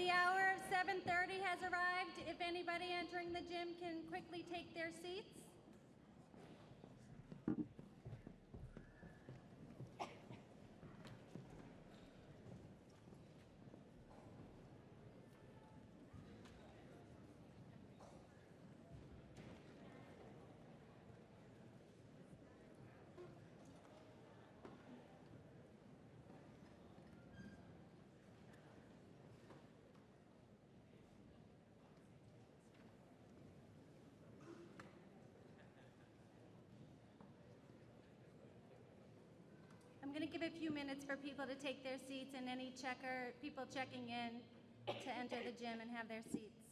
The hour of 7:30 has arrived. If anybody entering the gym can quickly take their seats. I'm going to give a few minutes for people to take their seats and any people checking in to enter the gym and have their seats.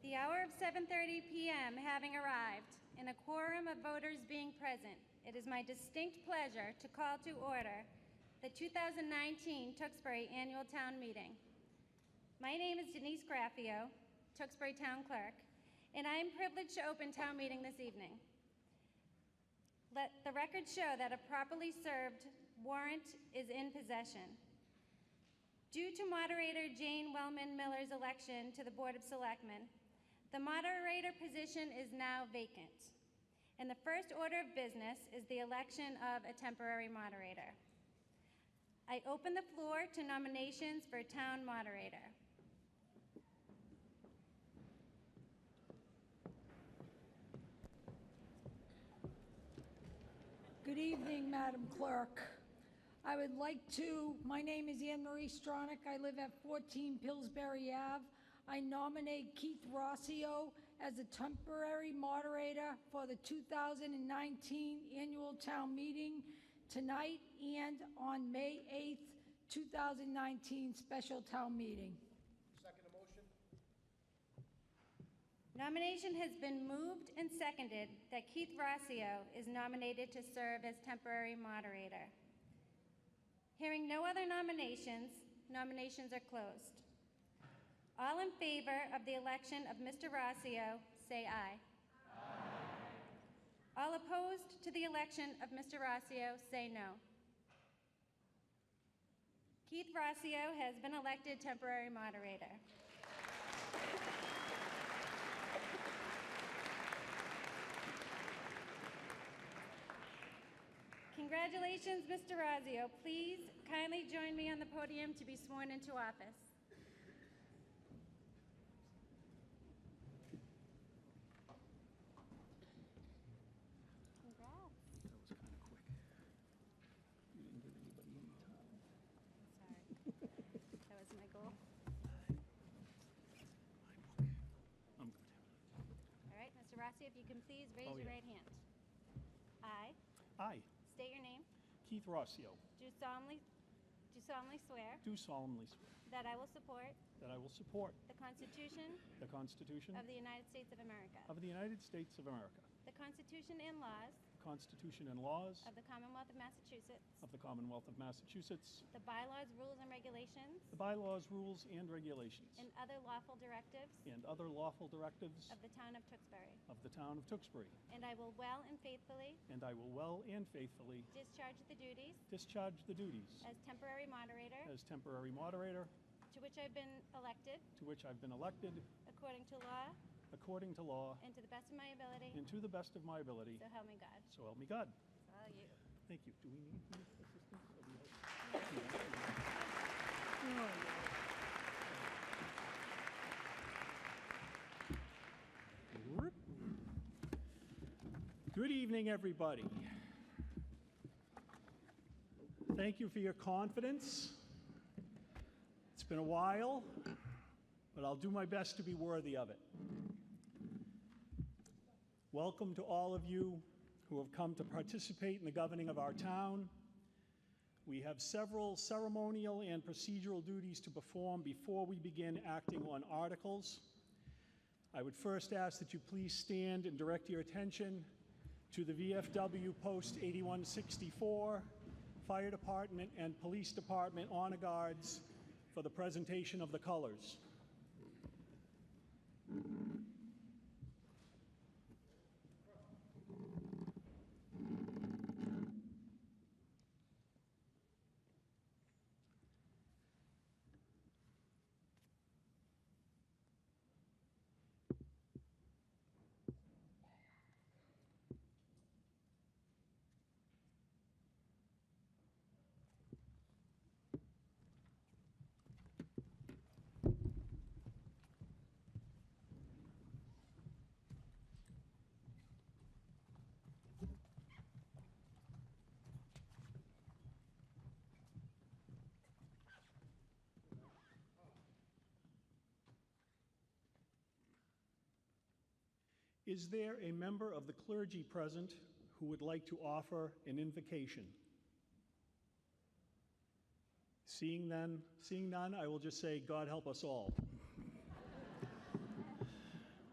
The hour of 7:30 p.m. having arrived, and a quorum of voters being present, it is my distinct pleasure to call to order the 2019 Tewksbury Annual Town Meeting. My name is Denise Graffio, Tewksbury Town Clerk, and I am privileged to open town meeting this evening. Let the record show that a properly served warrant is in possession. Due to moderator Jane Wellman Miller's election to the Board of Selectmen, the moderator position is now vacant, and the first order of business is the election of a temporary moderator. I open the floor to nominations for town moderator. Good evening, Madam Clerk. I would like to, my name is Anne Marie Stronach. I live at 14 Pillsbury Ave. I nominate Keith Rossio as a temporary moderator for the 2019 annual town meeting tonight and on May 8th, 2019 special town meeting. Second motion. Nomination has been moved and seconded that Keith Rossio is nominated to serve as temporary moderator. Hearing no other nominations, nominations are closed. All in favor of the election of Mr. Rossio, say aye. Aye. All opposed to the election of Mr. Rossio, say no. Keith Rossio has been elected temporary moderator. Congratulations, Mr. Rossio. Please kindly join me on the podium to be sworn into office. Rossio, if you can please raise your right hand. I, state your name, Keith Rossio, do solemnly swear do solemnly swear that I will support that I will support the Constitution the Constitution of the United States of America, of the United States of America, the Constitution and laws the Constitution and laws of the Commonwealth of Massachusetts, of the Commonwealth of Massachusetts, the bylaws, rules, and regulations, the bylaws, rules, and regulations, and other lawful directives of the town of Tewksbury. the town of Tewksbury, And I will well and faithfully discharge the duties as temporary moderator to which I've been elected according to law and to the best of my ability. So help me God. So help me God. It's all you. Thank you. Do we need assistance? Or do we have... Good evening, everybody. Thank you for your confidence. It's been a while, but I'll do my best to be worthy of it. Welcome to all of you who have come to participate in the governing of our town. We have several ceremonial and procedural duties to perform before we begin acting on articles. I would first ask that you please stand and direct your attention to the VFW Post 8164, Fire Department and Police Department honor guards for the presentation of the colors. Is there a member of the clergy present who would like to offer an invocation? Seeing none, I will just say, God help us all,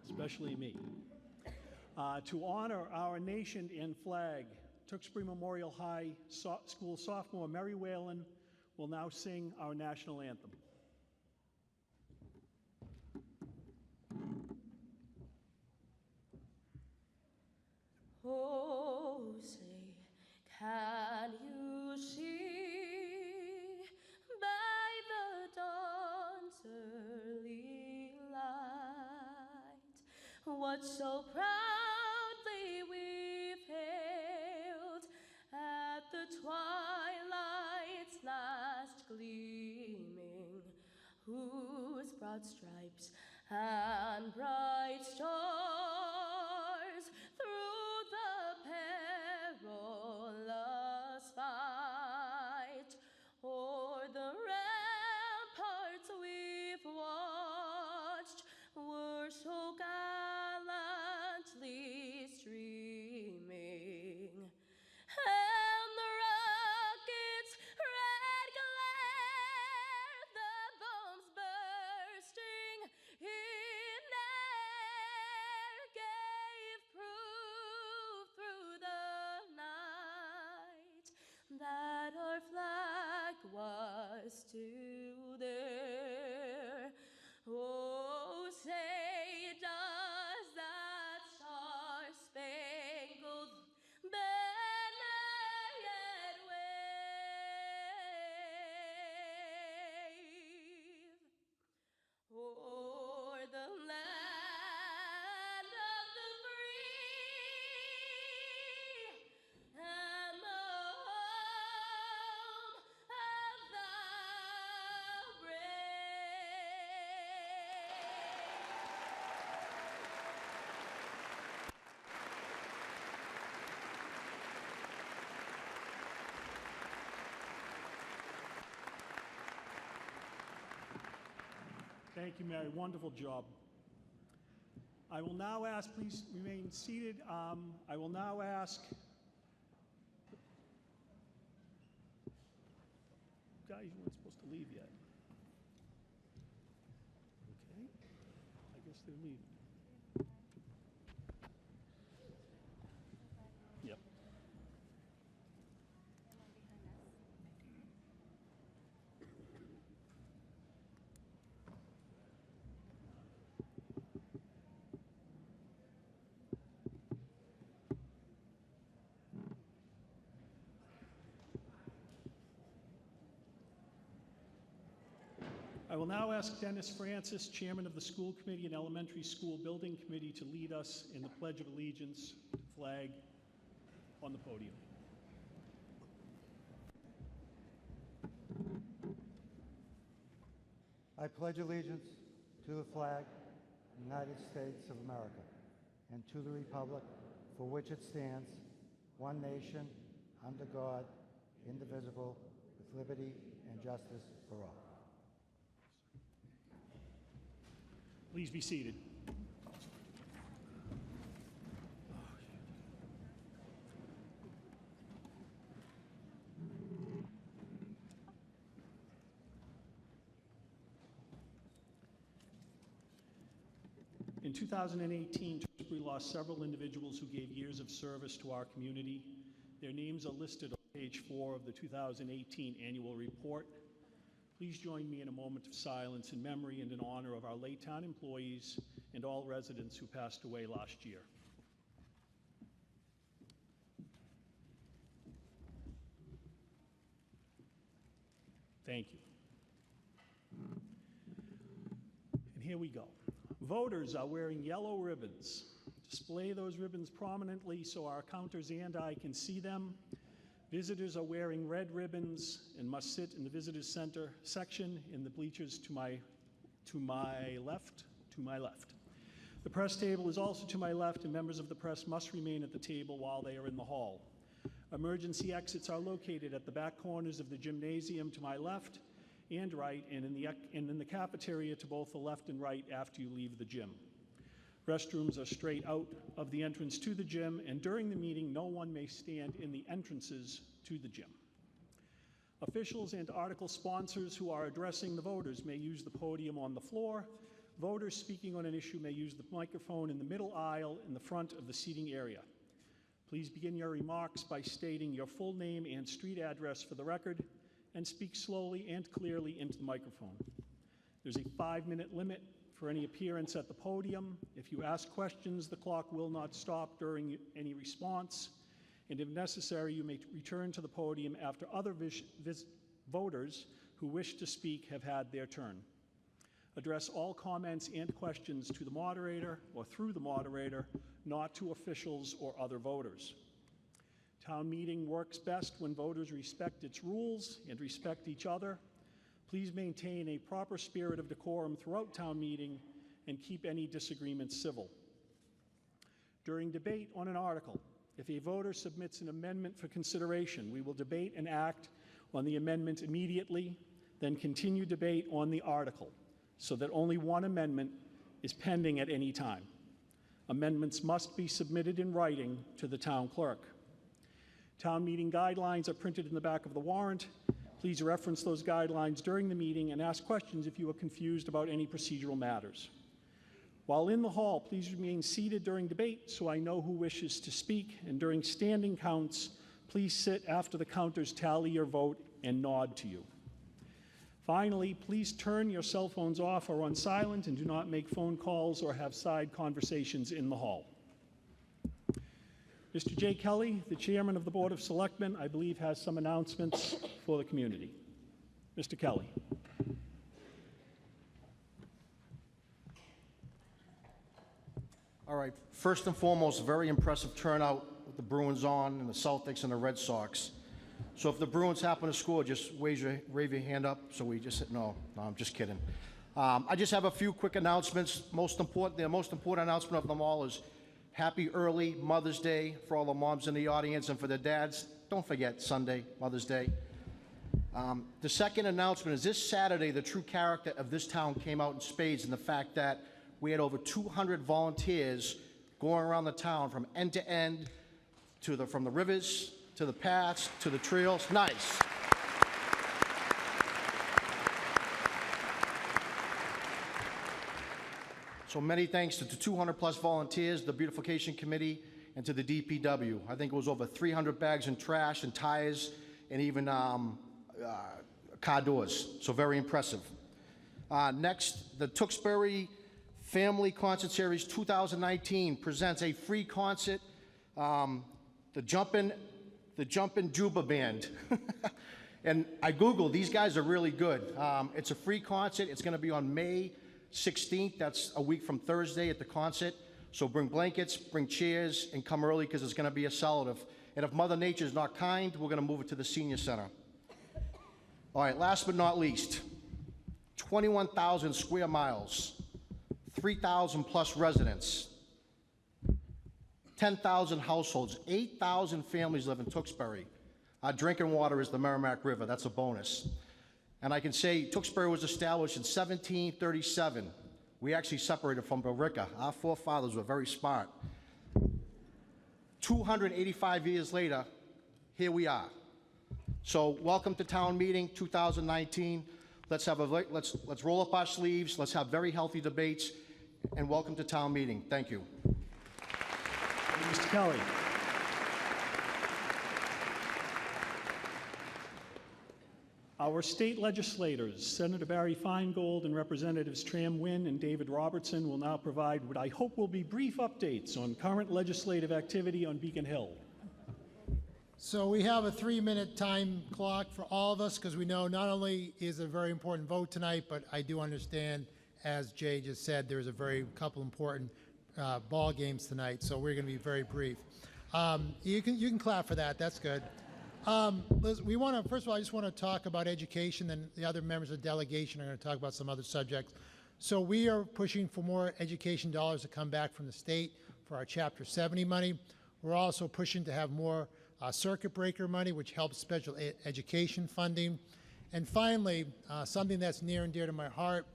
especially me. To honor our nation and flag, Tewksbury Memorial High School sophomore Mary Whalen will now sing our national anthem. Oh, say, can you see by the dawn's early light what so proudly we've hailed at the twilight's last gleaming, whose broad stripes and bright stars through the perilous fight o'er the ramparts we've watched were so gallantly streaming, and the rocket's red glare, the bombs bursting in air, gave proof through the night that our flag was still there. Oh, say, does that star-spangled banner yet wave o'er the land of the free and the home of the Thank you, Mary. Wonderful job. I will now ask, please remain seated. I will now ask, guys, you weren't supposed to leave yet. Okay, I guess they're leaving. Yep. I will now ask Dennis Francis, Chairman of the School Committee and Elementary School Building Committee, to lead us in the Pledge of Allegiance to the flag on the podium. I pledge allegiance to the flag of the United States of America and to the republic for which it stands, one nation, under God, indivisible, with liberty and justice for all. Please be seated. In 2018, Tewksbury lost several individuals who gave years of service to our community. Their names are listed on page 4 of the 2018 annual report. Please join me in a moment of silence in memory and in honor of our late town employees and all residents who passed away last year. Thank you. And here we go. Voters are wearing yellow ribbons. Display those ribbons prominently so our counters and I can see them. Visitors are wearing red ribbons and must sit in the visitors center section in the bleachers to my left. The press table is also to my left, and members of the press must remain at the table while they are in the hall. Emergency exits are located at the back corners of the gymnasium to my left and right, and in the cafeteria to both the left and right after you leave the gym. Restrooms are straight out of the entrance to the gym, and during the meeting, no one may stand in the entrances to the gym. Officials and article sponsors who are addressing the voters may use the podium on the floor. Voters speaking on an issue may use the microphone in the middle aisle in the front of the seating area. Please begin your remarks by stating your full name and street address for the record, and speak slowly and clearly into the microphone. There's a 5-minute limit for any appearance at the podium. If you ask questions, the clock will not stop during any response, and if necessary, you may return to the podium after other voters who wish to speak have had their turn. Address all comments and questions to the moderator or through the moderator, not to officials or other voters. Town meeting works best when voters respect its rules and respect each other. Please maintain a proper spirit of decorum throughout town meeting and keep any disagreements civil. During debate on an article, if a voter submits an amendment for consideration, we will debate and act on the amendment immediately, then continue debate on the article, so that only one amendment is pending at any time. Amendments must be submitted in writing to the town clerk. Town meeting guidelines are printed in the back of the warrant. Please reference those guidelines during the meeting and ask questions if you are confused about any procedural matters. While in the hall, please remain seated during debate so I know who wishes to speak, and during standing counts, please sit after the counters tally your vote and nod to you. Finally, please turn your cell phones off or on silent and do not make phone calls or have side conversations in the hall. Mr. J. Kelly, the Chairman of the Board of Selectmen, I believe has some announcements for the community. Mr. Kelly. All right, first and foremost, very impressive turnout with the Bruins on and the Celtics and the Red Sox. So if the Bruins happen to score, just wave your hand up so we just, no, I'm just kidding. I just have a few quick announcements. The most important announcement of them all is happy early Mother's Day for all the moms in the audience, and for the dads, don't forget Sunday, Mother's Day. The second announcement is this Saturday, the true character of this town came out in spades in the fact that we had over 200 volunteers going around the town from end to end, from the rivers, to the paths, to the trails. Nice. So many thanks to the 200 plus volunteers, the beautification committee, and to the DPW. I think it was over 300 bags in trash and tires and even car doors. So very impressive. Next, the Tewksbury Family Concert Series 2019 presents a free concert, the Jumpin' Juba Band. And I Googled, these guys are really good. It's a free concert. It's gonna be on May 16th, that's a week from Thursday at the concert. So bring blankets, bring chairs, and come early because it's gonna be a solid. And if Mother Nature's not kind, we're gonna move it to the senior center. All right, last but not least, 21,000 square miles, 3,000 plus residents, 10,000 households, 8,000 families live in Tewksbury. Our drinking water is the Merrimack River, that's a bonus. And I can say Tewksbury was established in 1737 We actually separated from Billerica. Our forefathers were very smart. 285 years later, here we are. So welcome to town meeting 2019. Let's roll up our sleeves. Let's have very healthy debates. And welcome to town meeting. Thank you. Mr. Kelly. Our state legislators, Senator Barry Feingold and Representatives Tram Wynn and David Robertson, will now provide what I hope will be brief updates on current legislative activity on Beacon Hill. So we have a 3-minute time clock for all of us because we know not only is a very important vote tonight, but I do understand, as Jay just said, there's a couple important ball games tonight, so we're going to be very brief. You can clap for that. That's good. Liz, first of all, I just want to talk about education, then the other members of the delegation are going to talk about some other subjects. So we are pushing for more education dollars to come back from the state for our Chapter 70 money. We're also pushing to have more circuit breaker money, which helps special education funding. And finally, something that's near and dear to my heart,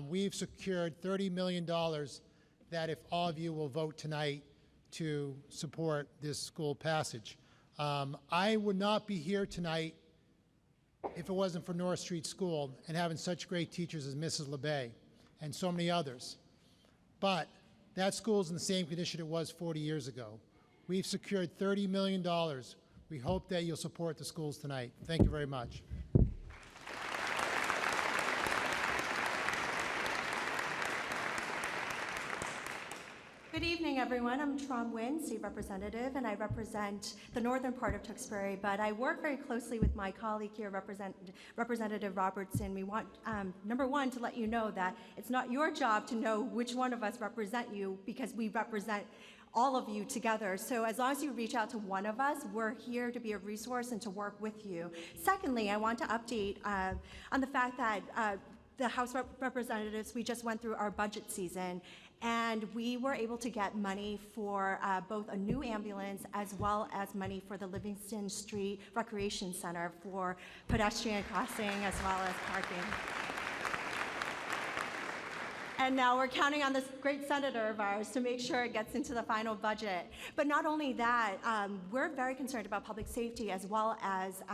we've secured $30 million that if all of you will vote tonight to support this school passage. I would not be here tonight if it wasn't for North Street School and having such great teachers as Mrs. LeBay and so many others. But that school's in the same condition it was 40 years ago. We've secured $30 million. We hope that you'll support the schools tonight. Thank you very much. Good evening, everyone. I'm Tram Wynn, state representative, and I represent the northern part of Tewksbury, but I work very closely with my colleague here, Representative Robertson. We want, number one, to let you know that it's not your job to know which one of us represent you because we represent all of you together. So as long as you reach out to one of us, we're here to be a resource and to work with you. Secondly, I want to update on the fact that the House Representatives, we just went through our budget season, and we were able to get money for both a new ambulance as well as money for the Livingston Street Recreation Center for pedestrian crossing as well as parking. And now we're counting on this great senator of ours to make sure it gets into the final budget. But not only that, we're very concerned about public safety as well as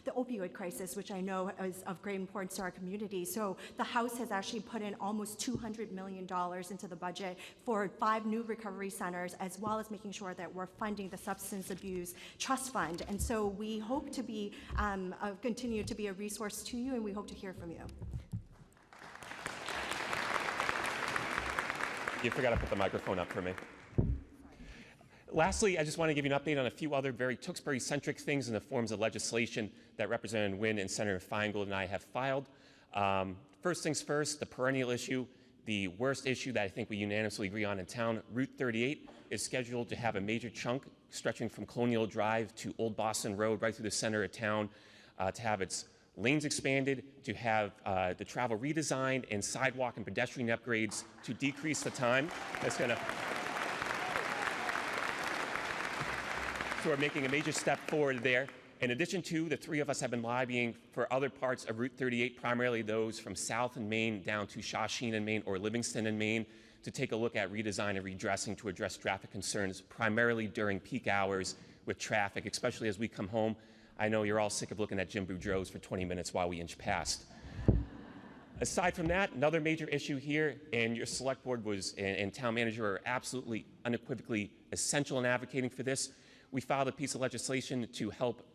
the opioid crisis, which I know is of great importance to our community. So the House has actually put in almost $200 million into the budget for 5 new recovery centers, as well as making sure that we're funding the Substance Abuse Trust Fund. And so we hope to be continue to be a resource to you, and we hope to hear from you. You forgot to put the microphone up for me. Lastly, I just want to give you an update on a few other very Tewksbury-centric things in the forms of legislation that Representative Wynn and Senator Feingold and I have filed. First things first, the perennial issue, the worst issue that I think we unanimously agree on in town, Route 38 is scheduled to have a major chunk stretching from Colonial Drive to Old Boston Road right through the center of town to have its lanes expanded, to have the travel redesigned, and sidewalk and pedestrian upgrades to decrease the time. That's going to. So we're making a major step forward there. In addition to, the three of us have been lobbying for other parts of Route 38, primarily those from South in Maine down to Shawsheen in Maine or Livingston in Maine, to take a look at redesign and redressing to address traffic concerns, primarily during peak hours with traffic, especially as we come home. I know you're all sick of looking at Jim Boudreau's for 20 minutes while we inch past. Aside from that, another major issue here, and your select board and town manager are absolutely unequivocally essential in advocating for this. We filed a piece of legislation to help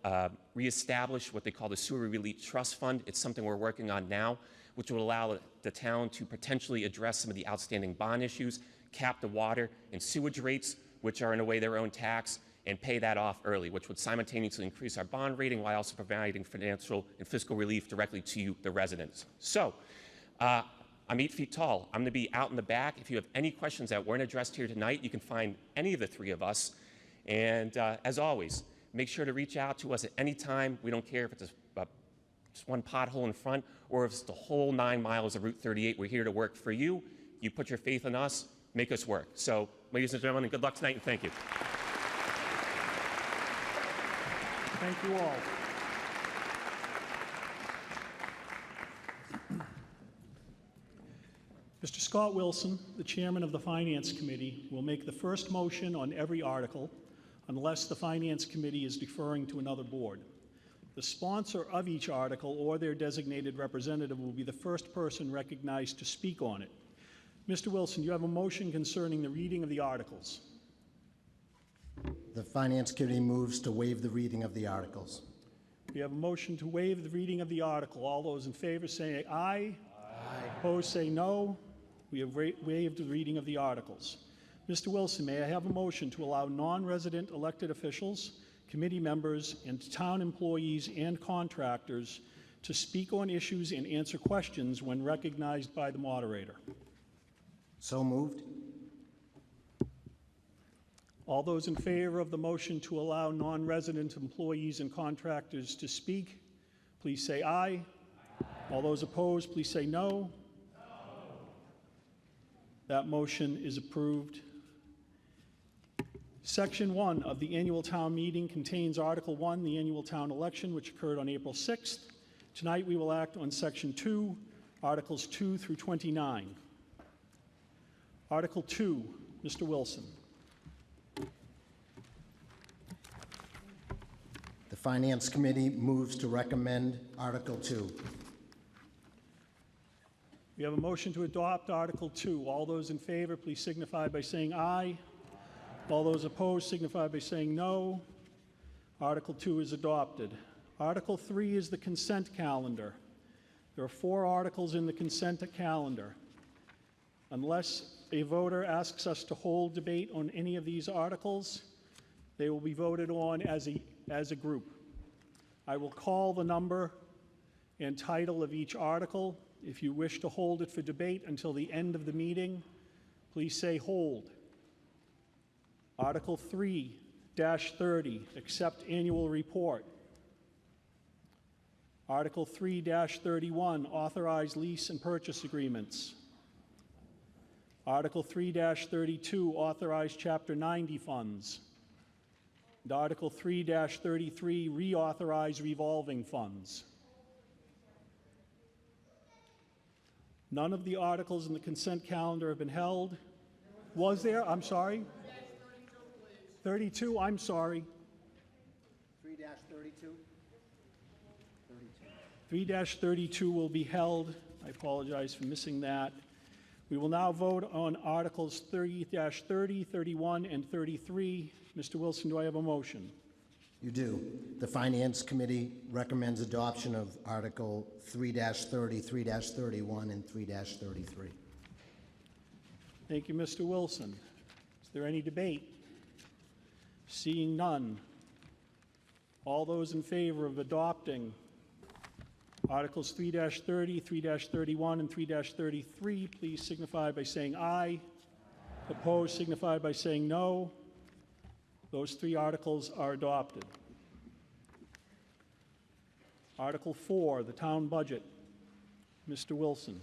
reestablish what they call the Sewer Relief Trust Fund. It's something we're working on now, which will allow the town to potentially address some of the outstanding bond issues, cap the water and sewage rates, which are in a way their own tax, and pay that off early, which would simultaneously increase our bond rating while also providing financial and fiscal relief directly to the residents. So, I'm 8 feet tall. I'm going to be out in the back. If you have any questions that weren't addressed here tonight, you can find any of the three of us. And as always, make sure to reach out to us at any time. We don't care if it's just one pothole in front or if it's the whole 9 miles of Route 38. We're here to work for you. You put your faith in us, make us work. So, ladies and gentlemen, good luck tonight, and thank you. Thank you all. Mr. Scott Wilson, the chairman of the Finance Committee, will make the first motion on every article unless the Finance Committee is deferring to another board. The sponsor of each article or their designated representative will be the first person recognized to speak on it. Mr. Wilson, you have a motion concerning the reading of the articles. The Finance Committee moves to waive the reading of the articles. We have a motion to waive the reading of the article. All those in favor say aye. Aye. Opposed say no. We have waived the reading of the articles. Mr. Wilson, may I have a motion to allow non-resident elected officials, committee members, and town employees and contractors to speak on issues and answer questions when recognized by the moderator? So moved. All those in favor of the motion to allow non-resident employees and contractors to speak, please say aye. Aye. All those opposed, please say no. No. That motion is approved. Section 1 of the annual town meeting contains Article 1, the annual town election, which occurred on April 6th. Tonight we will act on Section 2, Articles 2 through 29. Article 2, Mr. Wilson. The Finance Committee moves to recommend Article 2. We have a motion to adopt Article 2. All those in favor, please signify by saying aye. All those opposed signify by saying no. Article 2 is adopted. Article 3 is the consent calendar. There are 4 articles in the consent calendar. Unless a voter asks us to hold debate on any of these articles, they will be voted on as a group. I will call the number and title of each article. If you wish to hold it for debate until the end of the meeting, please say hold. Article 3-30, accept annual report. Article 3-31, authorize lease and purchase agreements. Article 3-32, authorize Chapter 90 funds. And Article 3-33, reauthorize revolving funds. None of the articles in the consent calendar have been held. Was there? I'm sorry. 32, I'm sorry. 3-32? 3-32 will be held. I apologize for missing that. We will now vote on Articles 30-30, 31, and 33. Mr. Wilson, do I have a motion? You do. The Finance Committee recommends adoption of Article 3-30, 3-31, and 3-33. Thank you, Mr. Wilson. Is there any debate? Seeing none. All those in favor of adopting Articles 3-30, 3-31, and 3-33, please signify by saying aye. Opposed, signify by saying no. Those 3 articles are adopted. Article 4, the town budget. Mr. Wilson.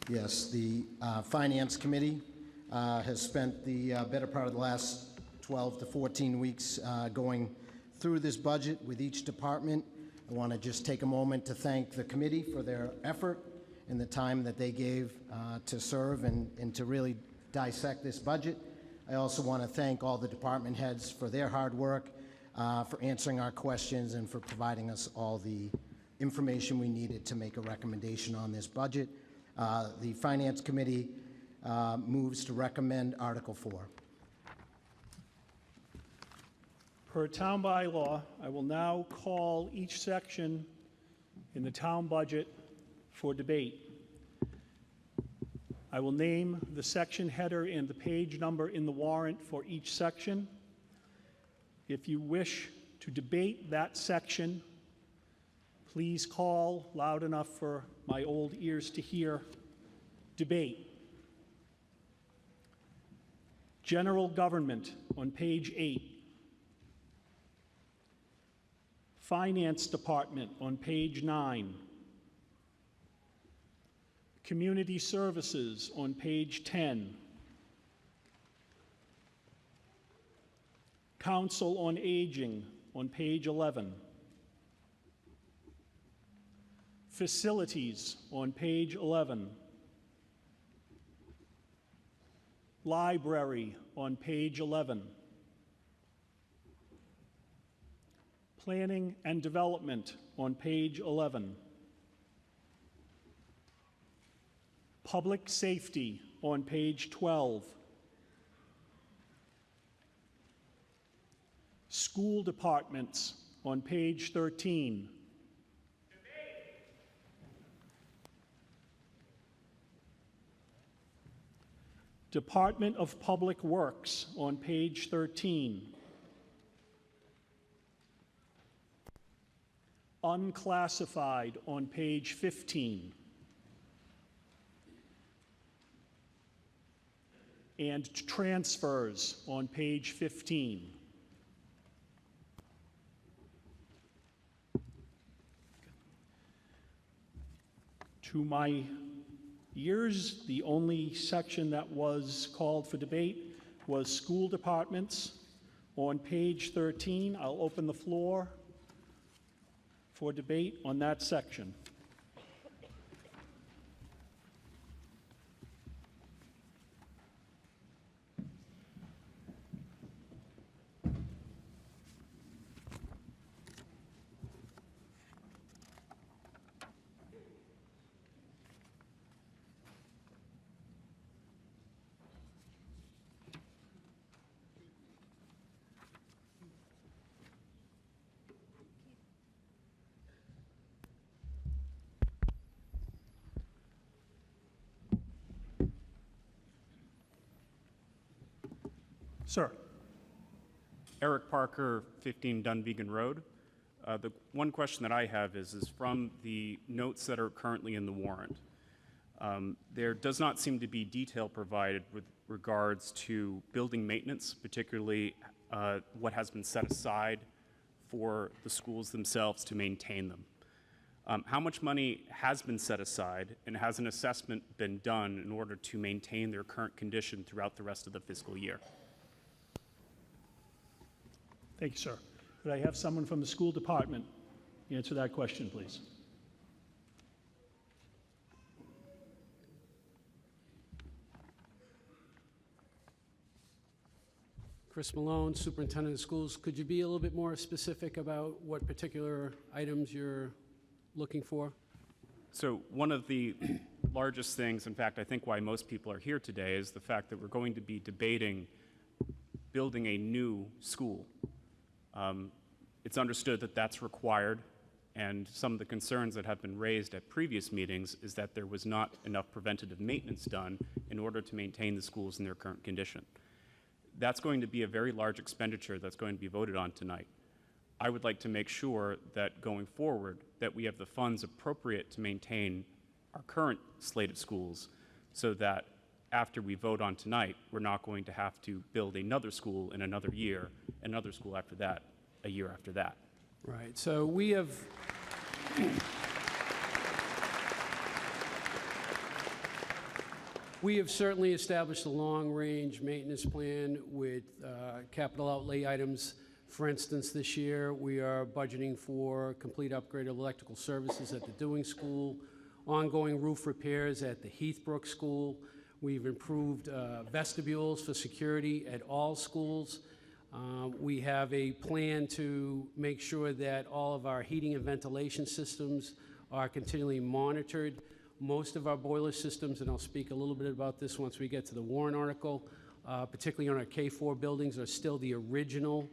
Yes, the Finance Committee has spent the better part of the last 12 to 14 weeks going through this budget with each department. I want to just take a moment to thank the committee for their effort and the time that they gave to serve and to really dissect this budget. I also want to thank all the department heads for their hard work, for answering our questions, and for providing us all the information we needed to make a recommendation on this budget. The Finance Committee moves to recommend Article 4. Per town bylaw, I will now call each section in the town budget for debate. I will name the section header and the page number in the warrant for each section. If you wish to debate that section, please call loud enough for my old ears to hear. Debate. General Government on page 8. Finance Department on page 9. Community Services on page 10. Council on Aging on page 11. Facilities on page 11. Library on page 11. Planning and Development on page 11. Public Safety on page 12. School Departments on page 13. Department of Public Works on page 13. Unclassified on page 15. And transfers on page 15. To my ears, the only section that was called for debate was school departments. On page 13, I'll open the floor for debate on that section. Sir. Eric Parker, 15 Dunvegan Road. The one question that I have is from the notes that are currently in the warrant. There does not seem to be detail provided with regards to building maintenance, particularly what has been set aside for the schools themselves to maintain them. How much money has been set aside, and has an assessment been done in order to maintain their current condition throughout the rest of the fiscal year? Thank you, sir. Could I have someone from the school department answer that question, please? Chris Malone, Superintendent of Schools. Could you be a little bit more specific about what particular items you're looking for? So one of the largest things, in fact, I think why most people are here today, is the fact that we're going to be debating building a new school. It's understood that that's required, and some of the concerns that have been raised at previous meetings is that there was not enough preventative maintenance done in order to maintain the schools in their current condition. That's going to be a very large expenditure that's going to be voted on tonight. I would like to make sure that going forward that we have the funds appropriate to maintain our current slate of schools, so that after we vote on tonight, we're not going to have to build another school in another year, another school after that, a year after that. Right, so we have certainly established a long-range maintenance plan with capital outlay items. For instance, this year we are budgeting for complete upgrade of electrical services at the Dewing School, ongoing roof repairs at the Heathbrook School. We've improved vestibules for security at all schools. We have a plan to make sure that all of our heating and ventilation systems are continually monitored. Most of our boiler systems, and I'll speak a little bit about this once we get to the Warren article, particularly on our K4 buildings, are still the original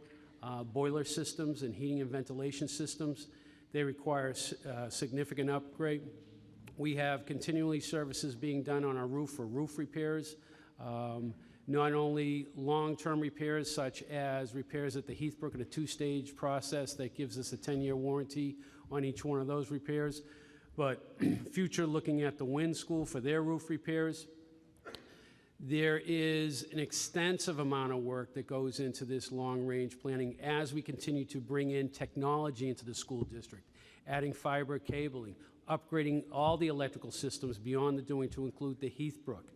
boiler systems and heating and ventilation systems. They require significant upgrade. We have continually services being done on our roof for roof repairs. Not only long-term repairs such as repairs at the Heathbrook in a two-stage process that gives us a 10-year warranty on each one of those repairs, but future looking at the Wynn School for their roof repairs. There is an extensive amount of work that goes into this long-range planning as we continue to bring in technology into the school district, adding fiber cabling, upgrading all the electrical systems beyond the Dewing to include the Heathbrook.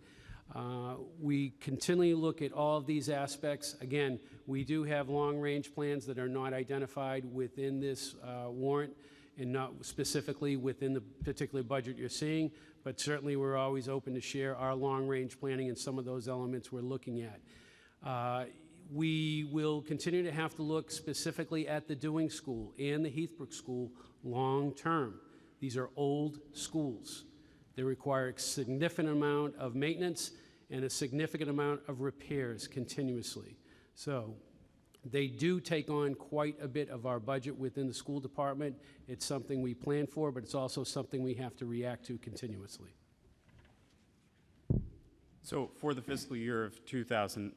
We continually look at all of these aspects. Again, we do have long-range plans that are not identified within this warrant. and not specifically within the particular budget you're seeing, but certainly we're always open to share our long-range planning and some of those elements we're looking at. We will continue to have to look specifically at the Dewing School and the Heathbrook School long-term. These are old schools. They require a significant amount of maintenance and a significant amount of repairs continuously. So they do take on quite a bit of our budget within the school department. It's something we plan for, but it's also something we have to react to continuously. So for the fiscal year of 2000,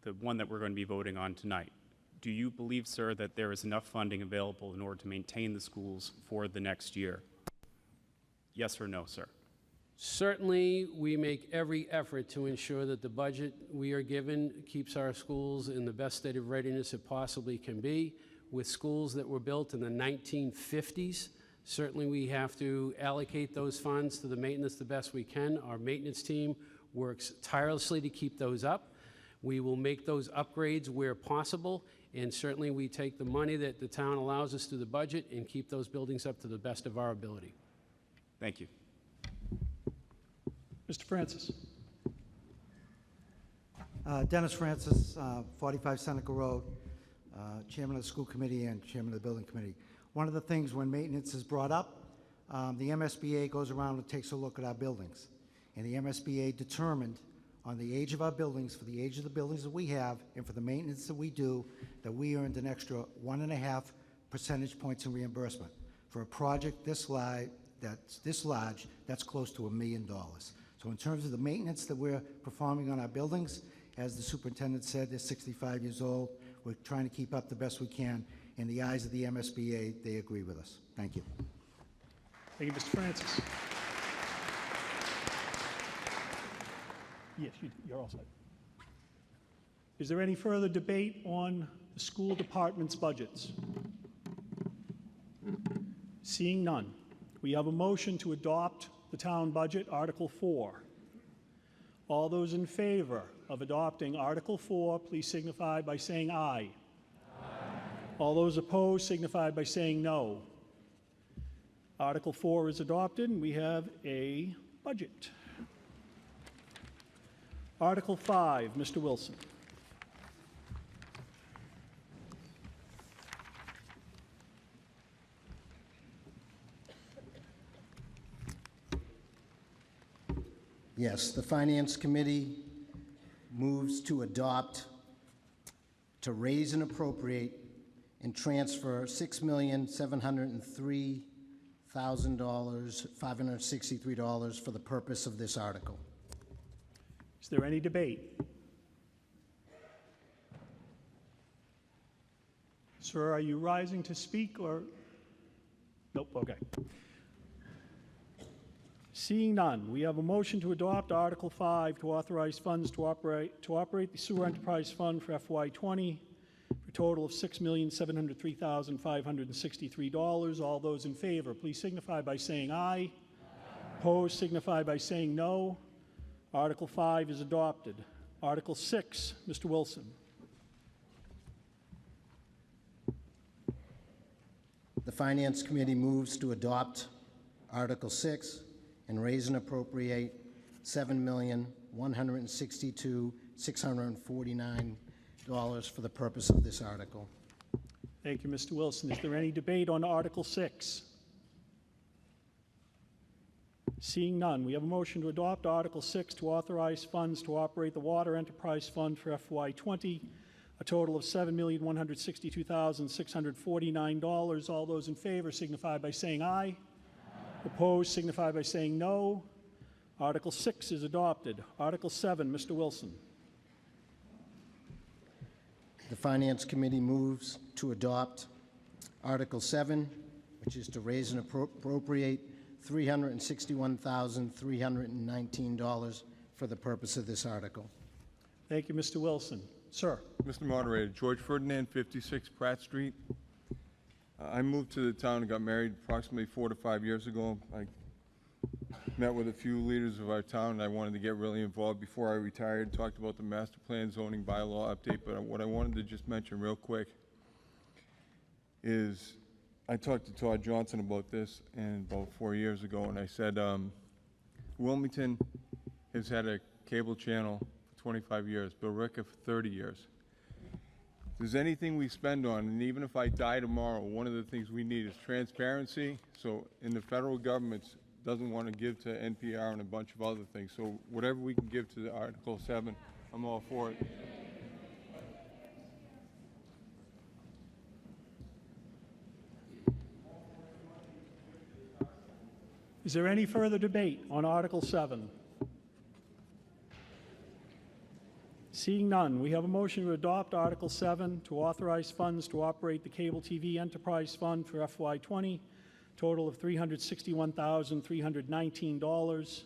the one that we're going to be voting on tonight, do you believe, sir, that there is enough funding available in order to maintain the schools for the next year? Yes or no, sir? Certainly, we make every effort to ensure that the budget we are given keeps our schools in the best state of readiness it possibly can be. With schools that were built in the 1950s, certainly we have to allocate those funds to the maintenance the best we can. Our maintenance team works tirelessly to keep those up. We will make those upgrades where possible, and certainly we take the money that the town allows us through the budget and keep those buildings up to the best of our ability. Thank you. Mr. Francis. Dennis Francis, 45 Seneca Road, Chairman of the School Committee and Chairman of the Building Committee. One of the things when maintenance is brought up, the MSBA goes around and takes a look at our buildings. And the MSBA determined on the age of our buildings, for the age of the buildings that we have, and for the maintenance that we do, that we earned an extra 1.5 percentage points in reimbursement. For a project this large, that's close to $1 million. So in terms of the maintenance that we're performing on our buildings, as the superintendent said, they're 65 years old. We're trying to keep up the best we can. In the eyes of the MSBA, they agree with us. Thank you. Thank you, Mr. Francis. Yes, you're all set. Is there any further debate on the school department's budgets? Seeing none, we have a motion to adopt the town budget, Article 4. All those in favor of adopting Article 4, please signify by saying aye. Aye. All those opposed signify by saying no. Article 4 is adopted, and we have a budget. Article 5, Mr. Wilson. Yes, the Finance Committee moves to adopt, to raise and appropriate and transfer $6,703,563 for the purpose of this article. Is there any debate? Sir, are you rising to speak or? Nope, okay. Seeing none, we have a motion to adopt Article 5 to authorize funds to operate the Sewer Enterprise Fund for FY20 for a total of $6,703,563. All those in favor, please signify by saying aye. Aye. Opposed, signify by saying no. Article 5 is adopted. Article 6, Mr. Wilson. The Finance Committee moves to adopt Article 6 and raise and appropriate $7,162,649 for the purpose of this article. Thank you, Mr. Wilson. Is there any debate on Article 6? Seeing none, we have a motion to adopt Article 6 to authorize funds to operate the Water Enterprise Fund for FY20, a total of $7,162,649. All those in favor signify by saying aye. Opposed signify by saying no. Article 6 is adopted. Article 7, Mr. Wilson. The Finance Committee moves to adopt Article 7, which is to raise and appropriate $361,319 for the purpose of this article. Thank you, Mr. Wilson. Sir. Mr. Moderator, George Ferdinand, 56 Pratt Street. I moved to the town and got married approximately 4 to 5 years ago. I met with a few leaders of our town, and I wanted to get really involved before I retired. Talked about the master plan zoning bylaw update, but what I wanted to just mention real quick is I talked to Todd Johnson about this and about 4 years ago, and I said, Wilmington has had a cable channel for 25 years, Bill Ricka for 30 years. If there's anything we spend on, and even if I die tomorrow, one of the things we need is transparency. So, and the federal government doesn't want to give to NPR and a bunch of other things. So whatever we can give to the Article 7, I'm all for it. Is there any further debate on Article 7? Seeing none, we have a motion to adopt Article 7 to authorize funds to operate the Cable TV Enterprise Fund for FY20, total of $361,319.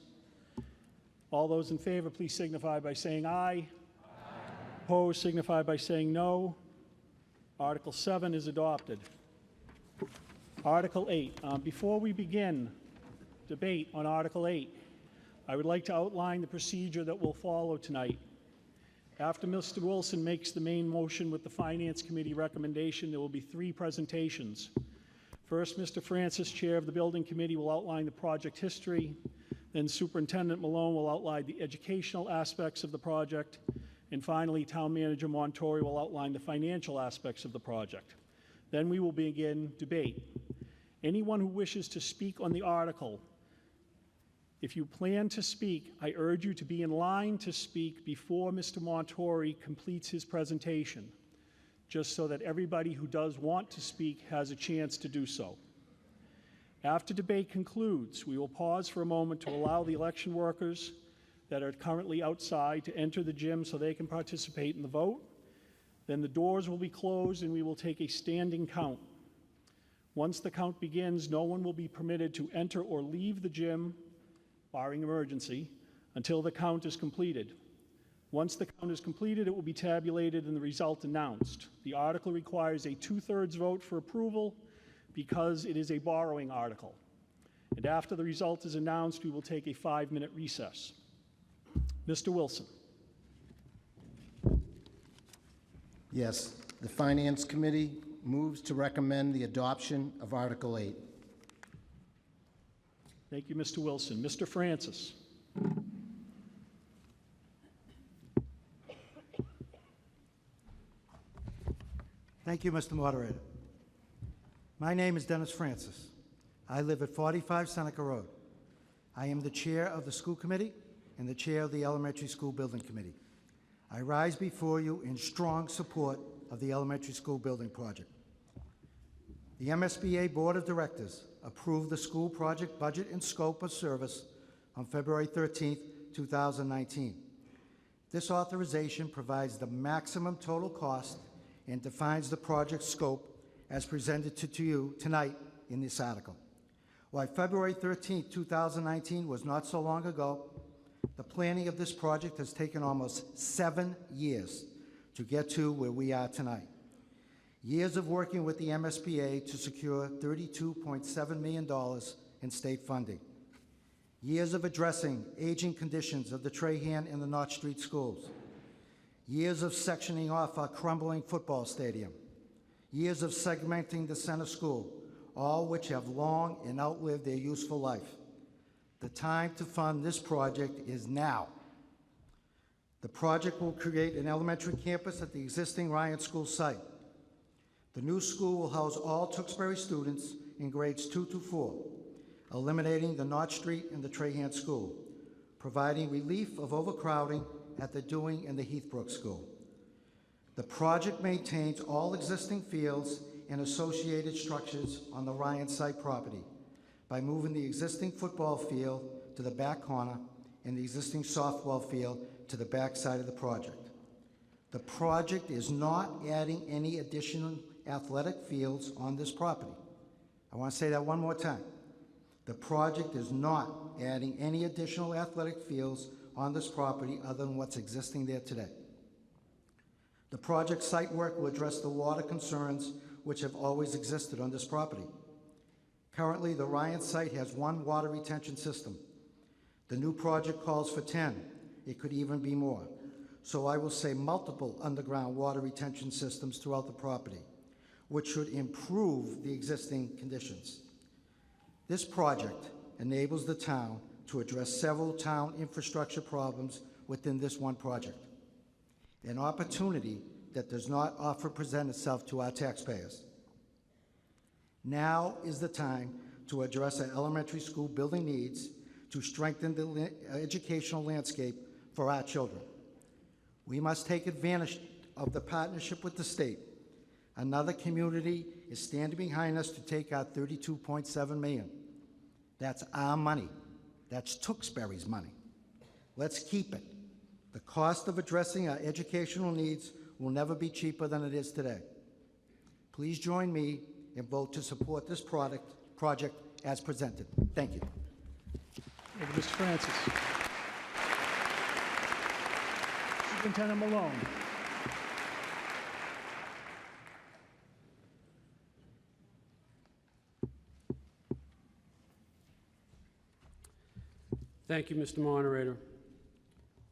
All those in favor, please signify by saying aye. Aye. Opposed, signify by saying no. Article 7 is adopted. Article 8. Before we begin debate on Article 8, I would like to outline the procedure that will follow tonight. After Mr. Wilson makes the main motion with the Finance Committee recommendation, there will be 3 presentations. First, Mr. Francis, Chair of the Building Committee, will outline the project history. Then Superintendent Malone will outline the educational aspects of the project. And finally, Town Manager Montori will outline the financial aspects of the project. Then we will begin debate. Anyone who wishes to speak on the article, if you plan to speak, I urge you to be in line to speak before Mr. Montori completes his presentation, just so that everybody who does want to speak has a chance to do so. After debate concludes, we will pause for a moment to allow the election workers that are currently outside to enter the gym so they can participate in the vote. Then the doors will be closed and we will take a standing count. Once the count begins, no one will be permitted to enter or leave the gym, barring emergency, until the count is completed. Once the count is completed, it will be tabulated and the result announced. The article requires a 2/3 vote for approval because it is a borrowing article. And after the result is announced, we will take a 5-minute recess. Mr. Wilson. Yes, the Finance Committee moves to recommend the adoption of Article 8. Thank you, Mr. Wilson. Mr. Francis. Thank you, Mr. Moderator. My name is Dennis Francis. I live at 45 Seneca Road. I am the chair of the school committee and the chair of the elementary school building committee. I rise before you in strong support of the elementary school building project. The MSBA Board of Directors approved the school project budget and scope of service on February 13th, 2019. This authorization provides the maximum total cost and defines the project scope as presented to you tonight in this article. While February 13th, 2019 was not so long ago, the planning of this project has taken almost 7 years to get to where we are tonight. Years of working with the MSBA to secure $32.7 million in state funding. Years of addressing aging conditions of the Trahan and the Knott Street schools. Years of sectioning off our crumbling football stadium. Years of segmenting the center school, all which have long and outlived their useful life. The time to fund this project is now. The project will create an elementary campus at the existing Ryan School site. The new school will house all Tewksbury students in grades 2 to 4, eliminating the Knott Street and the Trahan School, providing relief of overcrowding at the Dewing and the Heathbrook School. The project maintains all existing fields and associated structures on the Ryan site property by moving the existing football field to the back corner and the existing softball field to the back side of the project. The project is not adding any additional athletic fields on this property. I want to say that one more time. The project is not adding any additional athletic fields on this property other than what's existing there today. The project site work will address the water concerns which have always existed on this property. Currently, the Ryan site has 1 water retention system. The new project calls for 10. It could even be more. So I will say multiple underground water retention systems throughout the property. which should improve the existing conditions. This project enables the town to address several town infrastructure problems within this one project, an opportunity that does not often present itself to our taxpayers. Now is the time to address our elementary school building needs to strengthen the educational landscape for our children. We must take advantage of the partnership with the state. Another community is standing behind us to take our $32.7 million. That's our money. That's Tewksbury's money. Let's keep it. The cost of addressing our educational needs will never be cheaper than it is today. Please join me and vote to support this project as presented. Thank you. Thank you, Mr. Francis. Superintendent Malone. Thank you, Mr. Moderator.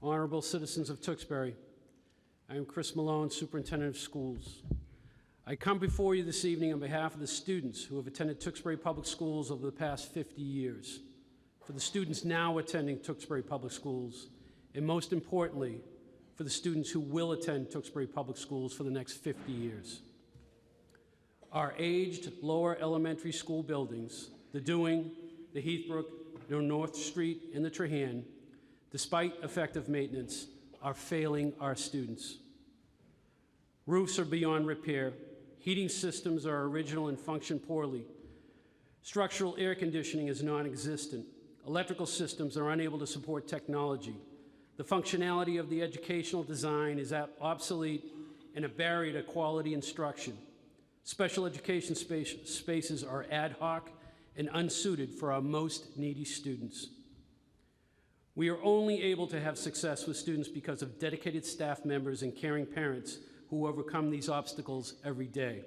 Honorable citizens of Tewksbury, I am Chris Malone, Superintendent of Schools. I come before you this evening on behalf of the students who have attended Tewksbury Public Schools over the past 50 years, for the students now attending Tewksbury Public Schools, and most importantly, for the students who will attend Tewksbury Public Schools for the next 50 years. Our aged lower elementary school buildings, the Dewing, the Heathbrook, North Street, and the Trahan, despite effective maintenance, are failing our students. Roofs are beyond repair. Heating systems are original and function poorly. Structural air conditioning is non-existent. Electrical systems are unable to support technology. The functionality of the educational design is obsolete and a barrier to quality instruction. Special education spaces are ad hoc and unsuited for our most needy students. We are only able to have success with students because of dedicated staff members and caring parents who overcome these obstacles every day.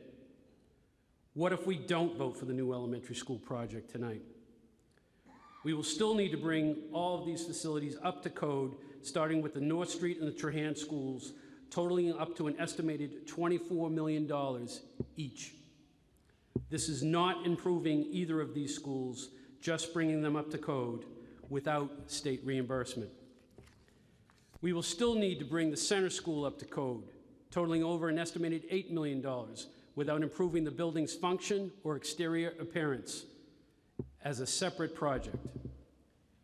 What if we don't vote for the new elementary school project tonight? We will still need to bring all of these facilities up to code, starting with the North Street and the Trahan schools, totaling up to an estimated $24 million each. This is not improving either of these schools, just bringing them up to code without state reimbursement. We will still need to bring the center school up to code, totaling over an estimated $8 million, without improving the building's function or exterior appearance as a separate project.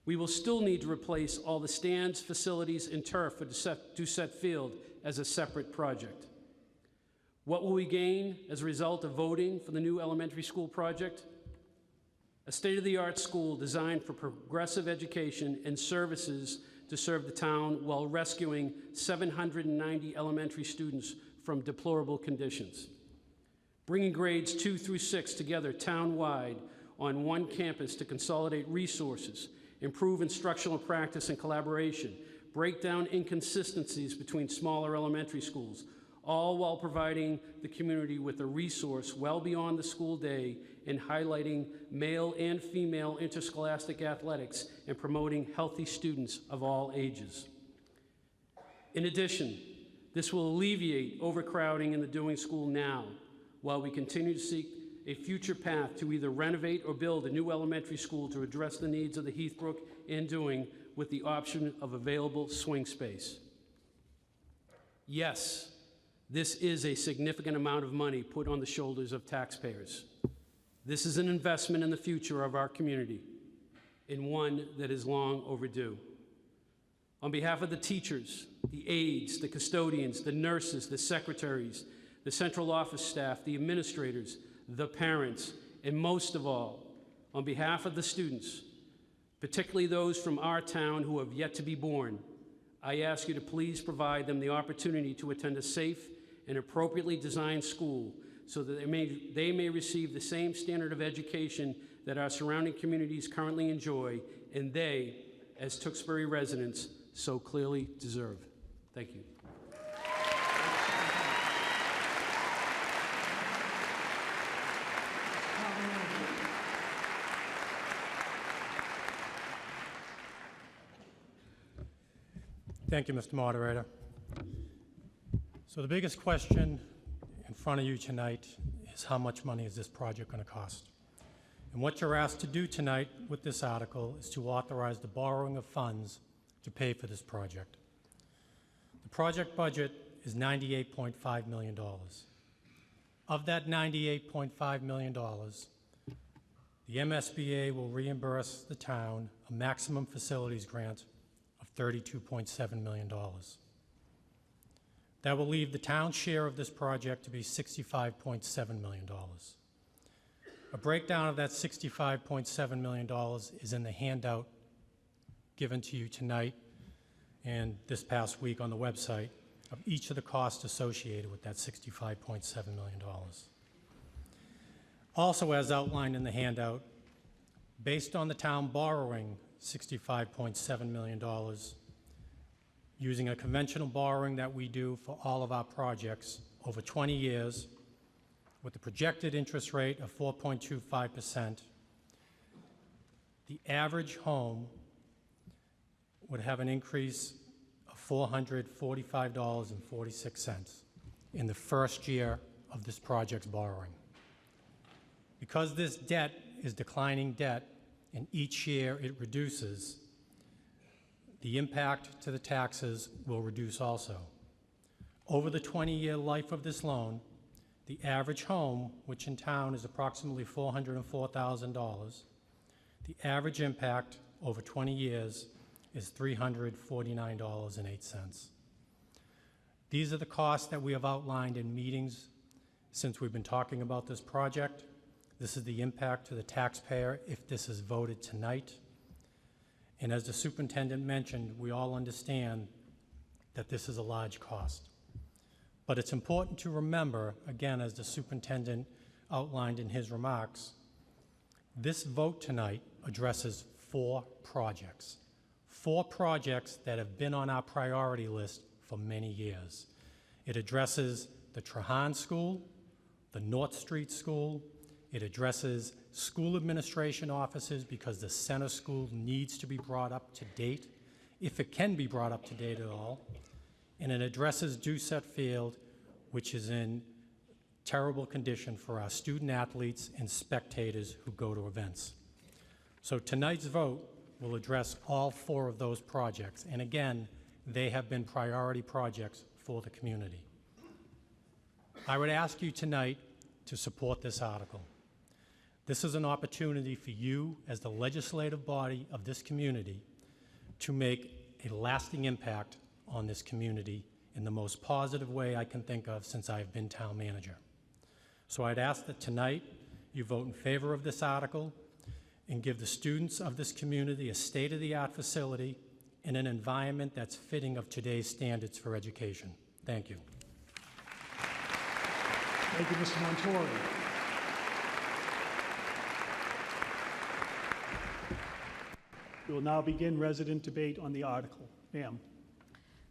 We will still need to replace all the stands, facilities, and turf for Doucette Field as a separate project. What will we gain as a result of voting for the new elementary school project? A state-of-the-art school designed for progressive education and services to serve the town while rescuing 790 elementary students from deplorable conditions. Bringing grades 2 through 6 together town-wide on one campus to consolidate resources, improve instructional practice and collaboration, break down inconsistencies between smaller elementary schools, all while providing the community with a resource well beyond the school day and highlighting male and female interscholastic athletics and promoting healthy students of all ages. In addition, this will alleviate overcrowding in the Dewing School now, while we continue to seek a future path to either renovate or build a new elementary school to address the needs of the Heathbrook and Dewing with the option of available swing space. Yes, this is a significant amount of money put on the shoulders of taxpayers. This is an investment in the future of our community, and one that is long overdue. On behalf of the teachers, the aides, the custodians, the nurses, the secretaries, the central office staff, the administrators, the parents, and most of all, on behalf of the students, particularly those from our town who have yet to be born, I ask you to please provide them the opportunity to attend a safe and appropriately designed school so that they may receive the same standard of education that our surrounding communities currently enjoy, and they, as Tewksbury residents, so clearly deserve. Thank you. Thank you, Mr. Moderator. So the biggest question in front of you tonight is how much money is this project going to cost. And what you're asked to do tonight with this article is to authorize the borrowing of funds to pay for this project. The project budget is $98.5 million. Of that $98.5 million, the MSBA will reimburse the town a maximum facilities grant of $32.7 million. That will leave the town's share of this project to be $65.7 million. A breakdown of that $65.7 million is in the handout given to you tonight and this past week on the website of each of the costs associated with that $65.7 million. Also, as outlined in the handout, based on the town borrowing $65.7 million, using a conventional borrowing that we do for all of our projects over 20 years, with a projected interest rate of 4.25%, the average home would have an increase of $445.46 in the first year of this project's borrowing. Because this debt is declining debt, and each year it reduces, the impact to the taxes will reduce also. Over the 20-year life of this loan, the average home, which in town is approximately $404,000, the average impact over 20 years is $349.08. These are the costs that we have outlined in meetings since we've been talking about this project. This is the impact to the taxpayer if this is voted tonight. And as the superintendent mentioned, we all understand that this is a large cost. But it's important to remember, again, as the superintendent outlined in his remarks, this vote tonight addresses 4 projects. 4 projects that have been on our priority list for many years. It addresses the Trahan School, the North Street School. It addresses school administration offices because the center school needs to be brought up to date, if it can be brought up to date at all. And it addresses Doucette Field, which is in terrible condition for our student athletes and spectators who go to events. So tonight's vote will address all 4 of those projects. And again, they have been priority projects for the community. I would ask you tonight to support this article. This is an opportunity for you as the legislative body of this community to make a lasting impact on this community in the most positive way I can think of since I've been town manager. So I'd ask that tonight you vote in favor of this article and give the students of this community a state-of-the-art facility in an environment that's fitting of today's standards for education. Thank you. Thank you, Mr. Montori. We will now begin resident debate on the article. Ma'am.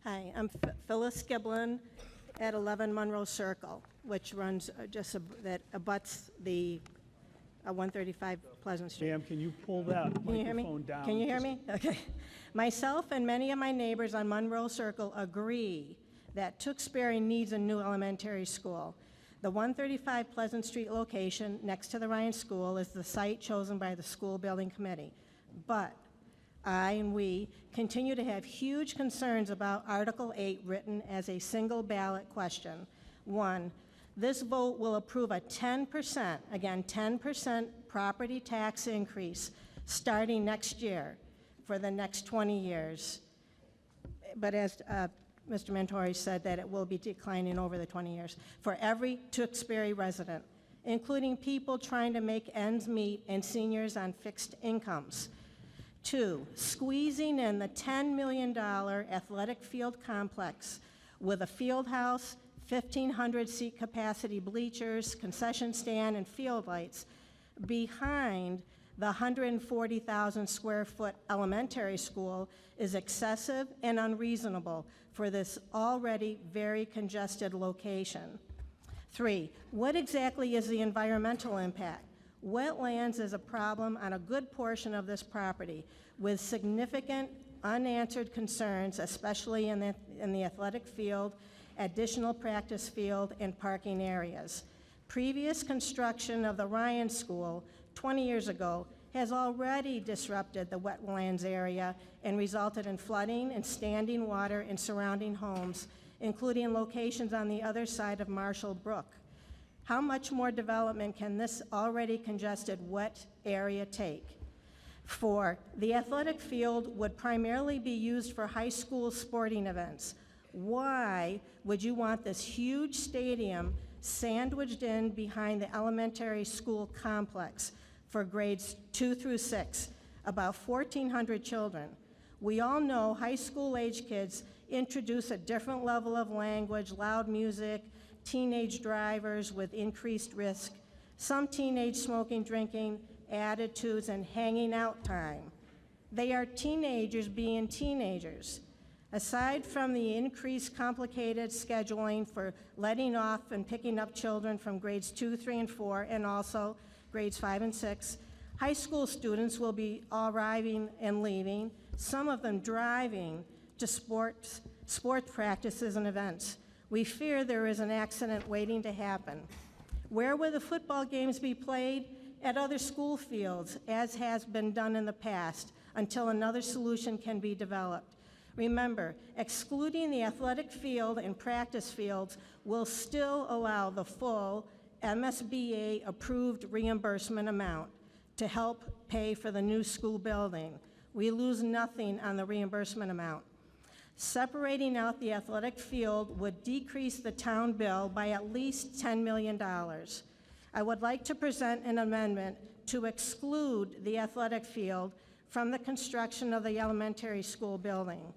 Hi, I'm Phyllis Giblin at 11 Monroe Circle, which runs that abuts the 135 Pleasant Street. Ma'am, can you pull that microphone down? Can you hear me? Okay. Myself and many of my neighbors on Monroe Circle agree that Tewksbury needs a new elementary school. The 135 Pleasant Street location next to the Ryan School is the site chosen by the school building committee. But I and we continue to have huge concerns about Article 8 written as a single ballot question. 1, this vote will approve a 10%, again 10% property tax increase starting next year for the next 20 years. But as Mr. Montori said, that it will be declining over the 20 years for every Tewksbury resident, including people trying to make ends meet and seniors on fixed incomes. 2, squeezing in the $10 million athletic field complex with a field house, 1,500 seat capacity bleachers, concession stand, and field lights behind the 140,000 square foot elementary school is excessive and unreasonable for this already very congested location. 3, what exactly is the environmental impact? Wetlands is a problem on a good portion of this property with significant unanswered concerns, especially in the athletic field, additional practice field, and parking areas. Previous construction of the Ryan School 20 years ago has already disrupted the wetlands area and resulted in flooding and standing water in surrounding homes, including locations on the other side of Marshall Brook. How much more development can this already congested wet area take? 4, the athletic field would primarily be used for high school sporting events. Why would you want this huge stadium sandwiched in behind the elementary school complex for grades 2 through 6, about 1,400 children? We all know high school age kids introduce a different level of language, loud music, teenage drivers with increased risk, some teenage smoking, drinking, attitudes, and hanging out time. They are teenagers being teenagers. Aside from the increased complicated scheduling for letting off and picking up children from grades 2, 3, and 4, and also grades 5 and 6, high school students will be arriving and leaving, some of them driving to sports practices and events. We fear there is an accident waiting to happen. Where will the football games be played? At other school fields, as has been done in the past, until another solution can be developed. Remember, excluding the athletic field and practice fields will still allow the full MSBA-approved reimbursement amount to help pay for the new school building. We lose nothing on the reimbursement amount. Separating out the athletic field would decrease the town bill by at least $10 million. I would like to present an amendment to exclude the athletic field from the construction of the elementary school building.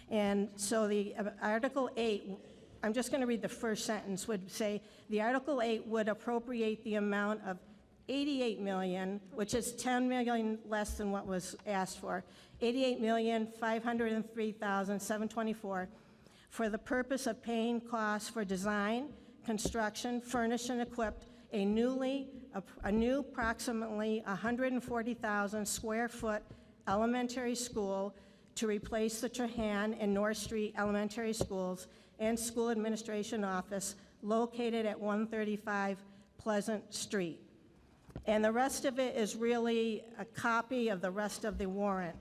And so the Article 8, I'm just going to read the first sentence, would say, the Article 8 would appropriate the amount of $88 million, which is $10 million less than what was asked for, $88,503,724, for the purpose of paying costs for design, construction, furnish, and equip a new approximately 140,000 square foot elementary school to replace the Trahan and North Street elementary schools and school administration office located at 135 Pleasant Street. And the rest of it is really a copy of the rest of the warrant.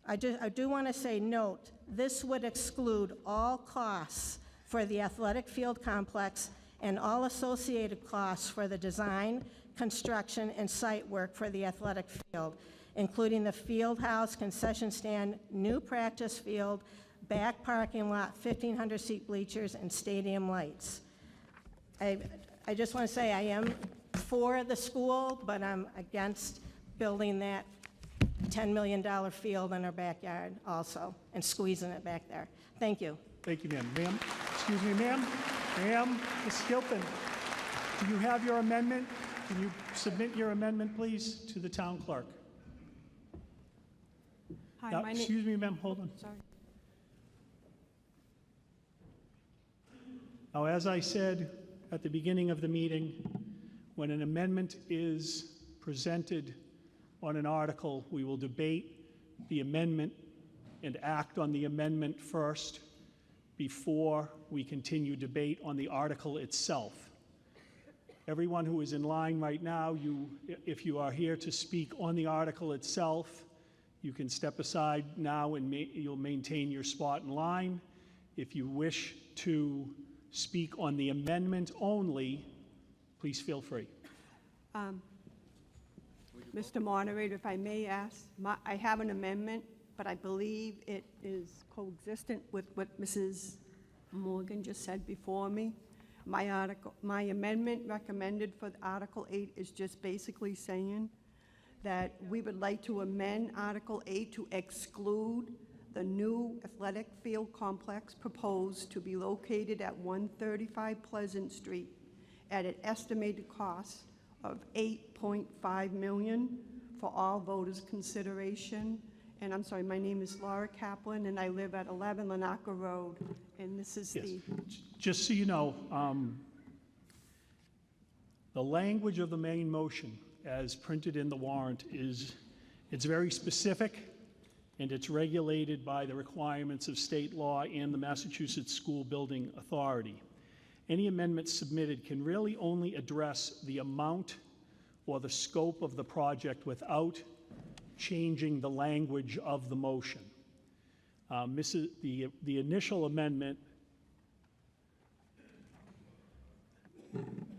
I do want to say, note, this would exclude all costs for the athletic field complex and all associated costs for the design, construction, and site work for the athletic field, including the field house, concession stand, new practice field, back parking lot, 1,500-seat bleachers, and stadium lights. I just want to say I am for the school, but I'm against building that $10 million field in our backyard also and squeezing it back there. Thank you. Thank you, ma'am. Ma'am, excuse me, ma'am. Ma'am, Ms. Gilpin, do you have your amendment? Can you submit your amendment, please, to the town clerk? Hi, Now, my name. excuse me, ma'am, hold on. Sorry. Now, as I said at the beginning of the meeting, when an amendment is presented on an article, we will debate the amendment and act on the amendment first before we continue debate on the article itself. Everyone who is in line right now, if you are here to speak on the article itself, you can step aside now and you'll maintain your spot in line. If you wish to speak on the amendment only, please feel free. Mr. Moderator, if I may ask, I have an amendment, but I believe it is coexistent with what Mrs. Morgan just said before me. My amendment recommended for Article 8 is just basically saying that we would like to amend Article 8 to exclude the new athletic field complex proposed to be located at 135 Pleasant Street at an estimated cost of $8.5 million for all voters' consideration. And I'm sorry, my name is Laura Kaplan, and I live at 11 Lanaka Road, and this is the... Just so you know, the language of the main motion as printed in the warrant it's very specific, and it's regulated by the requirements of state law and the Massachusetts School Building Authority. any amendment submitted can really only address the amount or the scope of the project without changing the language of the motion. The initial amendment,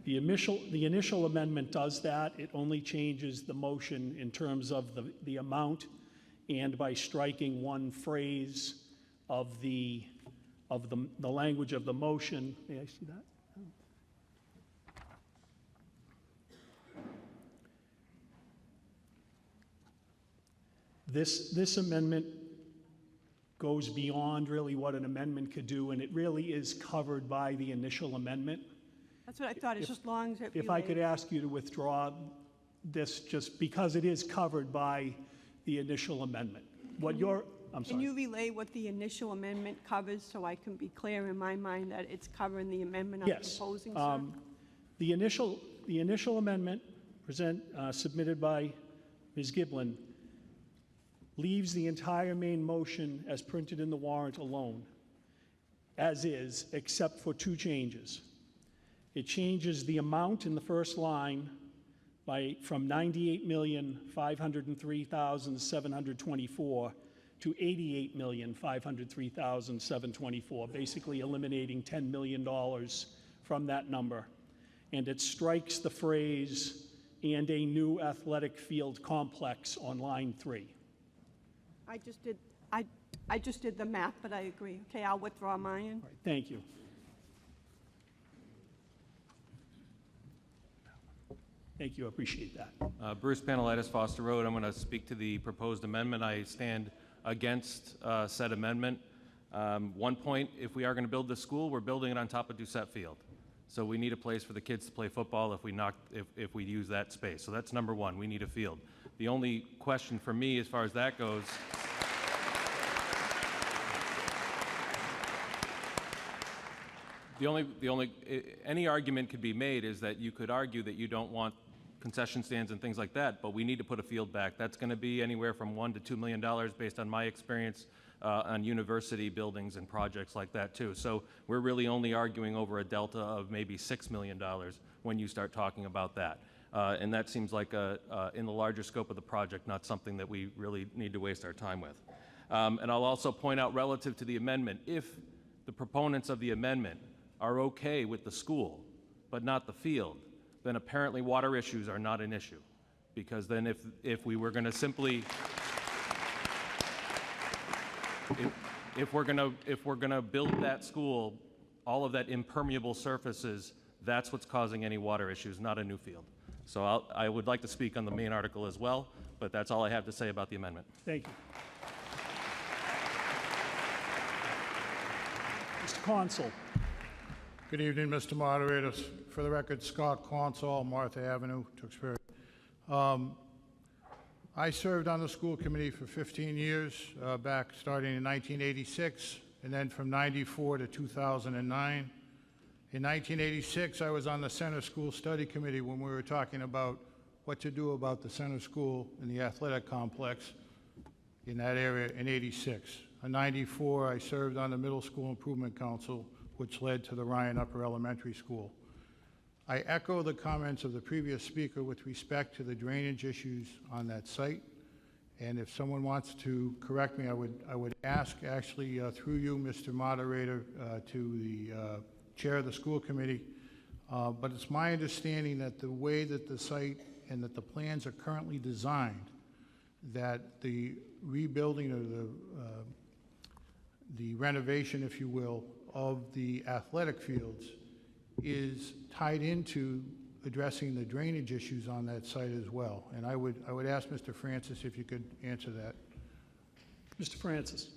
the initial amendment does that. It only changes the motion in terms of the amount and by striking one phrase of the language of the motion. May I see that? This amendment goes beyond really what an amendment could do, and it really is covered by the initial amendment. That's what I thought, it's just long as it If I could relates. ask you to withdraw this, just because it is covered by the initial amendment. What you're, I'm Can sorry. you relay what the initial amendment covers, so I can be clear in my mind that it's covering the amendment I'm Yes. proposing, sir? The initial amendment submitted by Ms. Giblin leaves the entire main motion as printed in the warrant alone, as is, except for two changes. It changes the amount in the first line from $98,503,724 to $88,503,724, basically eliminating $10 million from that number. And it strikes the phrase, "and a new athletic field complex" on line 3. I just did the math, but I agree. Okay, I'll withdraw mine. Thank you. Thank you, I appreciate that. Bruce Panelitis, Foster Road. I'm going to speak to the proposed amendment. I stand against said amendment. One point, if we are going to build this school, we're building it on top of Doucette Field. So we need a place for the kids to play football if we use that space. So that's number one, we need a field. The only question for me as far as that goes, any argument could be made is that you could argue that you don't want concession stands and things like that, but we need to put a field back. That's going to be anywhere from $1 to $2 million based on my experience on university buildings and projects like that too. So we're really only arguing over a delta of maybe $6 million when you start talking about that. And that seems like, in the larger scope of the project, not something that we really need to waste our time with. And I'll also point out relative to the amendment, if the proponents of the amendment are okay with the school, but not the field, then apparently water issues are not an issue. Because then if we were going to simply, if we're going to build that school, all of that impermeable surfaces, that's what's causing any water issues, not a new field. So I would like to speak on the main article as well, but that's all I have to say about the amendment. Thank you. Mr. Consul. Good evening, Mr. Moderator. For the record, Scott Consul, Martha Avenue, Tewksbury. I served on the school committee for 15 years, back starting in 1986, and then from 94 to 2009. In 1986, I was on the Center School Study Committee when we were talking about what to do about the Center School and the athletic complex in that area in 86. In 94, I served on the Middle School Improvement Council, which led to the Ryan Upper Elementary School. I echo the comments of the previous speaker with respect to the drainage issues on that site. And if someone wants to correct me, I would ask actually through you, Mr. Moderator, to the chair of the school committee. But it's my understanding that the way that the site and that the plans are currently designed, that the rebuilding or the renovation, if you will, of the athletic fields is tied into addressing the drainage issues on that site as well. And I would ask Mr. Francis if you could answer that. Mr. Francis.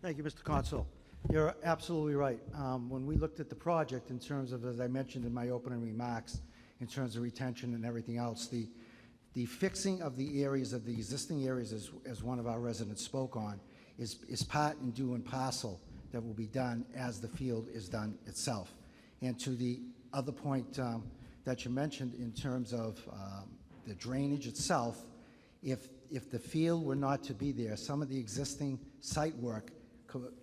Thank you, Mr. Consul. You're absolutely right. When we looked at the project in terms of, as I mentioned in my opening remarks, in terms of retention and everything else, the fixing of the areas, of the existing areas, as one of our residents spoke on, is part and due and parcel that will be done as the field is done itself. And to the other point that you mentioned in terms of the drainage itself, if the field were not to be there, some of the existing site work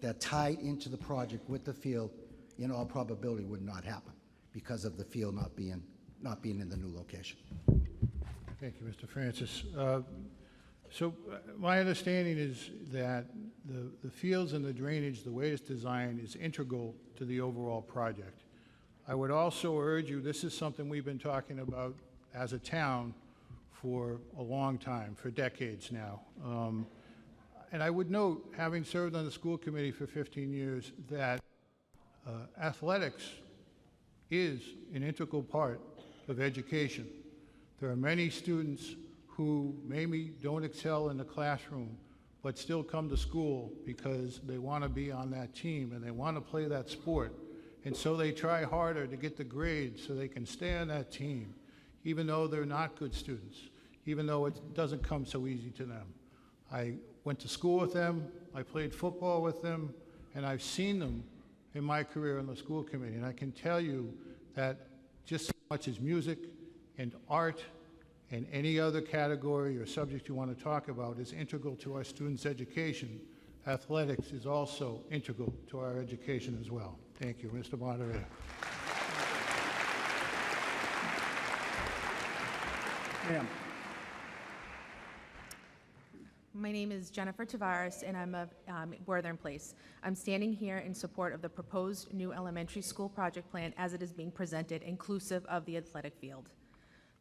that tied into the project with the field in all probability would not happen because of the field not being in the new location. Thank you, Mr. Francis. My understanding is that the fields and the drainage, the way it's designed, is integral to the overall project. I would also urge you, this is something we've been talking about as a town for a long time, for decades now. And I would note, having served on the school committee for 15 years, that athletics is an integral part of education. There are many students who maybe don't excel in the classroom, but still come to school because they want to be on that team and they want to play that sport. And so they try harder to get the grades so they can stay on that team, even though they're not good students, even though it doesn't come so easy to them. I went to school with them, I played football with them, and I've seen them in my career on the school committee. And I can tell you that just as much as music and art and any other category or subject you want to talk about is integral to our students' education, athletics is also integral to our education as well. Thank you, Mr. Moderator. Ma'am. My name is Jennifer Tavares, and I'm of Worthern Place. I'm standing here in support of the proposed new elementary school project plan as it is being presented, inclusive of the athletic field.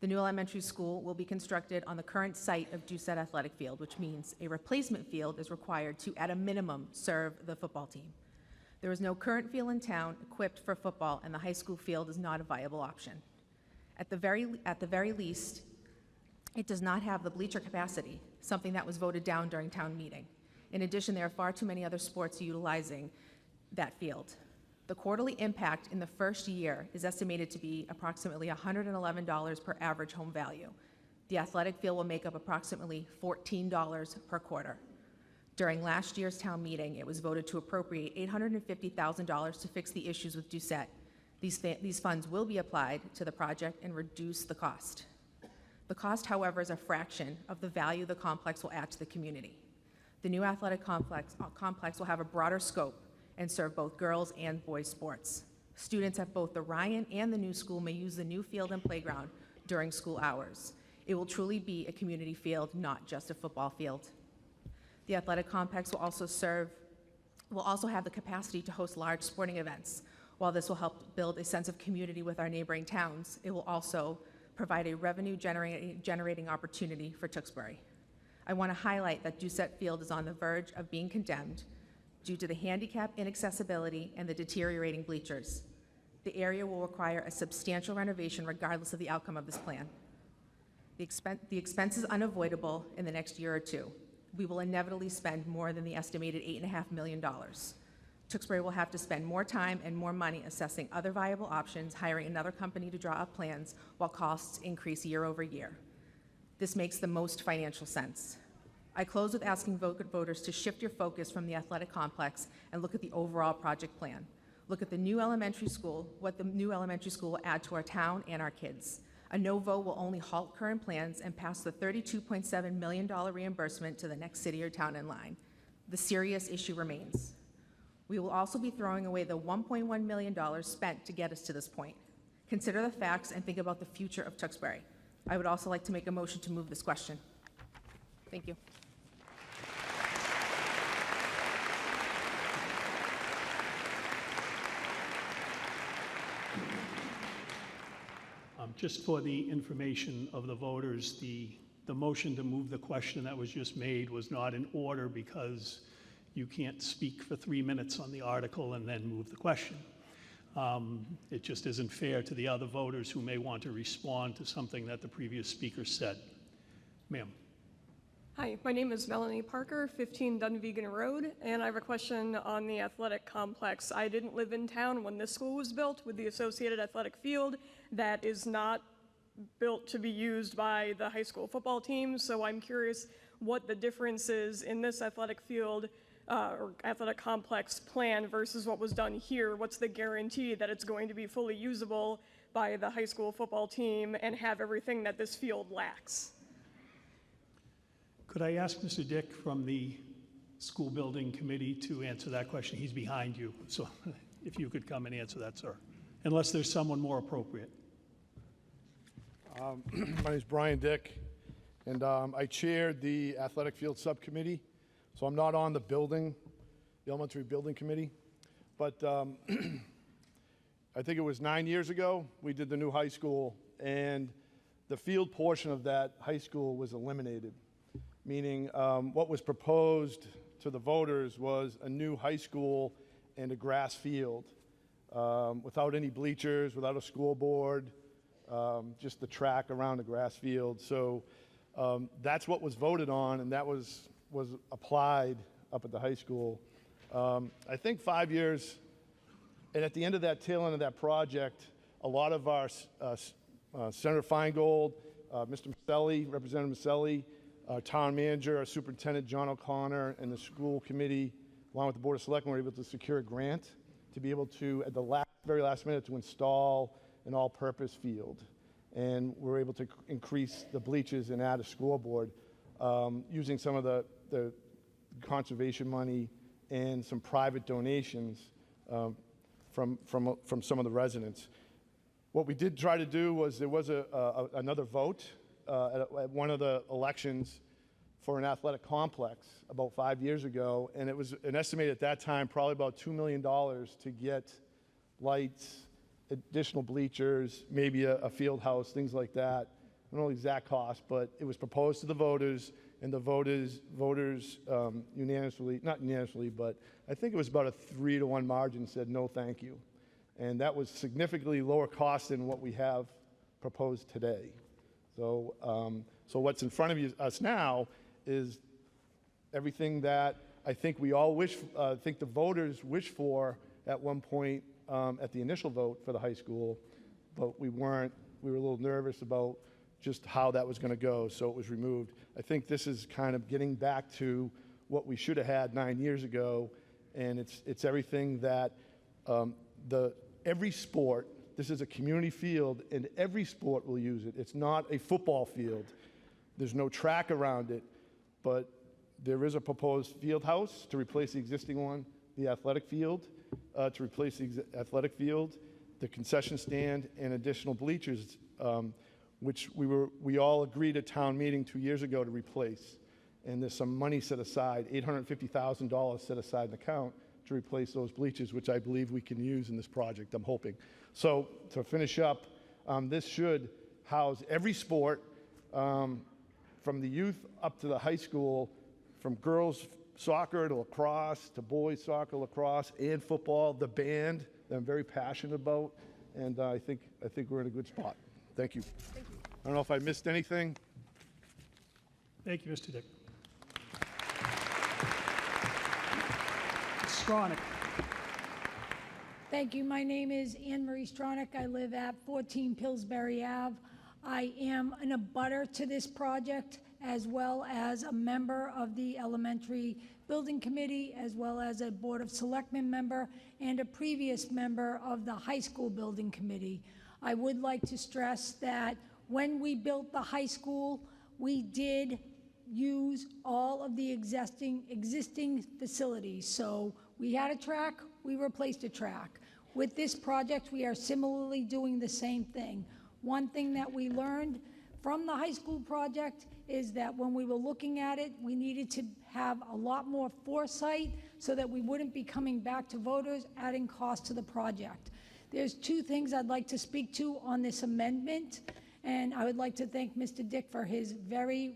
The new elementary school will be constructed on the current site of Doucette Athletic Field, which means a replacement field is required to, at a minimum, serve the football team. There is no current field in town equipped for football, and the high school field is not a viable option. At the very least, it does not have the bleacher capacity, something that was voted down during town meeting. In addition, there are far too many other sports utilizing that field. The quarterly impact in the first year is estimated to be approximately $111 per average home value. The athletic field will make up approximately $14 per quarter. During last year's town meeting, it was voted to appropriate $850,000 to fix the issues with Doucette. These funds will be applied to the project and reduce the cost. The cost, however, is a fraction of the value the complex will add to the community. The new athletic complex will have a broader scope and serve both girls and boys sports. Students at both the Ryan and the new school may use the new field and playground during school hours. It will truly be a community field, not just a football field. The athletic complex will also have the capacity to host large sporting events. While this will help build a sense of community with our neighboring towns, it will also provide a revenue-generating opportunity for Tewksbury. I want to highlight that Doucette Field is on the verge of being condemned due to the handicap inaccessibility and the deteriorating bleachers. The area will require a substantial renovation regardless of the outcome of this plan. The expense is unavoidable in the next year or two. We will inevitably spend more than the estimated $8.5 million. Tewksbury will have to spend more time and more money assessing other viable options, hiring another company to draw up plans while costs increase year over year. This makes the most financial sense. I close with asking voters to shift your focus from the athletic complex and look at the overall project plan. Look at the new elementary school, what the new elementary school will add to our town and our kids. A no vote will only halt current plans and pass the $32.7 million reimbursement to the next city or town in line. The serious issue remains. We will also be throwing away the $1.1 million spent to get us to this point. Consider the facts and think about the future of Tewksbury. I would also like to make a motion to move this question. Thank you. Just for the information of the voters, the motion to move the question that was just made was not in order because you can't speak for 3 minutes on the article and then move the question. It just isn't fair to the other voters who may want to respond to something that the previous speaker said. Ma'am. Hi, my name is Melanie Parker, 15 Dunvegan Road, and I have a question on the athletic complex. I didn't live in town when this school was built with the associated athletic field that is not built to be used by the high school football team, so I'm curious what the difference is in this athletic field or athletic complex plan versus what was done here. What's the guarantee that it's going to be fully usable by the high school football team and have everything that this field lacks? Could I ask Mr. Dick from the School Building Committee to answer that question? He's behind you. So, if you could come and answer that, sir, unless there's someone more appropriate. My name is Brian Dick, and I chaired the athletic field subcommittee, so I'm not on the elementary building committee. But I think it was 9 years ago, we did the new high school, and the field portion of that high school was eliminated, meaning what was proposed to the voters was a new high school and a grass field without any bleachers, without a school board, just the track around the grass field. So that's what was voted on, and that was applied up at the high school. I think 5 years, and at the end of that tail end of that project, a lot of our Senator Feingold, Mr. Maselli, Representative Maselli, our town manager, our superintendent, John O'Connor, and the school committee, along with the Board of Selectmen, were able to secure a grant to be able to, at the very last minute, to install an all-purpose field. And we're able to increase the bleachers and add a scoreboard using some of the conservation money and some private donations from some of the residents. What we did try to do was there was another vote at one of the elections for an athletic complex about 5 years ago, and it was an estimated at that time probably about $2 million to get lights, additional bleachers, maybe a field house, things like that. I don't know the exact cost, but it was proposed to the voters, and the voters unanimously, not unanimously, but I think it was about a 3-to-1 margin, said no thank you. And that was significantly lower cost than what we have proposed today. So, what's in front of us now is everything that I think we all think the voters wished for at one point at the initial vote for the high school, but we were a little nervous about just how that was going to go, so it was removed. I think this is kind of getting back to what we should have had 9 years ago, and it's everything that every sport, this is a community field, and every sport will use it. It's not a football field. There's no track around it, but there is a proposed field house to replace the existing one, the athletic field to replace the athletic field, the concession stand, and additional bleachers, which we all agreed at town meeting 2 years ago to replace. And there's some money set aside, $850,000 set aside in the account to replace those bleachers, which I believe we can use in this project, I'm hoping. So to finish up, this should house every sport from the youth up to the high school, from girls soccer to lacrosse to boys soccer, lacrosse, and football, the band that I'm very passionate about, and I think we're in a good spot. Thank you. Thank you. I don't know if I missed anything. Thank you, Mr. Dick. Stronach. Thank you. My name is Anne Marie Stronach. I live at 14 Pillsbury Ave. I am an abutter to this project, as well as a member of the elementary building committee, as well as a Board of Selectmen member and a previous member of the high school building committee. I would like to stress that when we built the high school, we did use all of the existing facilities. So we had a track, we replaced a track. With this project, we are similarly doing the same thing. One thing that we learned from the high school project is that when we were looking at it, we needed to have a lot more foresight so that we wouldn't be coming back to voters adding cost to the project. There's two things I'd like to speak to on this amendment, and I would like to thank Mr. Dick for his very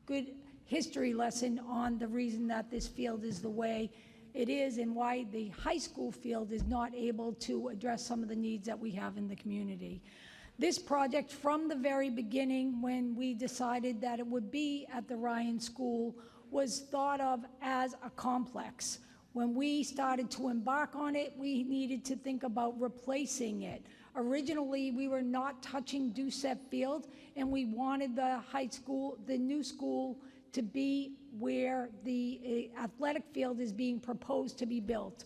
good history lesson on the reason that this field is the way it is and why the high school field is not able to address some of the needs that we have in the community. This project, from the very beginning, when we decided that it would be at the Ryan School, was thought of as a complex. When we started to embark on it, we needed to think about replacing it. Originally, we were not touching Doucette Field, and we wanted the high school, the new school, to be where the athletic field is being proposed to be built.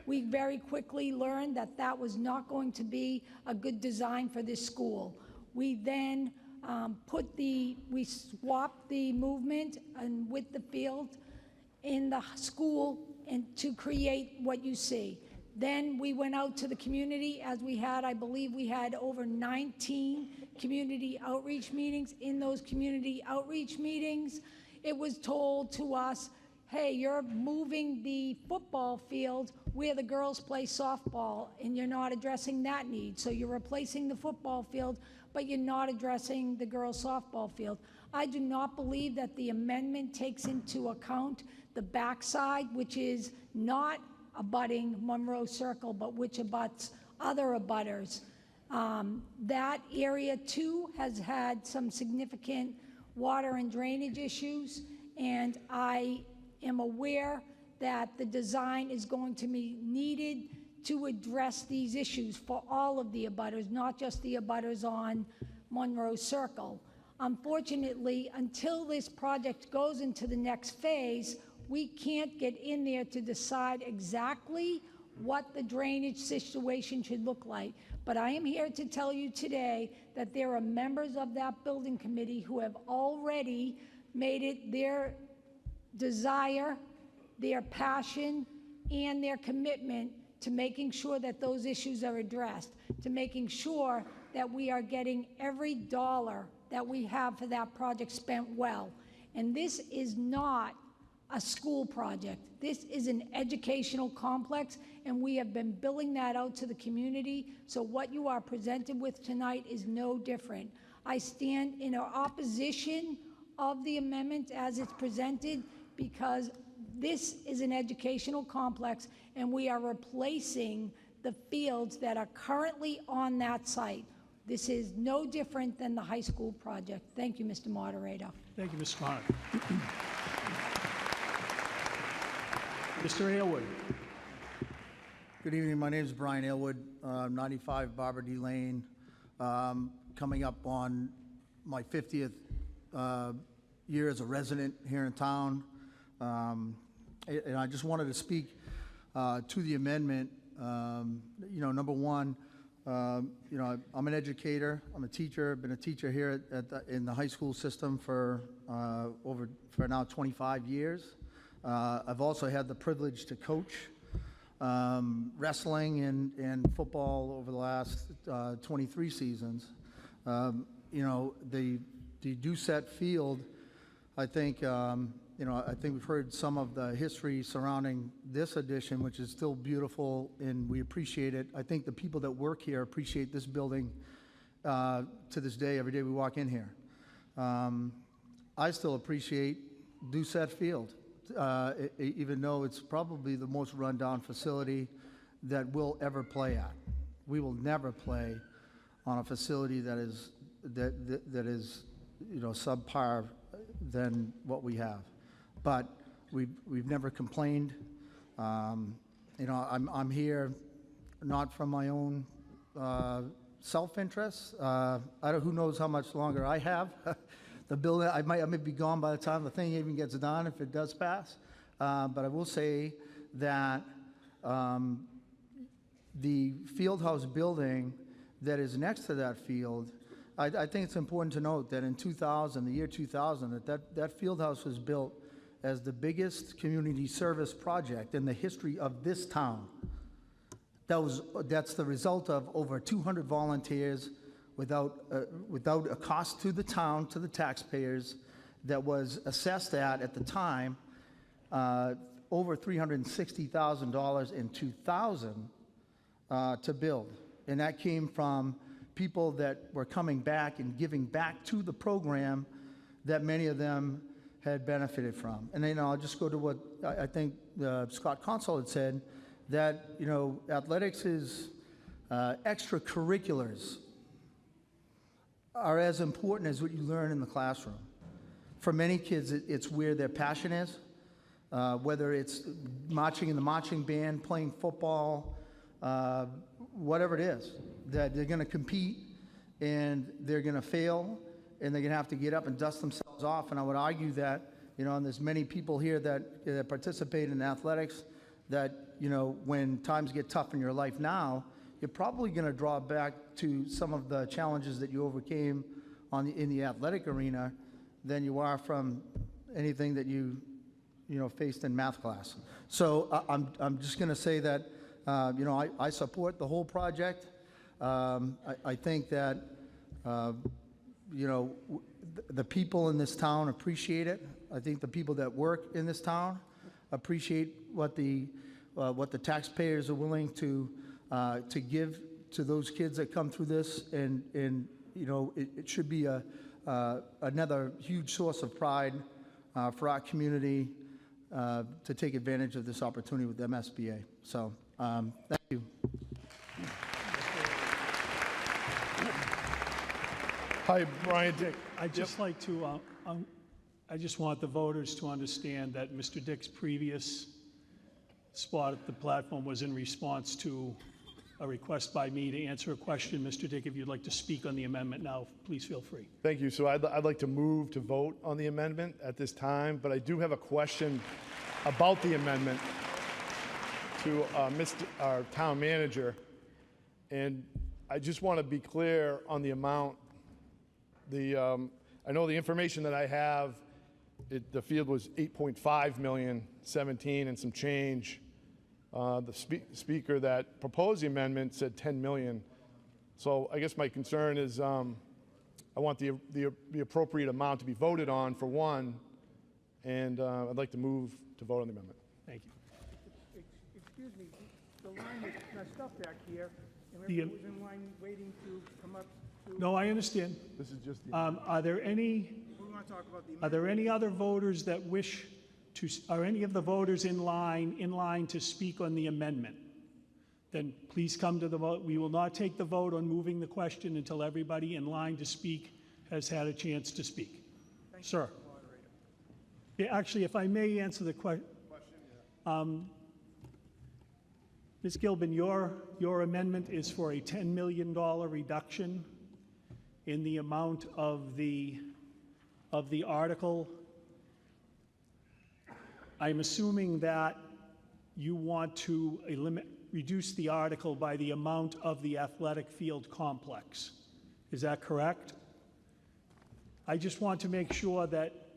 We very quickly learned that that was not going to be a good design for this school. We then we swapped the movement and with the field in the school and to create what you see. Then we went out to the community, as we had, I believe we had over 19 community outreach meetings. In those community outreach meetings, it was told to us, hey, you're moving the football field where the girls play softball, and you're not addressing that need. So you're replacing the football field, but you're not addressing the girls' softball field. I do not believe that the amendment takes into account the backside, which is not abutting Monroe Circle, but which abuts other abutters. That area too has had some significant water and drainage issues, and I am aware that the design is going to be needed to address these issues for all of the abutters, not just the abutters on Monroe Circle. Unfortunately, until this project goes into the next phase, we can't get in there to decide exactly what the drainage situation should look like. But I am here to tell you today that there are members of that building committee who have already made it their desire, their passion, and their commitment to making sure that those issues are addressed, to making sure that we are getting every dollar that we have for that project spent well. And this is not a school project. This is an educational complex, and we have been billing that out to the community. So what you are presented with tonight is no different. I stand in opposition of the amendment as it's presented because this is an educational complex, and we are replacing the fields that are currently on that site. This is no different than the high school project. Thank you, Mr. Moderator. Thank you, Ms. Smart. Mr. Aylward. Good evening. My name is Brian Aylward, 95 Barbara D. Lane. Coming up on my 50th year as a resident here in town. And I just wanted to speak to the amendment. Number one, I'm an educator. I'm a teacher. I've been a teacher here in the high school system for now 25 years. I've also had the privilege to coach wrestling and football over the last 23 seasons. The Doucette Field, I think, I think we've heard some of the history surrounding this addition, which is still beautiful, and we appreciate it. I think the people that work here appreciate this building to this day, every day we walk in here. I still appreciate Doucette Field, even though it's probably the most rundown facility that we'll ever play at. We will never play on a facility that is subpar than what we have. But we've never complained. I'm here not from my own self-interest. Who knows how much longer I have. The building, I may be gone by the time the thing even gets done, if it does pass. But I will say that the Fieldhouse building that is next to that field, I think it's important to note that in 2000, the year 2000, that Fieldhouse was built as the biggest community service project in the history of this town. That's the result of over 200 volunteers without a cost to the town, to the taxpayers, that was assessed at the time, over $360,000 in 2000 to build. And that came from people that were coming back and giving back to the program that many of them had benefited from. And then I'll just go to what I think Scott Consol had said, that athletics is extracurriculars are as important as what you learn in the classroom. For many kids, it's where their passion is, whether it's marching in the marching band, playing football, whatever it is, that they're going to compete and they're going to fail and they're going to have to get up and dust themselves off. And I would argue that, and there's many people here that participate in athletics that, when times get tough in your life now, you're probably going to draw back to some of the challenges that you overcame in the athletic arena than you are from anything that you faced in math class. So I'm just going to say that you know, I support the whole project. I think that, you know, the people in this town appreciate it. I think the people that work in this town appreciate what the taxpayers are willing to give to those kids that come through this, and you know, it should be another huge source of pride for our community to take advantage of this opportunity with MSBA. So, thank you. Hi, Brian Dick. I'd just like to, I just want the voters to understand that Mr. Dick's previous spot at the platform was in response to a request by me to answer a question. Mr. Dick, if you'd like to speak on the amendment now, please feel free. Thank you. So I'd like to move to vote on the amendment at this time, but I do have a question about the amendment to our town manager. And I just want to be clear on the amount. I know the information that I have, the field was 8.5 million, 17 and some change. The speaker that proposed the amendment said 10 million. So I guess my concern is I want the appropriate amount to be voted on, for one, and I'd like to move to vote on the amendment. Thank you. Excuse me, the line is messed up back here, and The- everyone was in line waiting to come up to... No, I understand. This is just the... Are there any, We want to talk about the are there any other voters that wish to, are any of the voters in line to speak on the amendment? Then please come to the vote. We will not take the vote on moving the question until everybody in line to speak has had a chance to speak. Sir. Yeah, actually, if I may answer the question. Ms. Gilbin, your amendment is for a $10 million reduction in the amount of the article. I'm assuming that you want to reduce the article by the amount of the athletic field complex. Is that correct? I just want to make sure that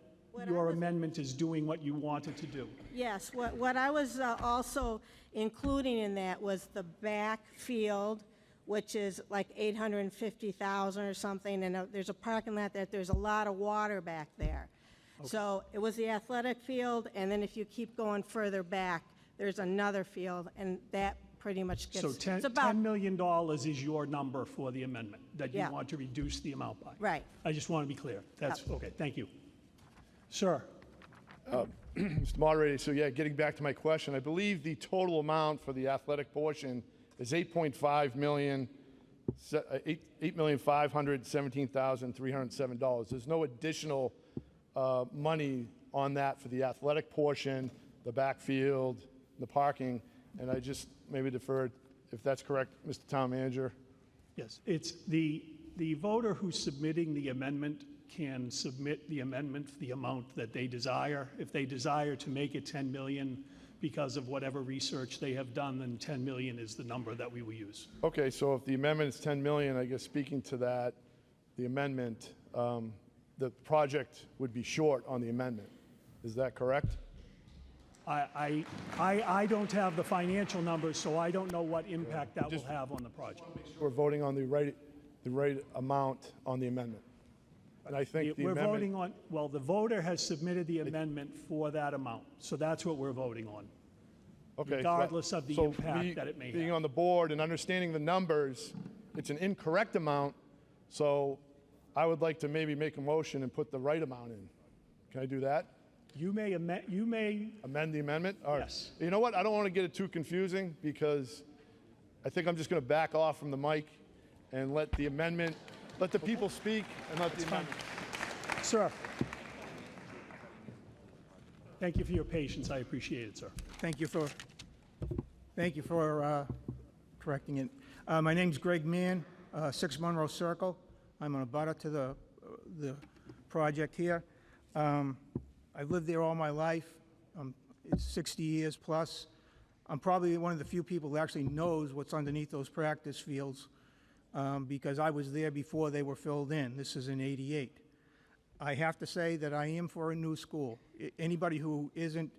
your amendment is doing what you want it to do. Yes, what I was also including in that was the back field, which is like 850,000 or something, and there's a parking lot that there's a lot of water back there. Okay. So it was the athletic field, and then if you keep going further back, there's another field, and that pretty much gets... So it's about, $10 million is your number for the amendment, that you Yeah. want to reduce the amount by. Right. I just want to be clear. That's okay. Thank you. Sir. Mr. Moderator, so yeah, getting back to my question, I believe the total amount for the athletic portion is $8.5 million, $8,517,307. There's no additional money on that for the athletic portion, the backfield, the parking, and I just maybe defer, if that's correct, Mr. Town Manager. Yes, it's the voter who's submitting the amendment can submit the amendment for the amount that they desire. If they desire to make it 10 million because of whatever research they have done, then 10 million is the number that we will use. Okay, so if the amendment is 10 million, I guess speaking to that, the amendment, the project would be short on the amendment. Is that correct? I don't have the financial numbers, so I don't know what impact that will have on the project. We're voting on the right amount on the amendment. And I think the We're amendment... voting on, well, the voter has submitted the amendment for that amount, so that's what we're voting on. Okay, Regardless of the so impact me that it may being have. on the board and understanding the numbers, it's an incorrect amount, so I would like to maybe make a motion and put the right amount in. Can I do that? You may amend the amendment? All right. Yes. You know what? I don't want to get it too confusing, because I think I'm just going to back off from the mic and let the amendment, let the people speak and let the amendment. Sir. Thank you for your patience. I appreciate it, sir. Thank you for correcting it. My name's Greg Mann, 6 Monroe Circle. I'm an abutter to the project here. I've lived there all my life. It's 60 years plus. I'm probably one of the few people who actually knows what's underneath those practice fields, because I was there before they were filled in. This is in '88. I have to say that I am for a new school. Anybody who isn't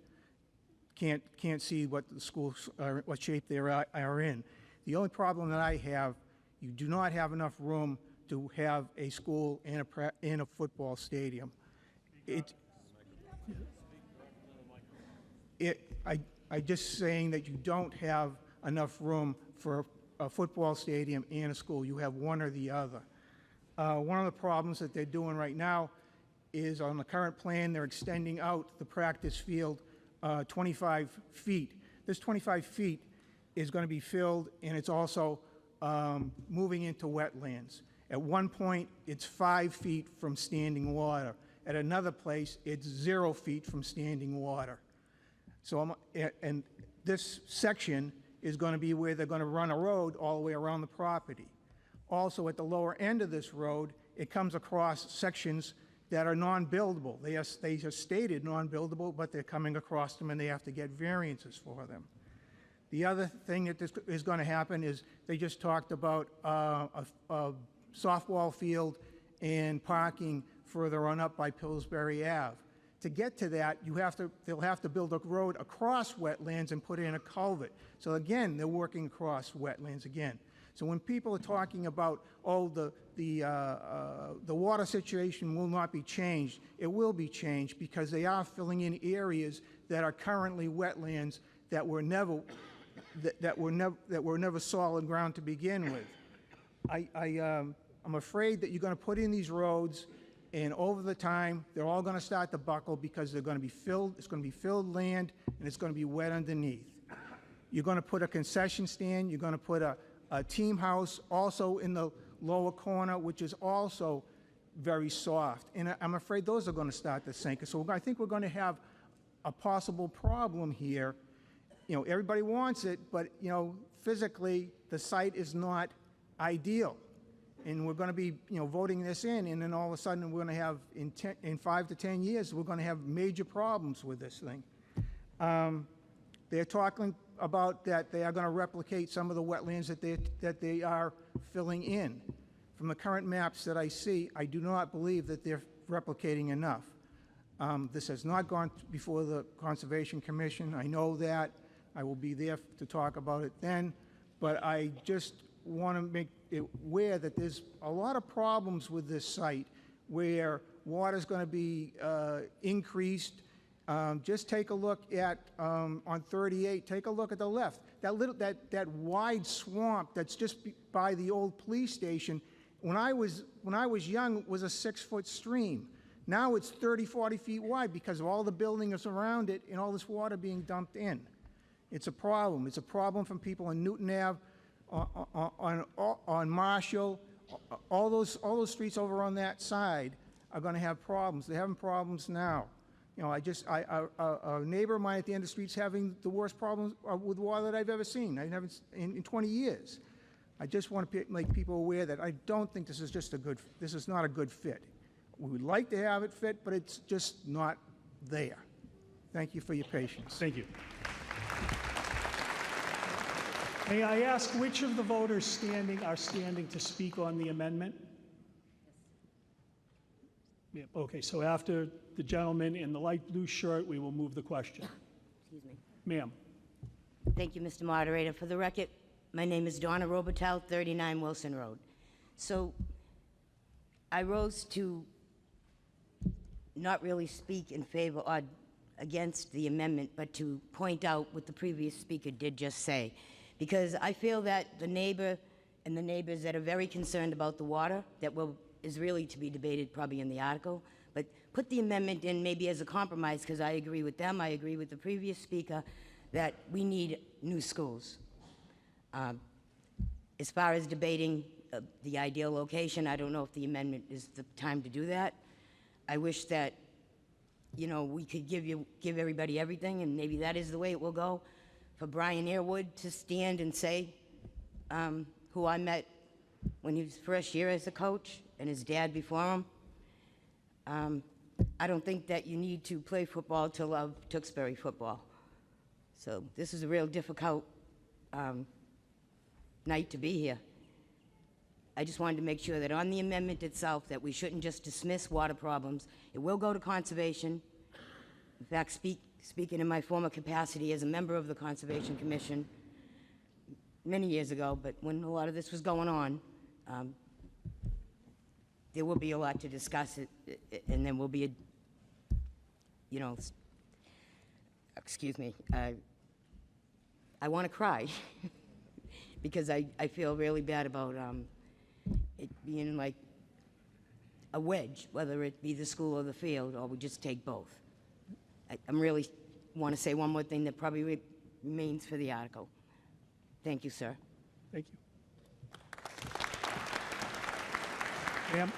can't see what the schools are, what shape they are in. The only problem that I have, you do not have enough room to have a school in a football stadium. I just saying that you don't have enough room for a football stadium and a school. You have one or the other. One of the problems that they're doing right now is on the current plan, they're extending out the practice field 25 feet. This 25 feet is going to be filled, and it's also moving into wetlands. At one point, it's 5 feet from standing water. At another place, it's 0 feet from standing water. So, and this section is going to be where they're going to run a road all the way around the property. Also, at the lower end of this road, it comes across sections that are non-buildable. They are stated non-buildable, but they're coming across them and they have to get variances for them. The other thing that is going to happen is they just talked about a softball field and parking further on up by Pillsbury Ave. To get to that, they'll have to build a road across wetlands and put in a culvert. So again, they're working across wetlands again. So when people are talking about, oh, the water situation will not be changed, it will be changed because they are filling in areas that are currently wetlands that were never solid ground to begin with. I'm afraid that you're going to put in these roads, and over the time, they're all going to start to buckle because they're going to be filled. It's going to be filled land, and it's going to be wet underneath. You're going to put a concession stand. You're going to put a team house also in the lower corner, which is also very soft. And I'm afraid those are going to start to sink. So I think we're going to have a possible problem here. You know, everybody wants it, but, you know, physically, the site is not ideal. And we're going to be, you know, voting this in, and then all of a sudden we're going to have, in 5 to 10 years, we're going to have major problems with this thing. They're talking about that they are going to replicate some of the wetlands that they are filling in. From the current maps that I see, I do not believe that they're replicating enough. This has not gone before the Conservation Commission. I know that. I will be there to talk about it then, but I just want to make it aware that there's a lot of problems with this site where water is going to be increased. Just take a look at on 38. Take a look at the left. That wide swamp that's just by the old police station. When I was young, it was a 6-foot stream. Now it's 30, 40 feet wide because of all the buildings around it and all this water being dumped in. It's a problem. It's a problem from people on Newton Ave, on Marshall. All those streets over on that side are going to have problems. They're having problems now. You know, a neighbor of mine at the end of the street's having the worst problems with water that I've ever seen. I haven't in 20 years. I just want to make people aware that I don't think this is not a good fit. We would like to have it fit, but it's just not there. Thank you for your patience. Thank you. May I ask which of the voters are standing to speak on the amendment? Yeah, okay, so after the gentleman in the light blue shirt, we will move the question. Excuse me. Ma'am. Thank you, Mr. Moderator. For the record, my name is Donna Robitel, 39 Wilson Road. So I rose to not really speak in favor or against the amendment, but to point out what the previous speaker did just say. Because I feel that the neighbor and the neighbors that are very concerned about the water, is really to be debated probably in the article, but put the amendment in maybe as a compromise, because I agree with them, I agree with the previous speaker, that we need new schools. As far as debating the ideal location, I don't know if the amendment is the time to do that. I wish that, you know, we could give everybody everything, and maybe that is the way it will go. For Brian Earwood to stand and say, who I met when he was first year as a coach, and his dad before him, I don't think that you need to play football to love Tewksbury football. So this is a real difficult night to be here. I just wanted to make sure that on the amendment itself, that we shouldn't just dismiss water problems. It will go to conservation. In fact, speaking in my former capacity as a member of the Conservation Commission many years ago, but when a lot of this was going on, there will be a lot to discuss, and there will be a, you know, excuse me, I want to cry because I feel really bad about it being like a wedge, whether it be the school or the field, or we just take both. I'm really want to say one more thing that probably remains for the article. Thank you, sir. Thank you. Ma'am?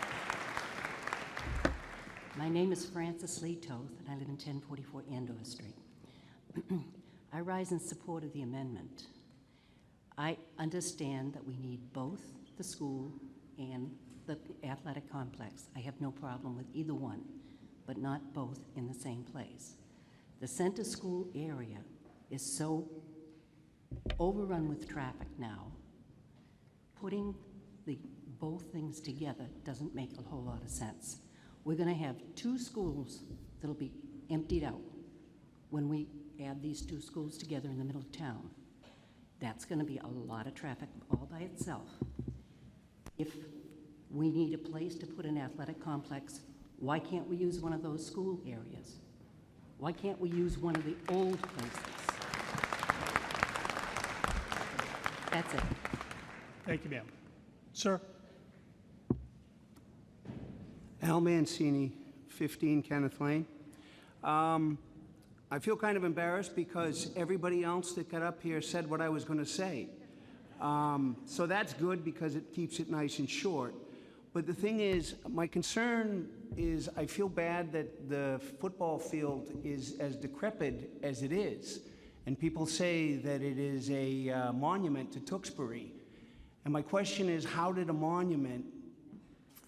My name is Frances Lee Toth, and I live in 1044 Andover Street. I rise in support of the amendment. I understand that we need both the school and the athletic complex. I have no problem with either one, but not both in the same place. The center school area is so overrun with traffic now. Putting both things together doesn't make a whole lot of sense. We're going to have two schools that'll be emptied out when we add these two schools together in the middle of town. That's going to be a lot of traffic all by itself. If we need a place to put an athletic complex, why can't we use one of those school areas? Why can't we use one of the old places? That's it. Thank you, ma'am. Sir? Al Mancini, 15 Kenneth Lane. I feel kind of embarrassed because everybody else that got up here said what I was going to say. So that's good because it keeps it nice and short. But the thing is, my concern is I feel bad that the football field is as decrepit as it is. And people say that it is a monument to Tewksbury. And my question is, how did a monument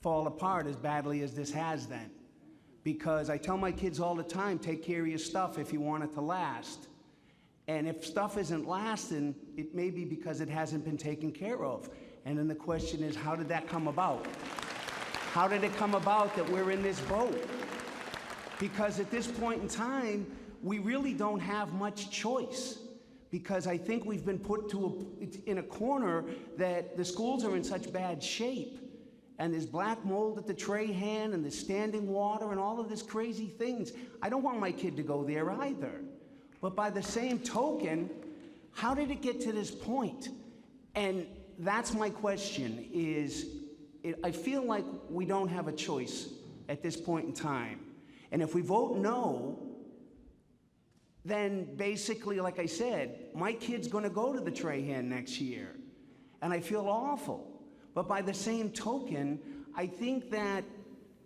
fall apart as badly as this has then? Because I tell my kids all the time, take care of your stuff if you want it to last. And if stuff isn't lasting, it may be because it hasn't been taken care of. And then the question is, how did that come about? How did it come about that we're in this boat? Because at this point in time, we really don't have much choice. Because I think we've been put in a corner that the schools are in such bad shape. And there's black mold at the Trahan, and there's standing water, and all of these crazy things. I don't want my kid to go there either. But by the same token, how did it get to this point? And that's my question, I feel like we don't have a choice at this point in time. And if we vote no, then basically, like I said, my kid's going to go to the Trahan next year. And I feel awful. But by the same token, I think that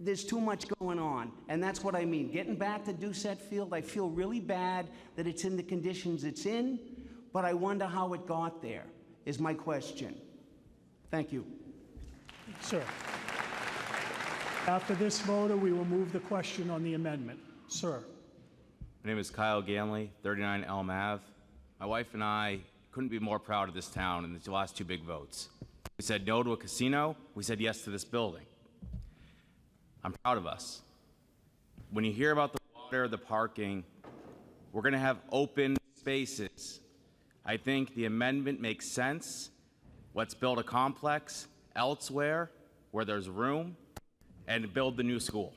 there's too much going on, and that's what I mean. Getting back to Doucette Field, I feel really bad that it's in the conditions it's in, but I wonder how it got there, is my question. Thank you. Sir. After this voter, we will move the question on the amendment. Sir. My name is Kyle Ganley, 39 Elm Ave. My wife and I couldn't be more proud of this town in the last two big votes. We said no to a casino. We said yes to this building. I'm proud of us. When you hear about the water, the parking, we're going to have open spaces. I think the amendment makes sense. Let's build a complex elsewhere where there's room and build the new school.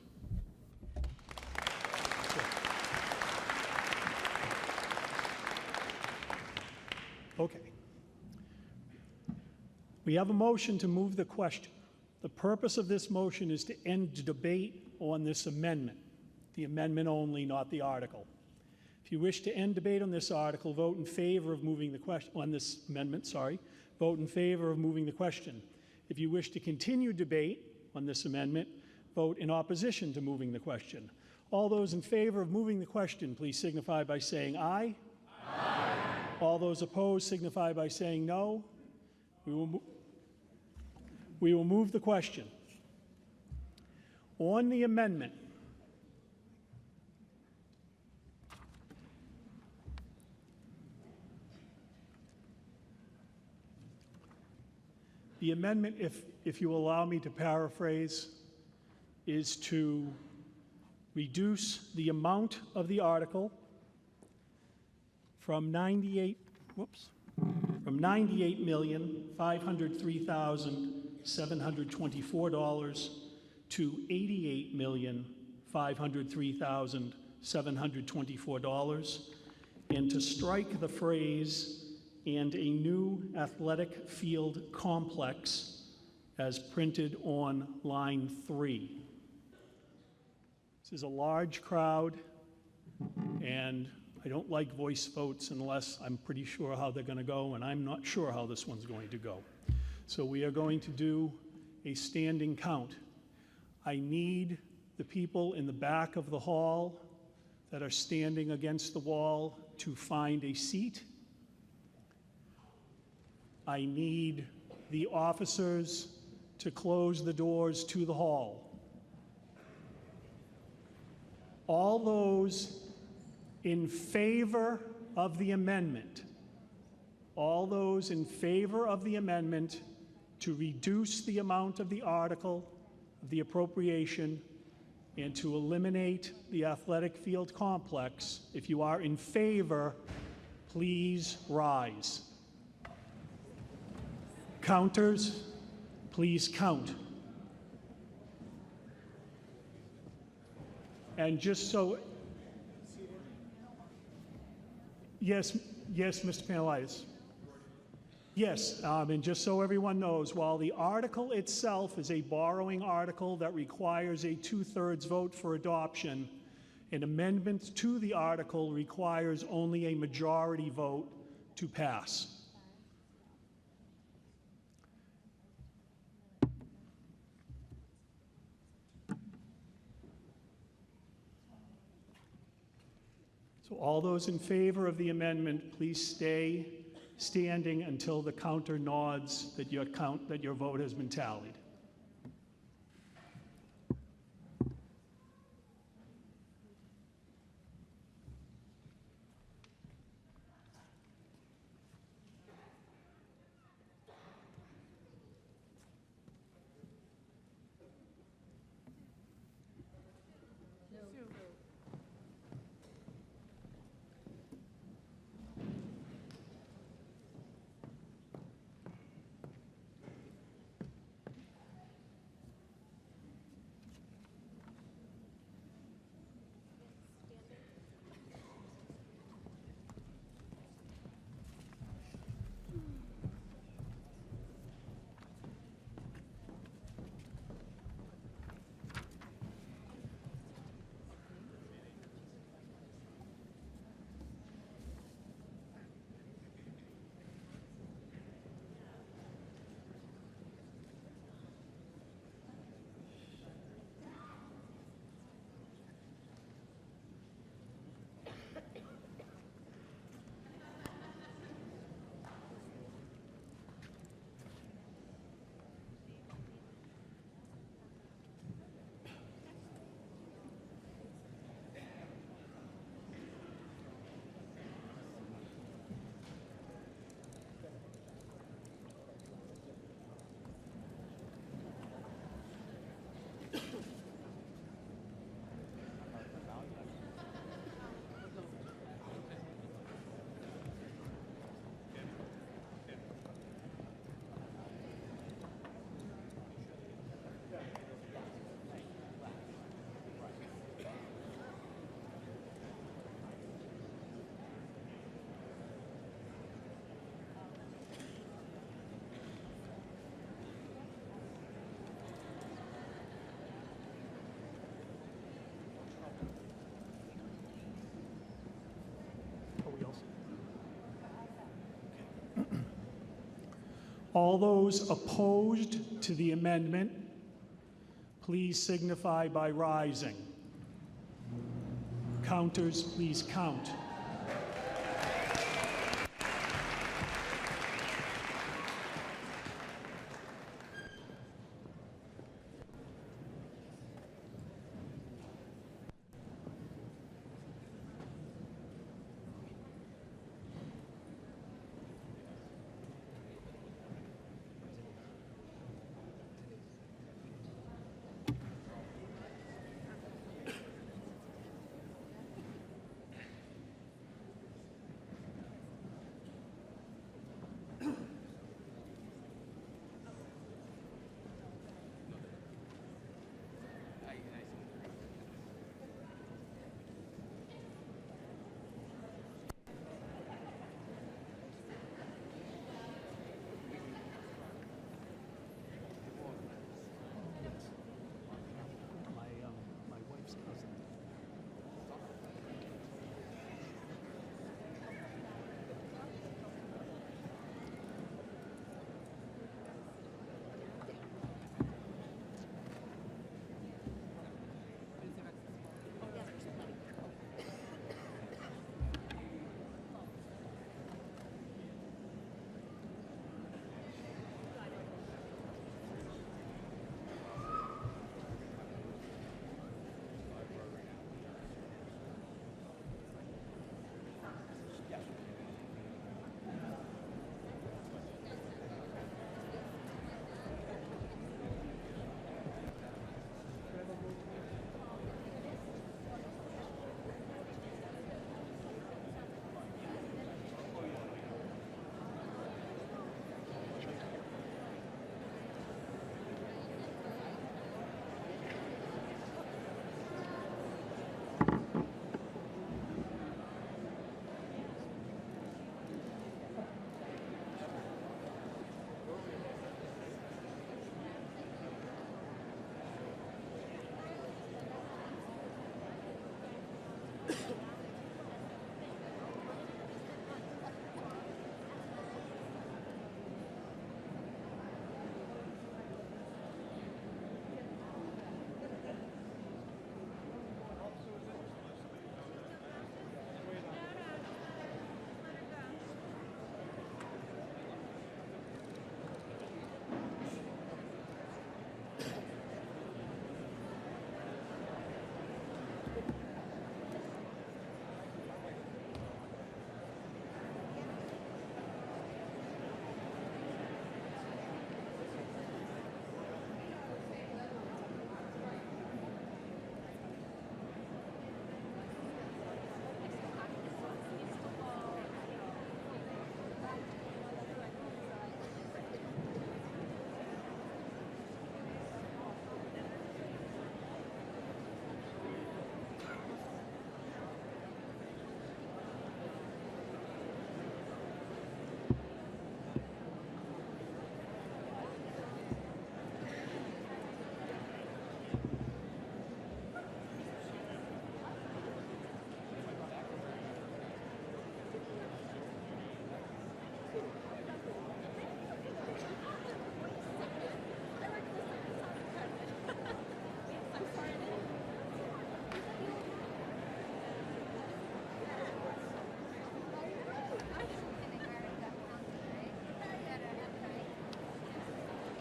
Okay. We have a motion to move the question. The purpose of this motion is to end debate on this amendment, the amendment only, not the article. If you wish to end debate on this article, vote in favor of moving the question, on this amendment, sorry, vote in favor of moving the question. If you wish to continue debate on this amendment, vote in opposition to moving the question. All those in favor of moving the question, please signify by saying aye. Aye. All those opposed signify by saying no. We will move the question. On the amendment, the amendment, if you allow me to paraphrase, is to reduce the amount of the article from $98,503,724 to $88,503,724, and to strike the phrase "and a new athletic field complex" as printed on line 3. This is a large crowd, and I don't like voice votes unless I'm pretty sure how they're going to go, and I'm not sure how this one's going to go. So we are going to do a standing count. I need the people in the back of the hall that are standing against the wall to find a seat. I need the officers to close the doors to the hall. All those in favor of the amendment, all those in favor of the amendment to reduce the amount of the article, of the appropriation, and to eliminate the athletic field complex, if you are in favor, please rise. Counters, please count. And just so, yes, Mr. Panelitis. Yes, and just so everyone knows, while the article itself is a borrowing article that requires a 2/3 vote for adoption, an amendment to the article requires only a majority vote to pass. So all those in favor of the amendment, please stay standing until the counter nods that your vote has been tallied. All those opposed to the amendment, please signify by rising. Counters, please count.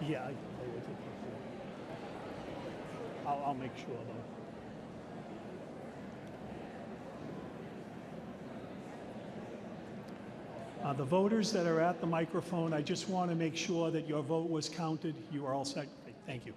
Yeah, I would think so. I'll make sure, though. The voters that are at the microphone, I just want to make sure that your vote was counted. You are all set. Thank you.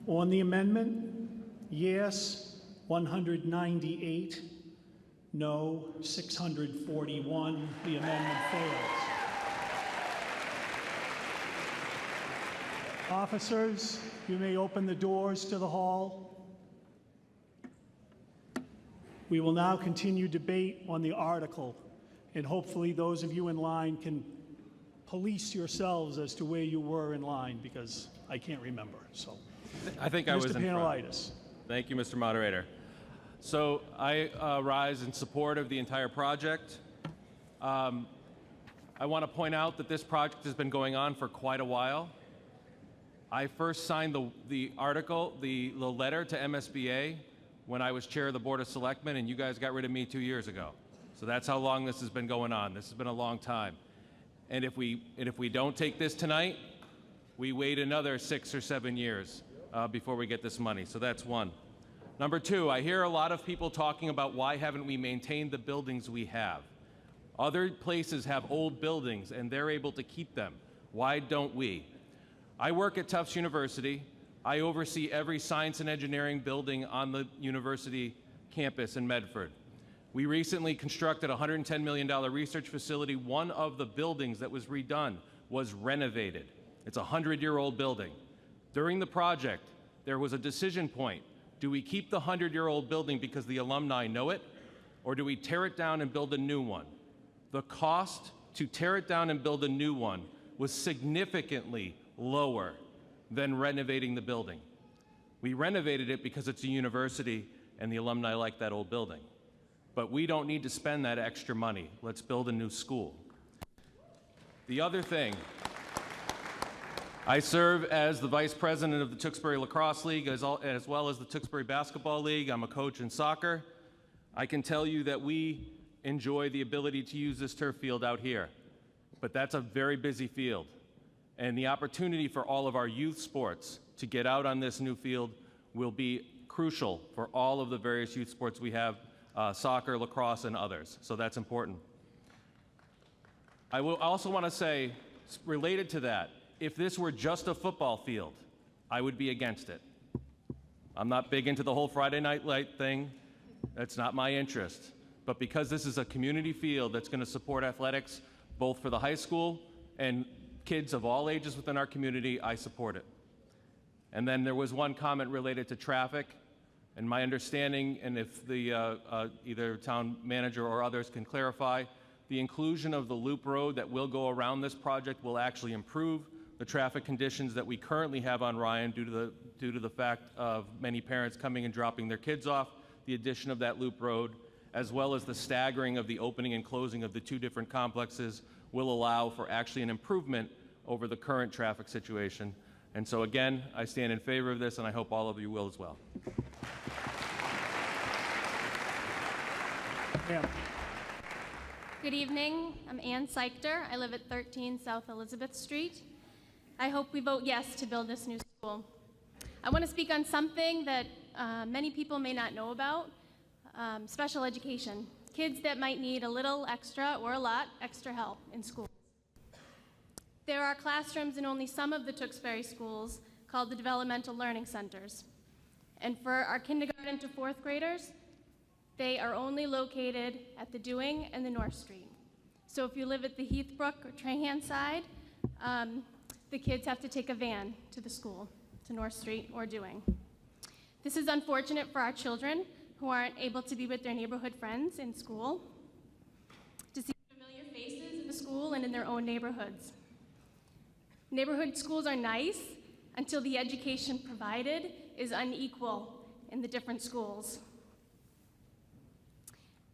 On the amendment, yes, 198, no, 641. The amendment fails. Officers, you may open the doors to the hall. We will now continue debate on the article, and hopefully those of you in line can police yourselves as to where you were in line, because I can't remember, so. I think I was in front. Mr. Panelitis. Thank you, Mr. Moderator. So I rise in support of the entire project. I want to point out that this project has been going on for quite a while. I first signed the article, the letter to MSBA when I was chair of the Board of Selectmen, and you guys got rid of me 2 years ago. So that's how long this has been going on. This has been a long time. And if we don't take this tonight, we wait another 6 or 7 years before we get this money. So that's one. Number two, I hear a lot of people talking about why haven't we maintained the buildings we have. Other places have old buildings and they're able to keep them. Why don't we? I work at Tufts University. I oversee every science and engineering building on the university campus in Medford. We recently constructed a $110 million research facility. One of the buildings that was redone was renovated. It's a 100-year-old building. During the project, there was a decision point. Do we keep the 100-year-old building because the alumni know it, or do we tear it down and build a new one? The cost to tear it down and build a new one was significantly lower than renovating the building. We renovated it because it's a university and the alumni like that old building. But we don't need to spend that extra money. Let's build a new school. The other thing, I serve as the vice president of the Tewksbury Lacrosse League as well as the Tewksbury Basketball League. I'm a coach in soccer. I can tell you that we enjoy the ability to use this turf field out here, but that's a very busy field. And the opportunity for all of our youth sports to get out on this new field will be crucial for all of the various youth sports we have, soccer, lacrosse, and others. So that's important. I will also want to say, related to that, if this were just a football field, I would be against it. I'm not big into the whole Friday night light thing. That's not my interest. But because this is a community field that's going to support athletics, both for the high school and kids of all ages within our community, I support it. And then there was one comment related to traffic. And my understanding, and if the either town manager or others can clarify, the inclusion of the loop road that will go around this project will actually improve the traffic conditions that we currently have on Ryan due to the fact of many parents coming and dropping their kids off. The addition of that loop road, as well as the staggering of the opening and closing of the two different complexes, will allow for actually an improvement over the current traffic situation. And so again, I stand in favor of this, and I hope all of you will as well. Yeah. Good evening. I'm Ann Seichter. I live at 13 South Elizabeth Street. I hope we vote yes to build this new school. I want to speak on something that many people may not know about, special education. Kids that might need a little extra or a lot extra help in school. There are classrooms in only some of the Tewksbury schools called the Developmental Learning Centers. And for our kindergarten to fourth graders, they are only located at the Dewing and the North Street. So if you live at the Heathbrook or Trahan side, the kids have to take a van to the school, to North Street or Dewing. This is unfortunate for our children who aren't able to be with their neighborhood friends in school, to see familiar faces at the school and in their own neighborhoods. Neighborhood schools are nice until the education provided is unequal in the different schools.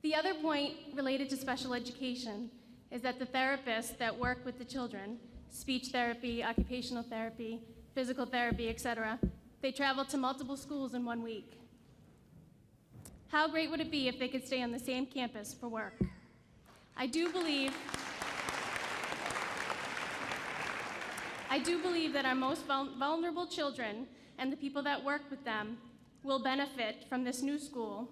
The other point related to special education is that the therapists that work with the children, speech therapy, occupational therapy, physical therapy, etc., they travel to multiple schools in 1 week. How great would it be if they could stay on the same campus for work? I do believe that our most vulnerable children and the people that work with them will benefit from this new school,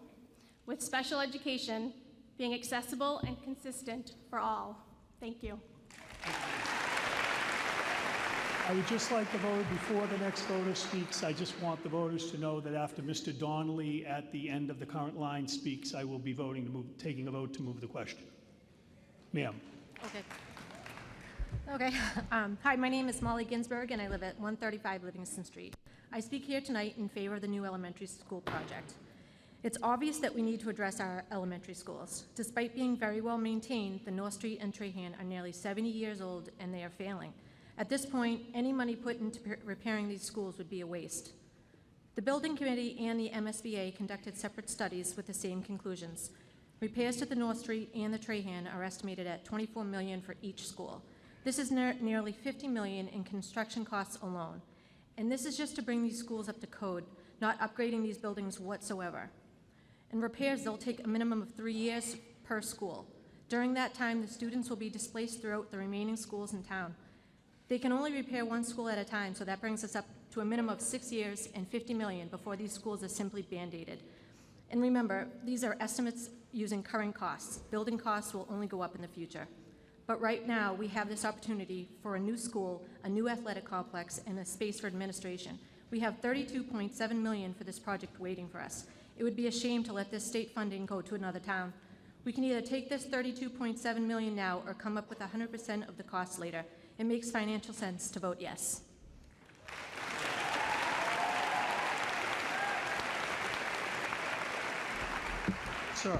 with special education being accessible and consistent for all. Thank you. I would just like the voter, before the next voter speaks, I just want the voters to know that after Mr. Donnelly at the end of the current line speaks, I will be taking a vote to move the question. Ma'am. Okay. Okay. Hi, my name is Molly Ginsberg, and I live at 135 Livingston Street. I speak here tonight in favor of the new elementary school project. It's obvious that we need to address our elementary schools. Despite being very well maintained, the North Street and Trahan are nearly 70 years old, and they are failing. At this point, any money put into repairing these schools would be a waste. The building committee and the MSBA conducted separate studies with the same conclusions. Repairs to the North Street and the Trahan are estimated at $24 million for each school. This is nearly $50 million in construction costs alone. And this is just to bring these schools up to code, not upgrading these buildings whatsoever. And repairs, they'll take a minimum of 3 years per school. During that time, the students will be displaced throughout the remaining schools in town. They can only repair one school at a time, so that brings us up to a minimum of 6 years and $50 million before these schools are simply band-aided. And remember, these are estimates using current costs. Building costs will only go up in the future. But right now, we have this opportunity for a new school, a new athletic complex, and a space for administration. We have $32.7 million for this project waiting for us. It would be a shame to let this state funding go to another town. We can either take this $32.7 million now or come up with 100% of the cost later. It makes financial sense to vote yes. Sir.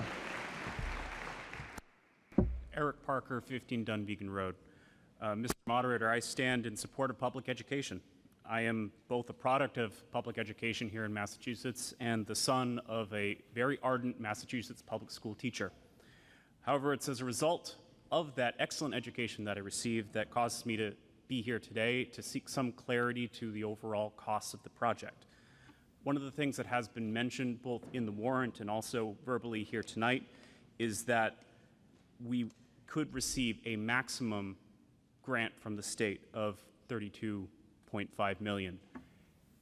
Eric Parker, 15 Dunvegan Road. Mr. Moderator, I stand in support of public education. I am both a product of public education here in Massachusetts and the son of a very ardent Massachusetts public school teacher. However, it's as a result of that excellent education that I received that causes me to be here today to seek some clarity to the overall costs of the project. One of the things that has been mentioned both in the warrant and also verbally here tonight is that we could receive a maximum grant from the state of $32.5 million.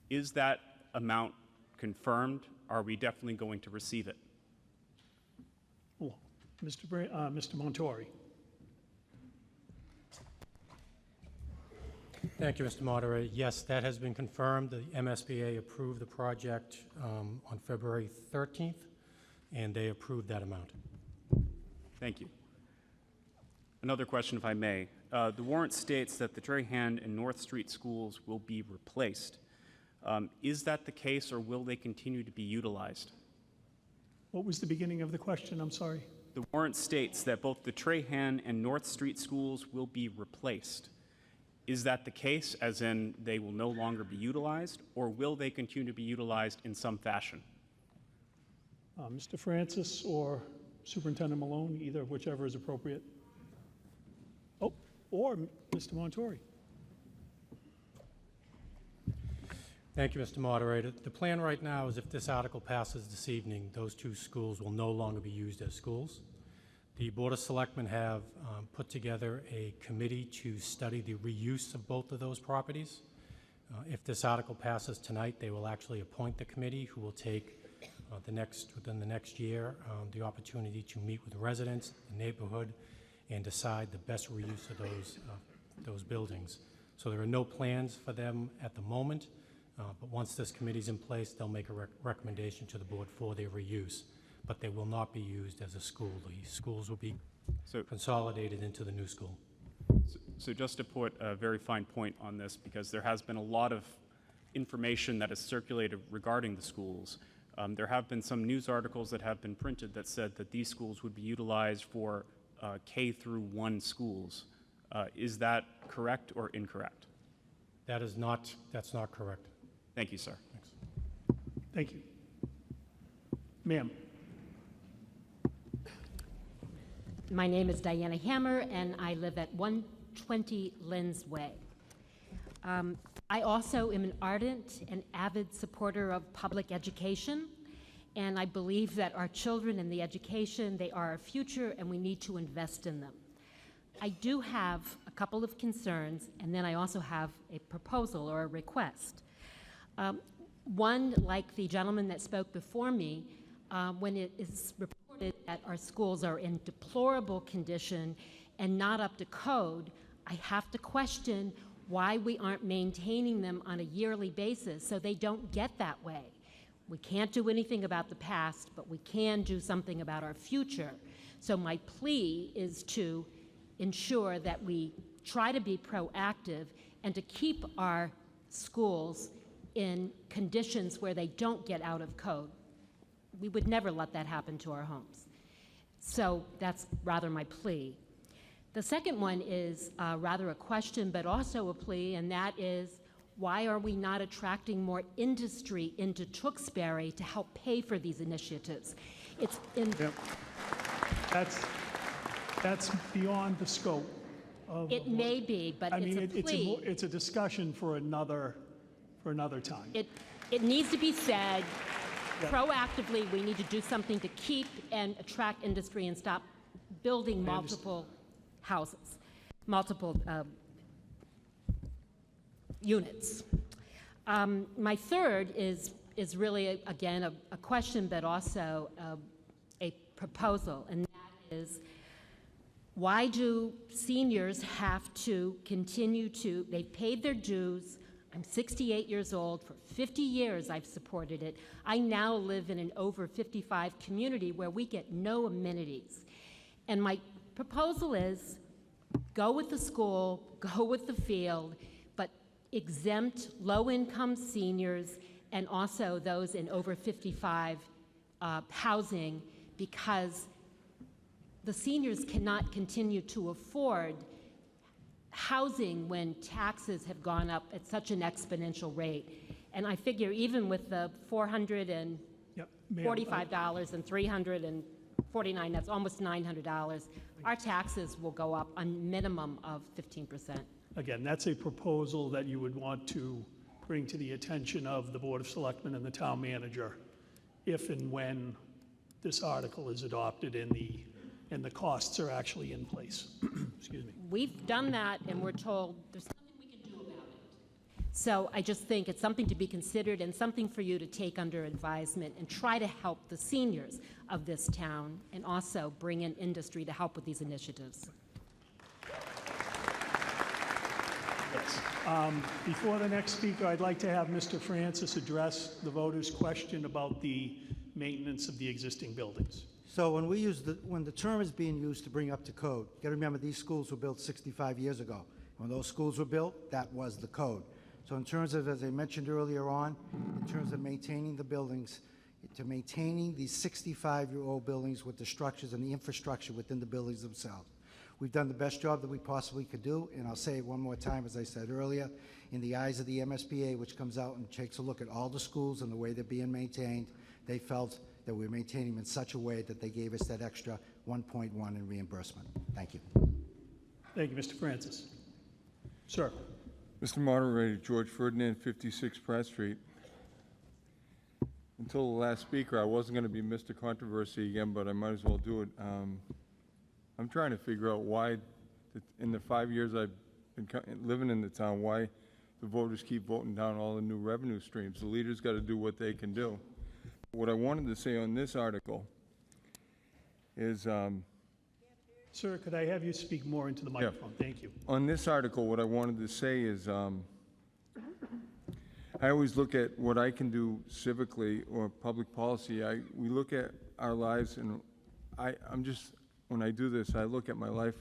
Is that amount confirmed? Are we definitely going to receive it? Oh, Mr. Montori. Thank you, Mr. Moderator. Yes, that has been confirmed. The MSBA approved the project on February 13th, and they approved that amount. Thank you. Another question, if I may. The warrant states that the Trahan and North Street schools will be replaced. Is that the case, or will they continue to be utilized? What was the beginning of the question? I'm sorry. The warrant states that both the Trahan and North Street schools will be replaced. Is that the case, as in they will no longer be utilized, or will they continue to be utilized in some fashion? Mr. Francis or Superintendent Malone, either, whichever is appropriate. Oh, or Mr. Montori. Thank you, Mr. Moderator. The plan right now is if this article passes this evening, those two schools will no longer be used as schools. The Board of Selectmen have put together a committee to study the reuse of both of those properties. If this article passes tonight, they will actually appoint the committee who will take within the next year the opportunity to meet with residents, the neighborhood, and decide the best reuse of those buildings. So there are no plans for them at the moment, but once this committee's in place, they'll make a recommendation to the board for their reuse. But they will not be used as a school. The schools will be consolidated into the new school. So just to put a very fine point on this, because there has been a lot of information that has circulated regarding the schools. There have been some news articles that have been printed that said that these schools would be utilized for K-1 schools. Is that correct or incorrect? That's not correct. Thank you, sir. Thanks. Thank you. Ma'am. My name is Diana Hammer, and I live at 120 Lynn's Way. I also am an ardent and avid supporter of public education, and I believe that our children and the education, they are our future, and we need to invest in them. I do have a couple of concerns, and then I also have a proposal or a request. One, like the gentleman that spoke before me, when it is reported that our schools are in deplorable condition and not up to code, I have to question why we aren't maintaining them on a yearly basis so they don't get that way. We can't do anything about the past, but we can do something about our future. So my plea is to ensure that we try to be proactive and to keep our schools in conditions where they don't get out of code. We would never let that happen to our homes. So that's rather my plea. The second one is rather a question, but also a plea, and that is, why are we not attracting more industry into Tewksbury to help pay for these initiatives? It's in. Yep. That's beyond the scope of. It may be, but it's a plea. It's a discussion for another time. It needs to be said. Yep. Proactively, we need to do something to keep and attract industry and stop building multiple houses, multiple units. My third is really, again, a question, but also a proposal, and that is, why do seniors have to continue to, they've paid their dues. I'm 68 years old. For 50 years, I've supported it. I now live in an over 55 community where we get no amenities. And my proposal is, go with the school, go with the field, but exempt low-income seniors and also those in over 55 housing, because the seniors cannot continue to afford housing when taxes have gone up at such an exponential rate. And I figure even with the $445 and $349, that's almost $900, our taxes will go up a minimum of 15%. Again, that's a proposal that you would want to bring to the attention of the Board of Selectmen and the town manager if and when this article is adopted and the costs are actually in place. Excuse me. We've done that, and we're told there's nothing we can do about it. So I just think it's something to be considered and something for you to take under advisement and try to help the seniors of this town and also bring in industry to help with these initiatives. Yes. Before the next speaker, I'd like to have Mr. Francis address the voters' question about the maintenance of the existing buildings. So when when the term is being used to bring up to code, you got to remember these schools were built 65 years ago. When those schools were built, that was the code. So in terms of, as I mentioned earlier on, in terms of maintaining the buildings, to maintaining these 65-year-old buildings with the structures and the infrastructure within the buildings themselves. We've done the best job that we possibly could do, and I'll say it one more time, as I said earlier, in the eyes of the MSBA, which comes out and takes a look at all the schools and the way they're being maintained, they felt that we're maintaining them in such a way that they gave us that extra 1.1 in reimbursement. Thank you. Thank you, Mr. Francis. Sir. Mr. Moderator, George Ferdinand, 56 Pratt Street. Until the last speaker, I wasn't going to be Mr. Controversy again, but I might as well do it. I'm trying to figure out why, in the 5 years I've been living in the town, why the voters keep voting down all the new revenue streams. The leaders got to do what they can do. What I wanted to say on this article is... Sir, could I have you speak more into the microphone? Yeah. Thank you. On this article, what I wanted to say is I always look at what I can do civically or public policy. We look at our lives, and when I do this, I look at my life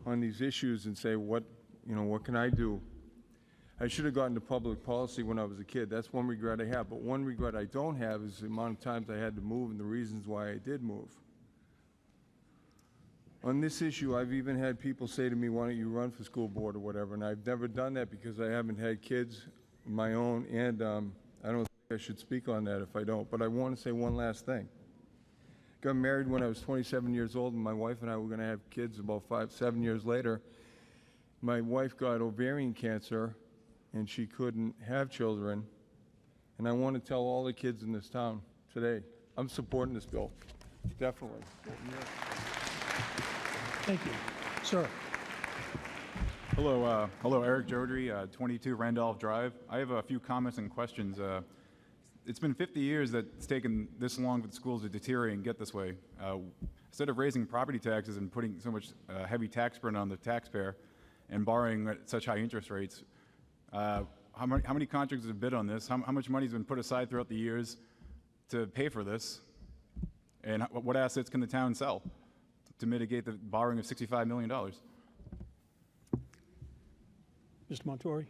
on these issues and say, what can I do? I should have gotten to public policy when I was a kid. That's one regret I have. But one regret I don't have is the amount of times I had to move and the reasons why I did move. On this issue, I've even had people say to me, why don't you run for school board or whatever, and I've never done that because I haven't had kids of my own, and I don't think I should speak on that if I don't, but I want to say one last thing. Got married when I was 27 years old, and my wife and I were going to have kids about 7 years later. My wife got ovarian cancer, and she couldn't have children. And I want to tell all the kids in this town today, I'm supporting this bill, definitely. Thank you. Sir. Hello, Eric Jodry, 22 Randolph Drive. I have a few comments and questions. It's been 50 years that it's taken this long for the schools to deteriorate and get this way. Instead of raising property taxes and putting so much heavy tax burden on the taxpayer and borrowing at such high interest rates, how many contractors have bid on this? How much money has been put aside throughout the years to pay for this? And what assets can the town sell to mitigate the borrowing of $65 million? Mr. Montori.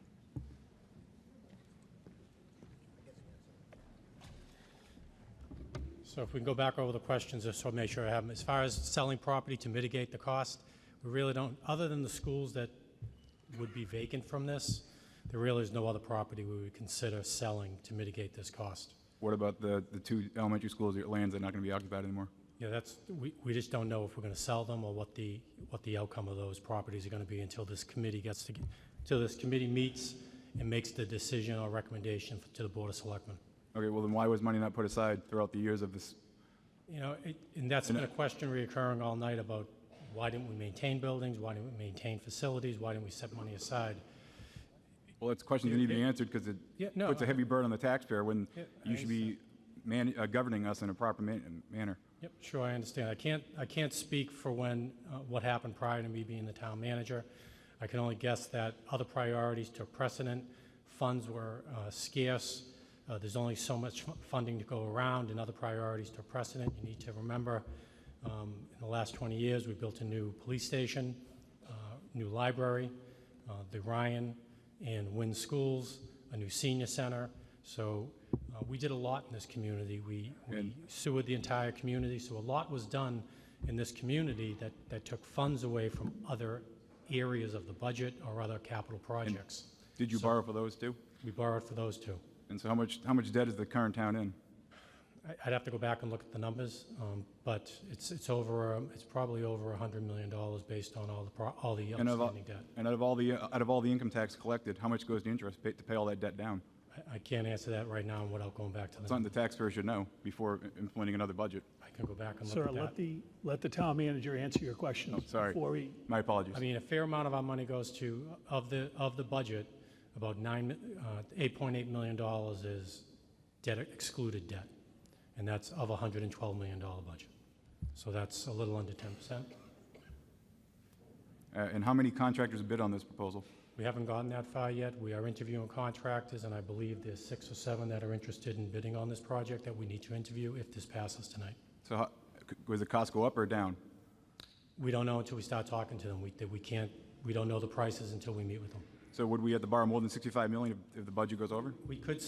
So if we can go back over the questions, just to make sure I have them. As far as selling property to mitigate the cost, we really don't, other than the schools that would be vacant from this, there really is no other property we would consider selling to mitigate this cost. What about the two elementary schools, your lands that are not going to be occupied anymore? Yeah, we just don't know if we're going to sell them or what the outcome of those properties are going to be until this committee meets and makes the decision or recommendation to the Board of Selectmen. Okay, well then why was money not put aside throughout the years of this? You know, and that's been a question reoccurring all night about why didn't we maintain buildings, why didn't we maintain facilities, why didn't we set money aside? Well, it's questions that need to be answered because it puts a heavy burden on the taxpayer when you should be governing us in a proper manner. Yep, sure, I understand. I can't speak for what happened prior to me being the town manager. I can only guess that other priorities took precedent. Funds were scarce. There's only so much funding to go around, and other priorities took precedent. You need to remember, in the last 20 years, we built a new police station, new library, the Ryan and Wynn schools, a new senior center. So we did a lot in this community. We sewered the entire community. So a lot was done in this community that took funds away from other areas of the budget or other capital projects. And did you borrow for those too? We borrowed for those too. And so how much debt is the current town in? I'd have to go back and look at the numbers, but it's probably over $100 million based on all the outstanding debt. And out of all the income tax collected, how much goes to interest to pay all that debt down? I can't answer that right now without going back to the. It's something the taxpayer should know before implementing another budget. I can go back and look Sir, at that. let the town manager answer your question. Oh, sorry. My apologies. I mean, a fair amount of our money goes to of the budget. About $8.8 million is excluded debt, and that's of a $112 million budget. So that's a little under 10%. And how many contractors bid on this proposal? We haven't gotten that far yet. We are interviewing contractors, and I believe there's 6 or 7 that are interested in bidding on this project that we need to interview if this passes tonight. So does the cost go up or down? We don't know until we start talking to them. We don't know the prices until we meet with them. So would we have to borrow more than $65 million if the budget goes over? We should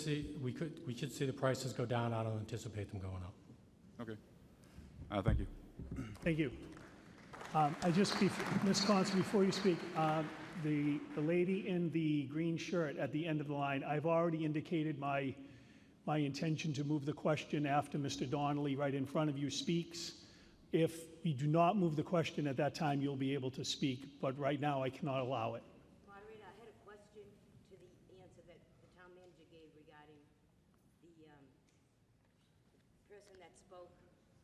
see the prices go down. I don't anticipate them going up. Okay. Thank you. Thank you. Ms. Constance, before you speak, the lady in the green shirt at the end of the line, I've already indicated my intention to move the question after Mr. Donnelly right in front of you speaks. If you do not move the question at that time, you'll be able to speak, but right now I cannot allow it. Moderator, I had a question to the answer that the town manager gave regarding the person that spoke,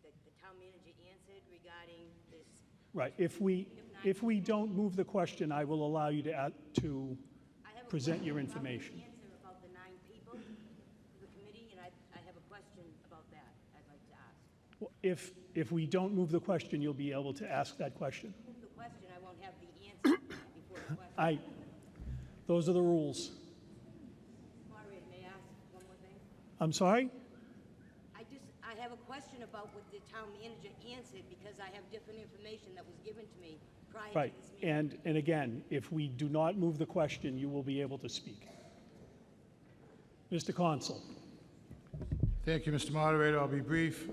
that the town manager answered regarding this. Right. If we don't move the question, I will allow you to present your information. I have a answer about the 9 people, the committee, and I have a question about that I'd like to ask. If we don't move the question, you'll be able to ask that question. Move the question, I won't have the answer before the question. Those are the rules. Moderator, may I ask one more thing? I'm sorry? I have a question about what the town manager answered because I have different information that was given to me prior Right. to this meeting. And again, if we do not move the question, you will be able to speak. Mr. Consul. Thank you, Mr. Moderator. I'll be brief.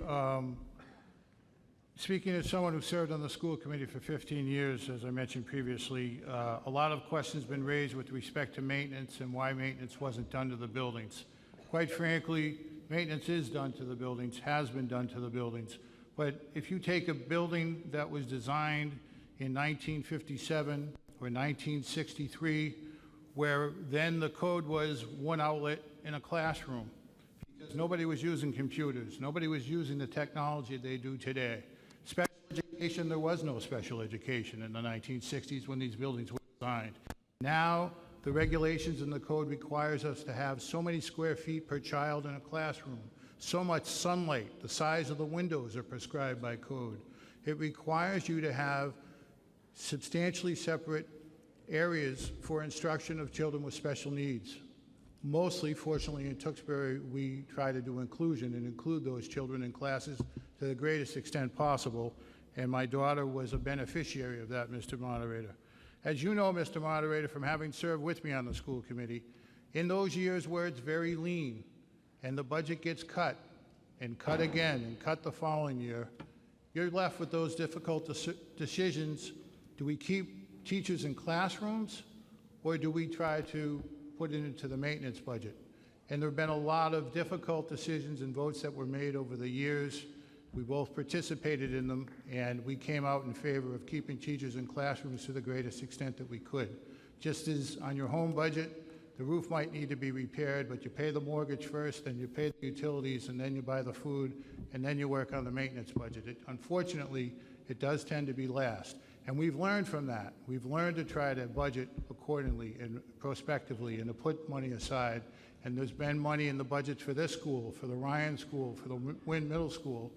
Speaking as someone who served on the school committee for 15 years, as I mentioned previously, a lot of questions been raised with respect to maintenance and why maintenance wasn't done to the buildings. Quite frankly, maintenance is done to the buildings, has been done to the buildings. But if you take a building that was designed in 1957 or 1963, where then the code was one outlet in a classroom, because nobody was using computers, nobody was using the technology they do today. Special education, there was no special education in the 1960s when these buildings were designed. Now, the regulations in the code requires us to have so many square feet per child in a classroom, so much sunlight, the size of the windows are prescribed by code. It requires you to have substantially separate areas for instruction of children with special needs. Mostly, fortunately, in Tewksbury, we try to do inclusion and include those children in classes to the greatest extent possible, and my daughter was a beneficiary of that, Mr. Moderator. As you know, Mr. Moderator, from having served with me on the school committee, in those years where it's very lean and the budget gets cut and cut again and cut the following year, you're left with those difficult decisions. Do we keep teachers in classrooms, or do we try to put it into the maintenance budget? And there have been a lot of difficult decisions and votes that were made over the years. We both participated in them, and we came out in favor of keeping teachers in classrooms to the greatest extent that we could. Just as on your home budget, the roof might need to be repaired, but you pay the mortgage first, then you pay the utilities, and then you buy the food, and then you work on the maintenance budget. Unfortunately, it does tend to be last. And we've learned from that. We've learned to try to budget accordingly and prospectively and to put money aside. And there's been money in the budgets for this school, for the Ryan School, for the Wynn Middle School.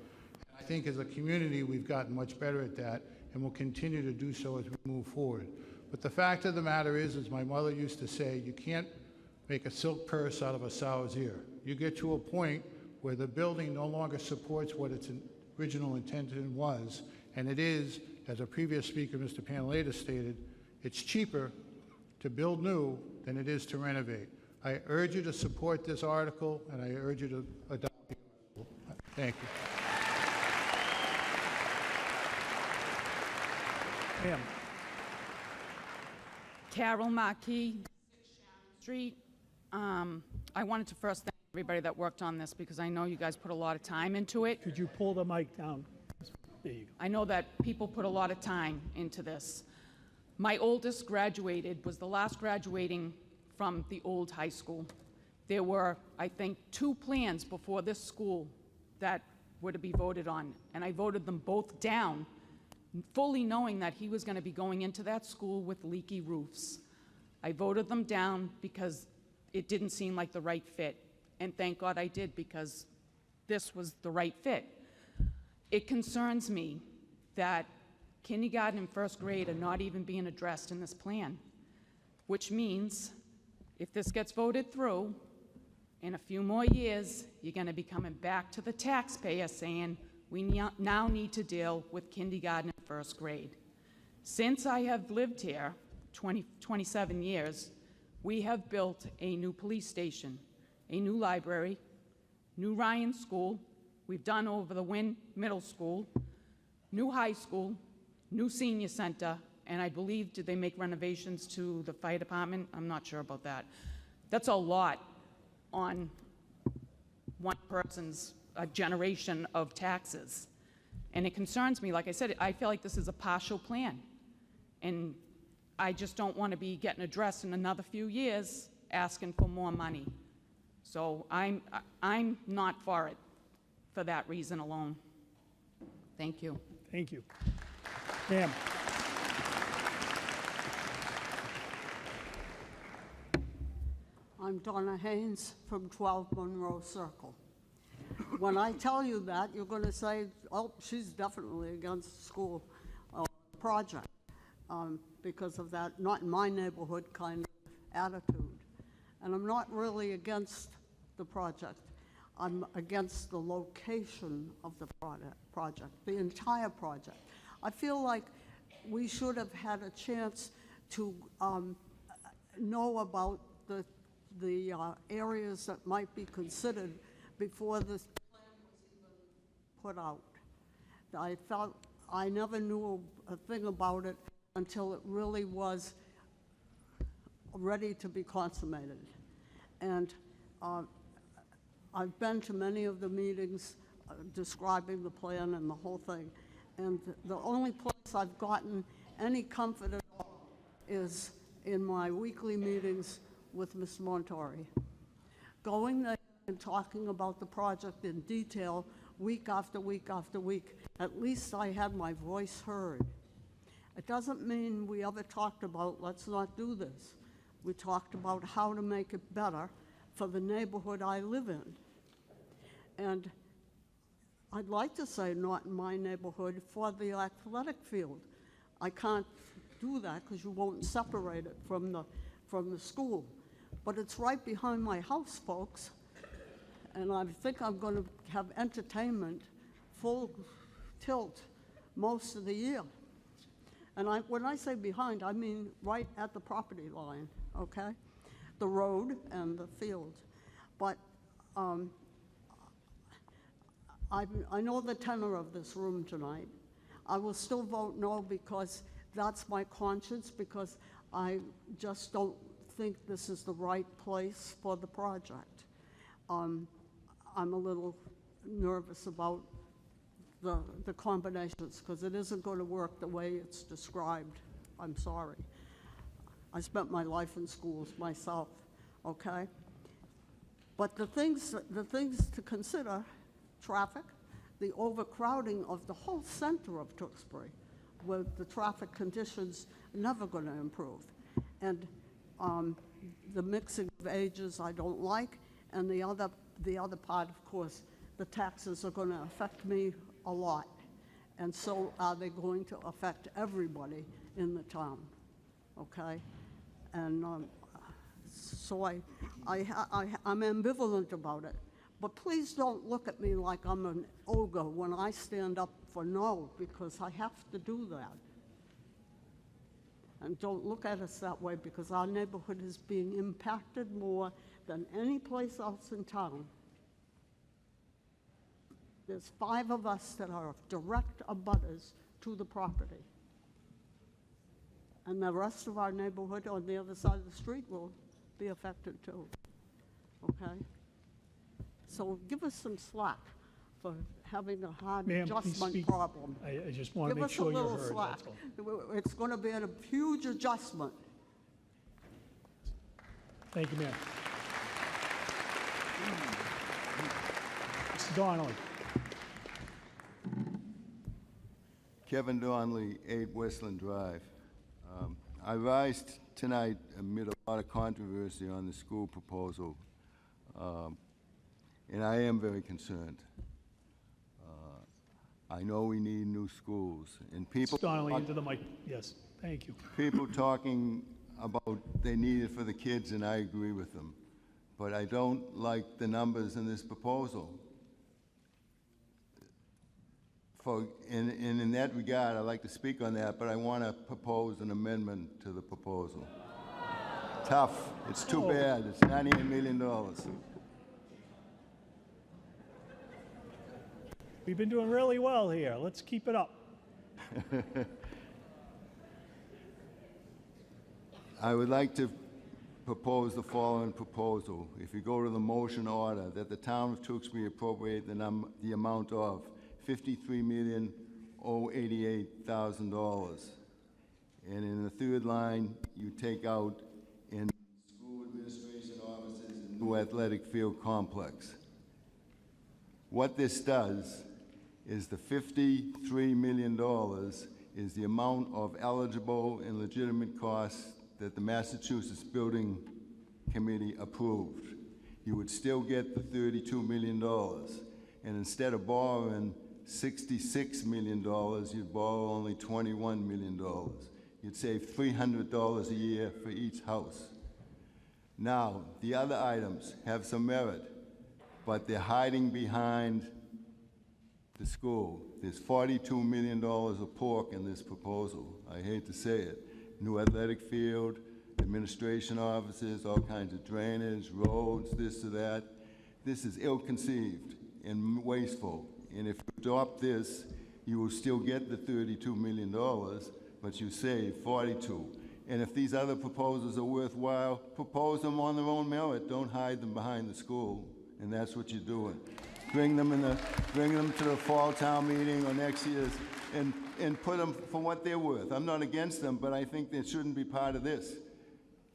I think as a community, we've gotten much better at that, and we'll continue to do so as we move forward. But the fact of the matter is, as my mother used to say, you can't make a silk purse out of a sow's ear. You get to a point where the building no longer supports what its original intention was, and it is, as a previous speaker, Mr. Panleta, stated, it's cheaper to build new than it is to renovate. I urge you to support this article, and I urge you to adopt the article. Thank you. Pam. Carol Marquis, 6 Sharon Street. I wanted to first thank everybody that worked on this because I know you guys put a lot of time into it. Could you pull the mic down? There you go. I know that people put a lot of time into this. My oldest graduated, was the last graduating from the old high school. There were, I think, 2 plans before this school that were to be voted on, and I voted them both down, fully knowing that he was going to be going into that school with leaky roofs. I voted them down because it didn't seem like the right fit, and thank God I did, because this was the right fit. It concerns me that kindergarten and first grade are not even being addressed in this plan, which means if this gets voted through, in a few more years, you're going to be coming back to the taxpayer saying, we now need to deal with kindergarten and first grade. Since I have lived here 27 years, we have built a new police station, a new library, new Ryan School. We've done over the Wynn Middle School, new high school, new senior center, and I believe, did they make renovations to the fire department? I'm not sure about that. That's a lot on one person's generation of taxes. And it concerns me. Like I said, I feel like this is a partial plan. And I just don't want to be getting addressed in another few years asking for more money. So I'm not for it for that reason alone. Thank you. Thank you. Pam. I'm Donna Haynes from 12 Monroe Circle. When I tell you that, you're going to say, oh, she's definitely against the school project because of that not in my neighborhood kind of attitude. And I'm not really against the project. I'm against the location of the project, the entire project. I feel like we should have had a chance to know about the areas that might be considered before this plan was even put out. I felt I never knew a thing about it until it really was ready to be consummated. And I've been to many of the meetings describing the plan and the whole thing, and the only place I've gotten any comfort at all is in my weekly meetings with Ms. Montori. Going there and talking about the project in detail week after week after week, at least I had my voice heard. It doesn't mean we ever talked about, let's not do this. We talked about how to make it better for the neighborhood I live in. And I'd like to say not in my neighborhood for the athletic field. I can't do that because you won't separate it from the school. But it's right behind my house, folks. And I think I'm going to have entertainment full tilt most of the year. And when I say behind, I mean right at the property line, okay? The road and the field. But I know the tenor of this room tonight. I will still vote no because that's my conscience, because I just don't think this is the right place for the project. I'm a little nervous about the combinations because it isn't going to work the way it's described. I'm sorry. I spent my life in schools myself, okay? But the things to consider, traffic, the overcrowding of the whole center of Tewksbury, where the traffic conditions are never going to improve. And the mixing of ages I don't like, and the other part, of course, the taxes are going to affect me a lot, and so are they going to affect everybody in the town, okay? And so I'm ambivalent about it, but please don't look at me like I'm an ogre when I stand up for no, because I have to do that. And don't look at us that way, because our neighborhood is being impacted more than any place else in town. There's 5 of us that are direct abutters to the property. And the rest of our neighborhood on the other side of the street will be affected too, okay? So give us some slack for having a hard Ma'am, please adjustment speak. problem. I just want to make sure you're heard, that's all. Give us a little slack. It's going to be a huge adjustment. Thank you, ma'am. Mr. Donnelly. Kevin Donnelly, 8 Westland Drive. I rise tonight amid a lot of controversy on the school proposal, and I am very concerned. I know we need new schools, and people— Mr. Donnelly, into the mic. Yes, thank you. People talking about they need it for the kids, and I agree with them. But I don't like the numbers in this proposal. In that regard, I'd like to speak on that, but I want to propose an amendment to the proposal. Tough. It's too bad. It's $98 million. We've been doing really well here. Let's keep it up. I would like to propose the following proposal. If you go to the motion order, that the town of Tewksbury appropriate the amount of $53,088,000. And in the third line, you take out in school administration offices and new athletic field complex. What this does is the $53 million is the amount of eligible and legitimate costs that the Massachusetts Building Committee approved. You would still get the $32 million. And instead of borrowing $66 million, you'd borrow only $21 million. You'd save $300 a year for each house. Now, the other items have some merit, but they're hiding behind the school. There's $42 million of pork in this proposal. I hate to say it. New athletic field, administration offices, all kinds of drainage, roads, this or that. This is ill-conceived and wasteful. And if you adopt this, you will still get the $32 million, but you save 42. And if these other proposals are worthwhile, propose them on their own merit. Don't hide them behind the school. and that's what you're doing. Bring them to the fall town meeting or next year's, and put them for what they're worth. I'm not against them, but I think they shouldn't be part of this.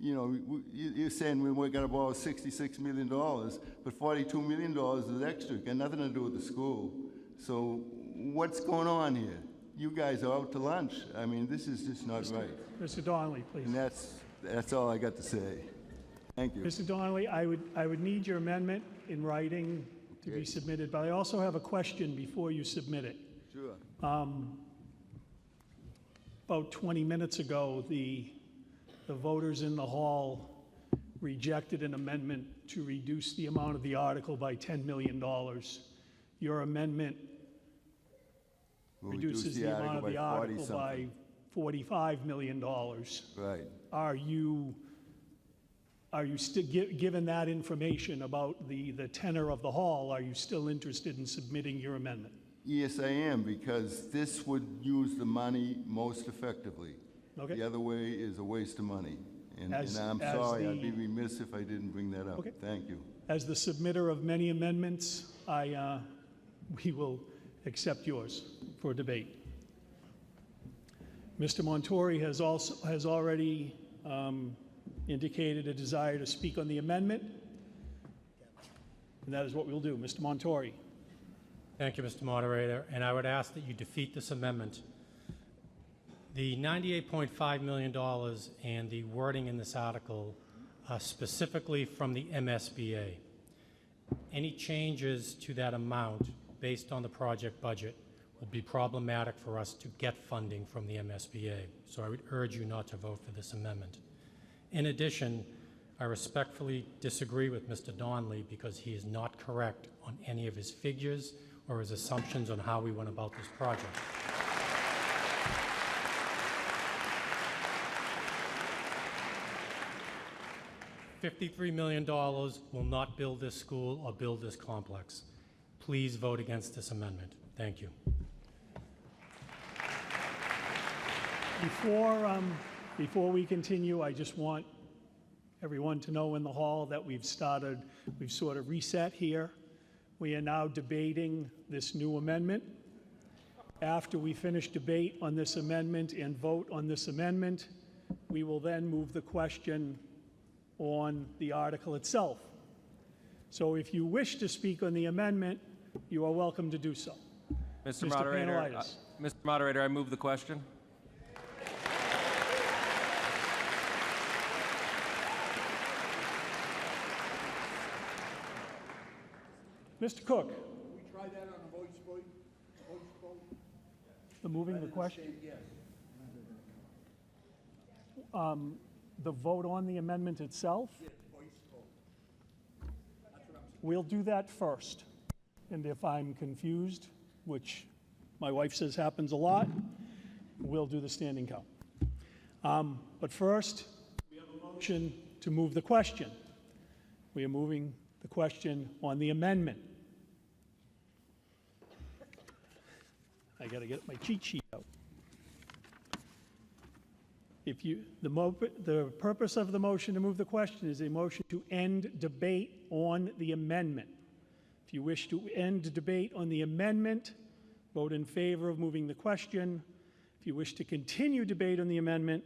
You know, you're saying we're going to borrow $66 million, but $42 million is extra. Got nothing to do with the school. So what's going on here? You guys are out to lunch. I mean, this is just not right. Mr. Donnelly, please. And that's all I got to say. Thank you. Mr. Donnelly, I would need your amendment in writing to be submitted, but I also have a question before you submit it. Sure. About 20 minutes ago, the voters in the hall rejected an amendment to reduce the amount of the article by $10 million. Your amendment We'll reduces the amount of the article by $45 million. Right. Are you still, given that information about the tenor of the hall, are you still interested in submitting your amendment? Yes, I am, because this would use the money most effectively. Okay. The other way is a waste of money. And I'm sorry, I'd be remiss if I didn't bring that up. Okay. Thank you. As the submitter of many amendments, we will accept yours for debate. Mr. Montori has already indicated a desire to speak on the amendment, and that is what we'll do. Mr. Montori. Thank you, Mr. Moderator, and I would ask that you defeat this amendment. The $98.5 million and the wording in this article are specifically from the MSBA. Any changes to that amount based on the project budget would be problematic for us to get funding from the MSBA, so I would urge you not to vote for this amendment. In addition, I respectfully disagree with Mr. Donnelly because he is not correct on any of his figures or his assumptions on how we went about this project. $53 million will not build this school or build this complex. Please vote against this amendment. Thank you. Before we continue, I just want everyone to know in the hall that we've sort of reset here. We are now debating this new amendment. After we finish debate on this amendment and vote on this amendment, we will then move the question on the article itself. So if you wish to speak on the amendment, you are welcome to do so. Mr. Moderator, I move the question. Mr. Cook. We tried that on a voice vote? The moving the question? Yes. The vote on the amendment itself? Yes, voice vote. That's what I'm saying. We'll do that first. And if I'm confused, which my wife says happens a lot, we'll do the standing count. But first, we have a motion to move the question. We are moving the question on the amendment. I got to get my cheat sheet out. The purpose of the motion to move the question is a motion to end debate on the amendment. If you wish to end debate on the amendment, vote in favor of moving the question. If you wish to continue debate on the amendment,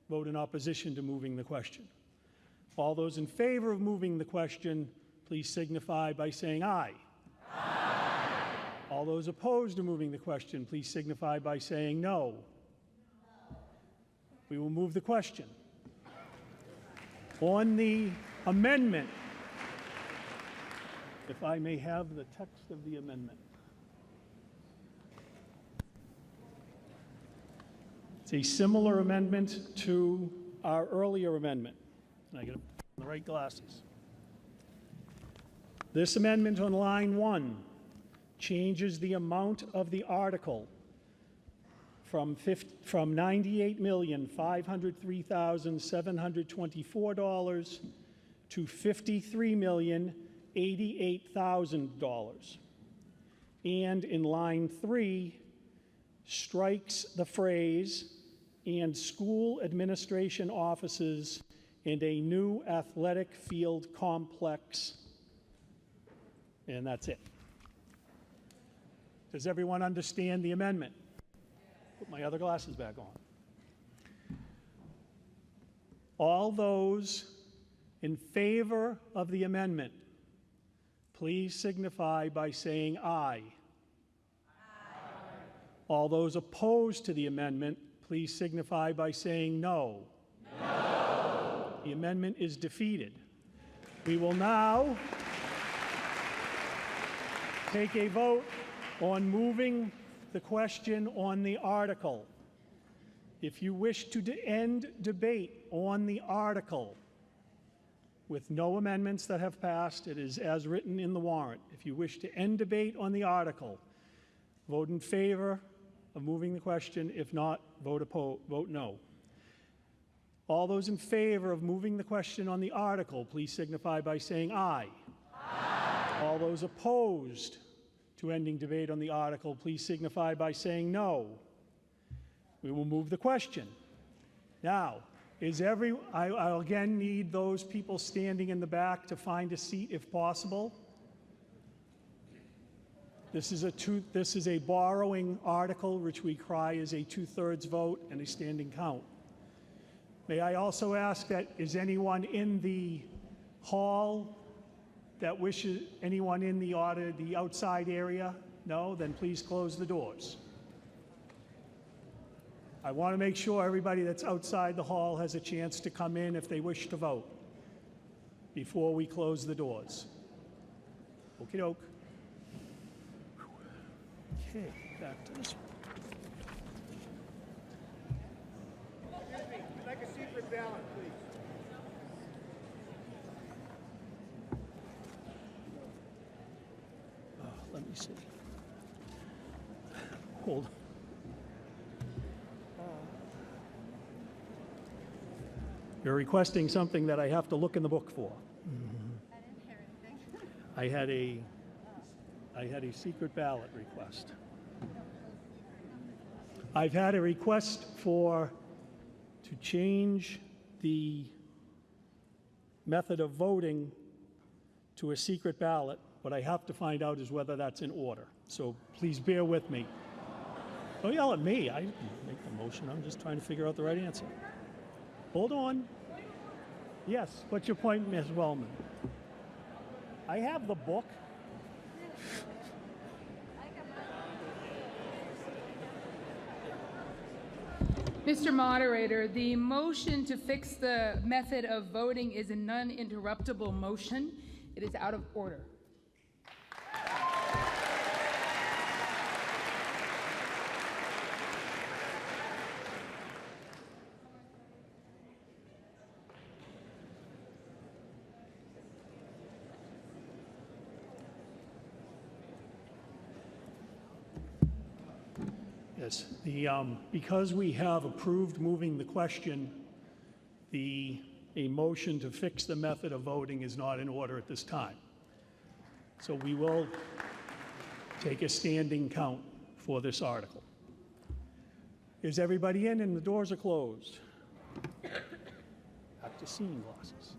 vote in opposition to moving the question. All those in favor of moving the question, please signify by saying aye. Aye. All those opposed to moving the question, please signify by saying no. We will move the question. On the amendment, if I may have the text of the amendment. It's a similar amendment to our earlier amendment. And I get the right glasses. This amendment on line 1 changes the amount of the article from $98,503,724 to $53,088,000. And in line 3, strikes the phrase, "and school administration offices and a new athletic field complex," And that's it. Does everyone understand the amendment? Put my other glasses back on. All those in favor of the amendment, please signify by saying aye. All those opposed to the amendment, please signify by saying no. No. The amendment is defeated. We will now take a vote on moving the question on the article. If you wish to end debate on the article with no amendments that have passed, it is as written in the warrant. If you wish to end debate on the article, vote in favor of moving the question. If not, vote no. All those in favor of moving the question on the article, please signify by saying aye. Aye. All those opposed to ending debate on the article, please signify by saying no. We will move the question. Now, I'll again need those people standing in the back to find a seat if possible. This is a borrowing article, which we cry is a 2/3 vote and a standing count. May I also ask that, is anyone in the hall that wishes, anyone in the outside area? No? Then please close the doors. I want to make sure everybody that's outside the hall has a chance to come in if they wish to vote before we close the doors. Okey doke. Okay, back to this one. I'd like a secret ballot, please. Let me see. Hold. You're requesting something that I have to look in the book for. I didn't hear anything. I had a secret ballot request. I've had a request to change the method of voting to a secret ballot. What I have to find out is whether that's in order. So please bear with me. Don't yell at me. I didn't make the motion. I'm just trying to figure out the right answer. Hold on. Yes, what's your point, Ms. Wellman? I have the book. Mr. Moderator, the motion to fix the method of voting is a non-interruptible motion. It is out of order. Yes, because we have approved moving the question, a motion to fix the method of voting is not in order at this time. So we will take a standing count for this article. Is everybody in and the doors are closed? Back to seeing glasses.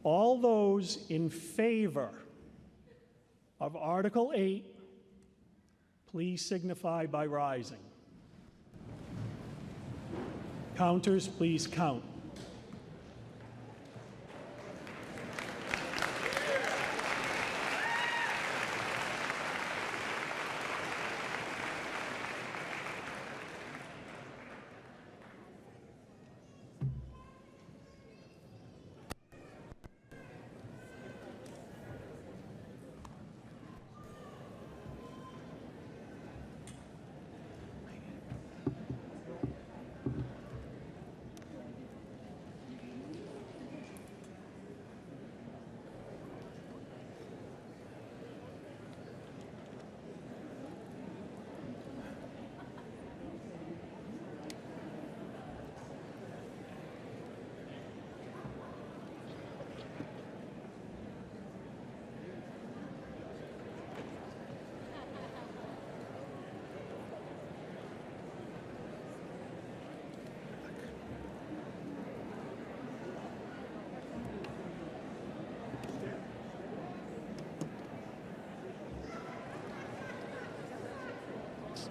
All those in favor of Article 8, please signify by rising. Counters, please count.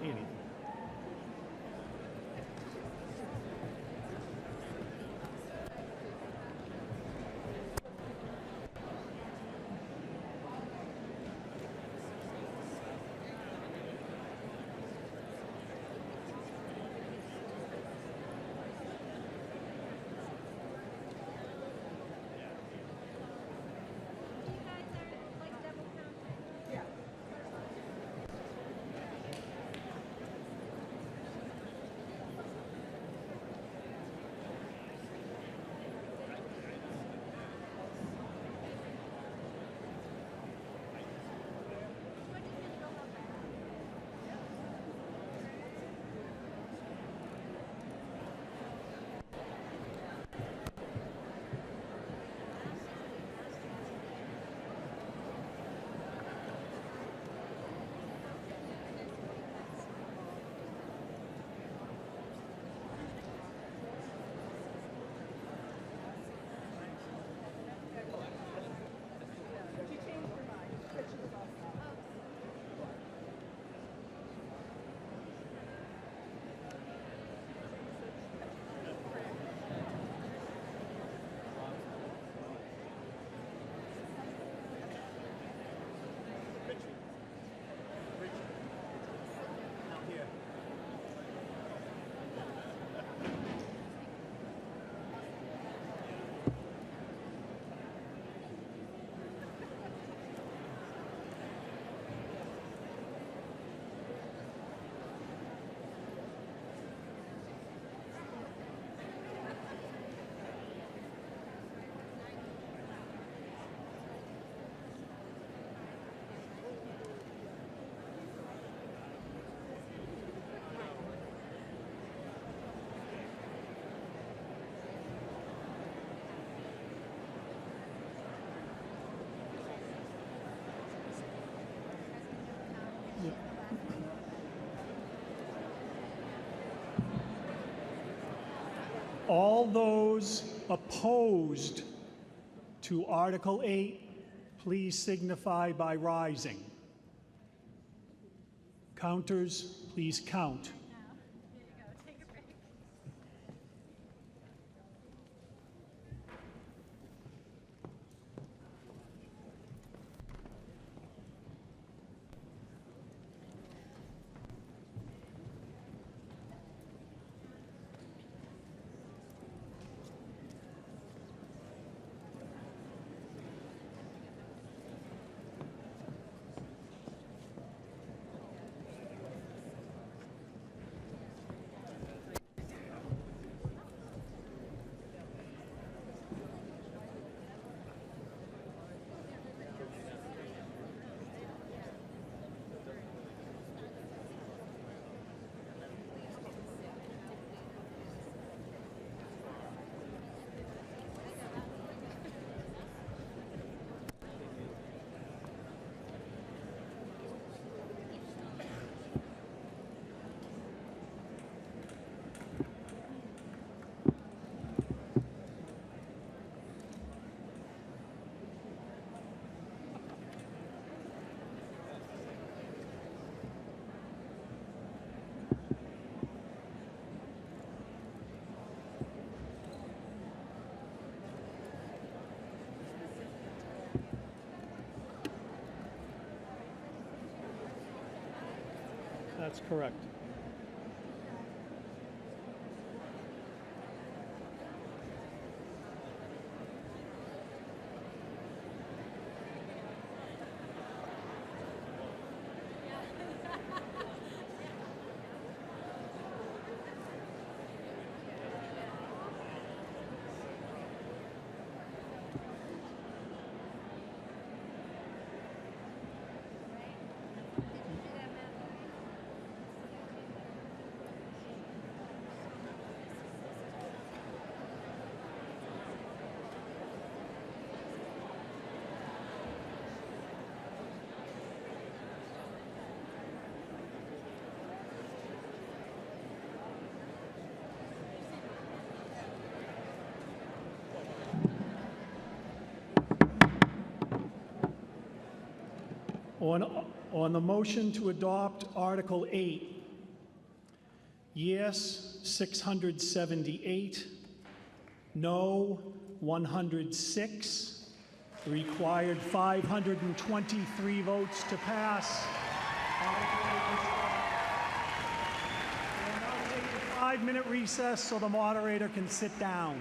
Anything. All those opposed to Article 8, please signify by rising. Counters, please count. That's correct. On the motion to adopt Article 8, Yes, 678. No, 106. Required 523 votes to pass. We'll now take a 5-minute recess so the moderator can sit down.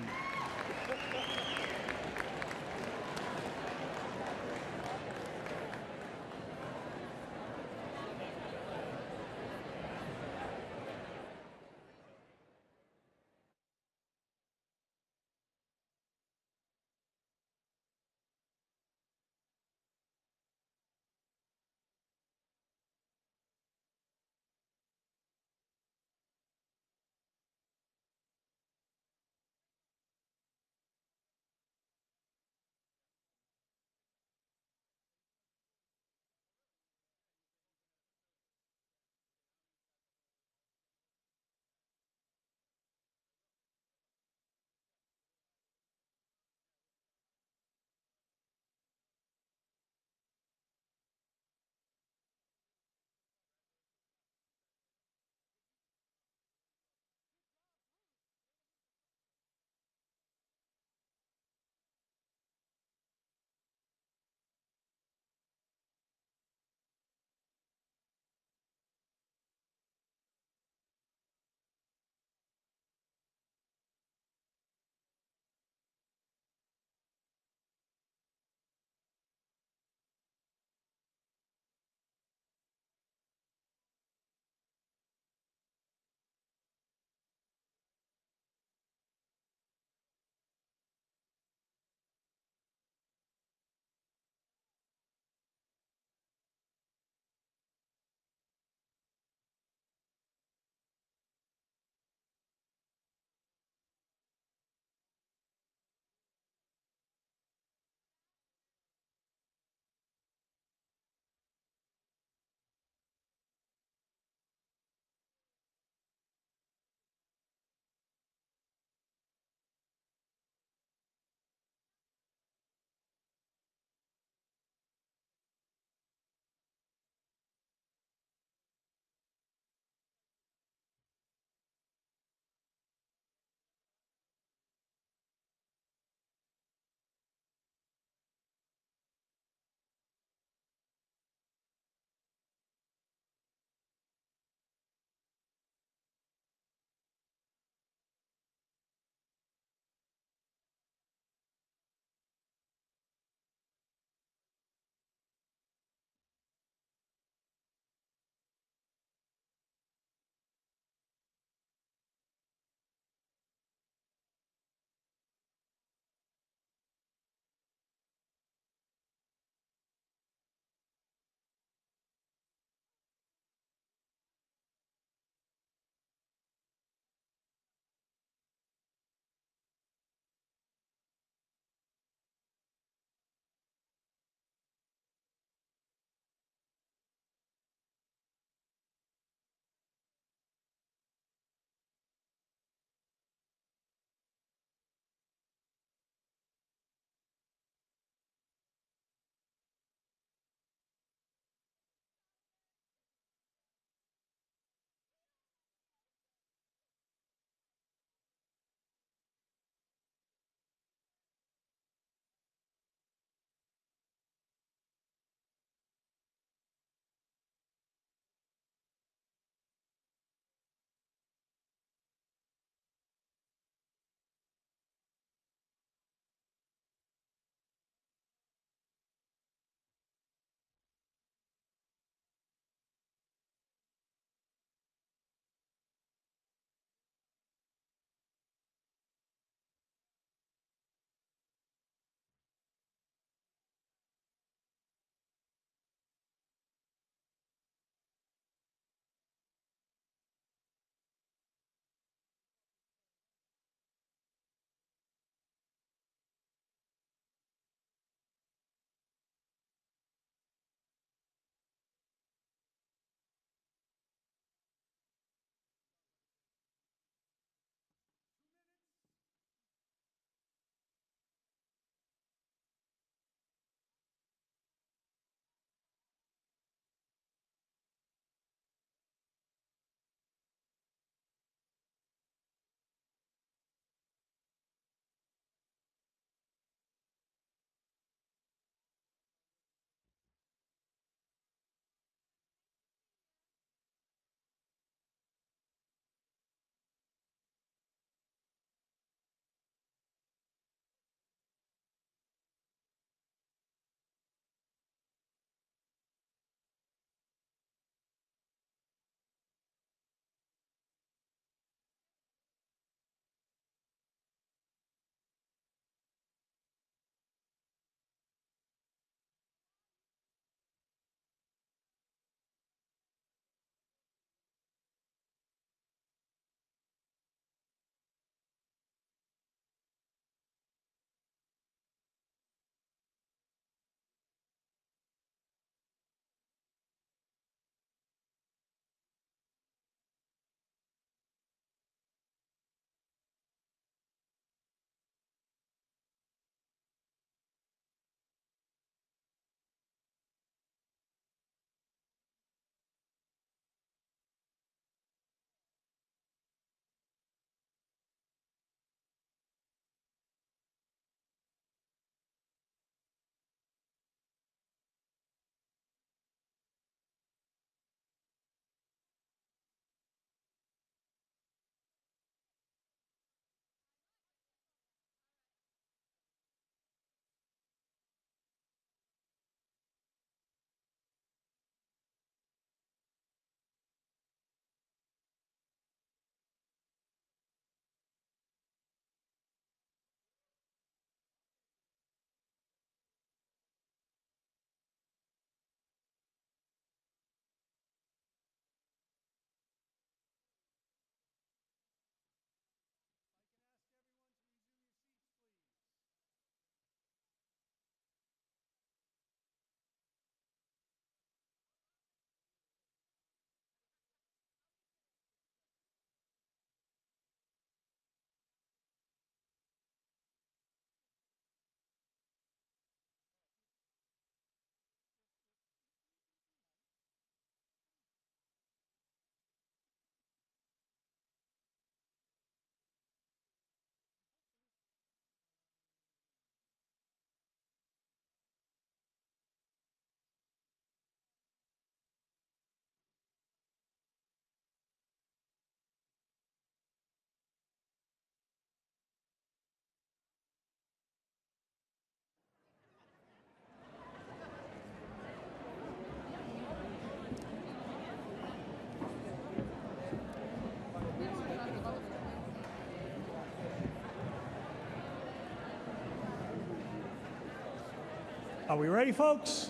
Are we ready, folks?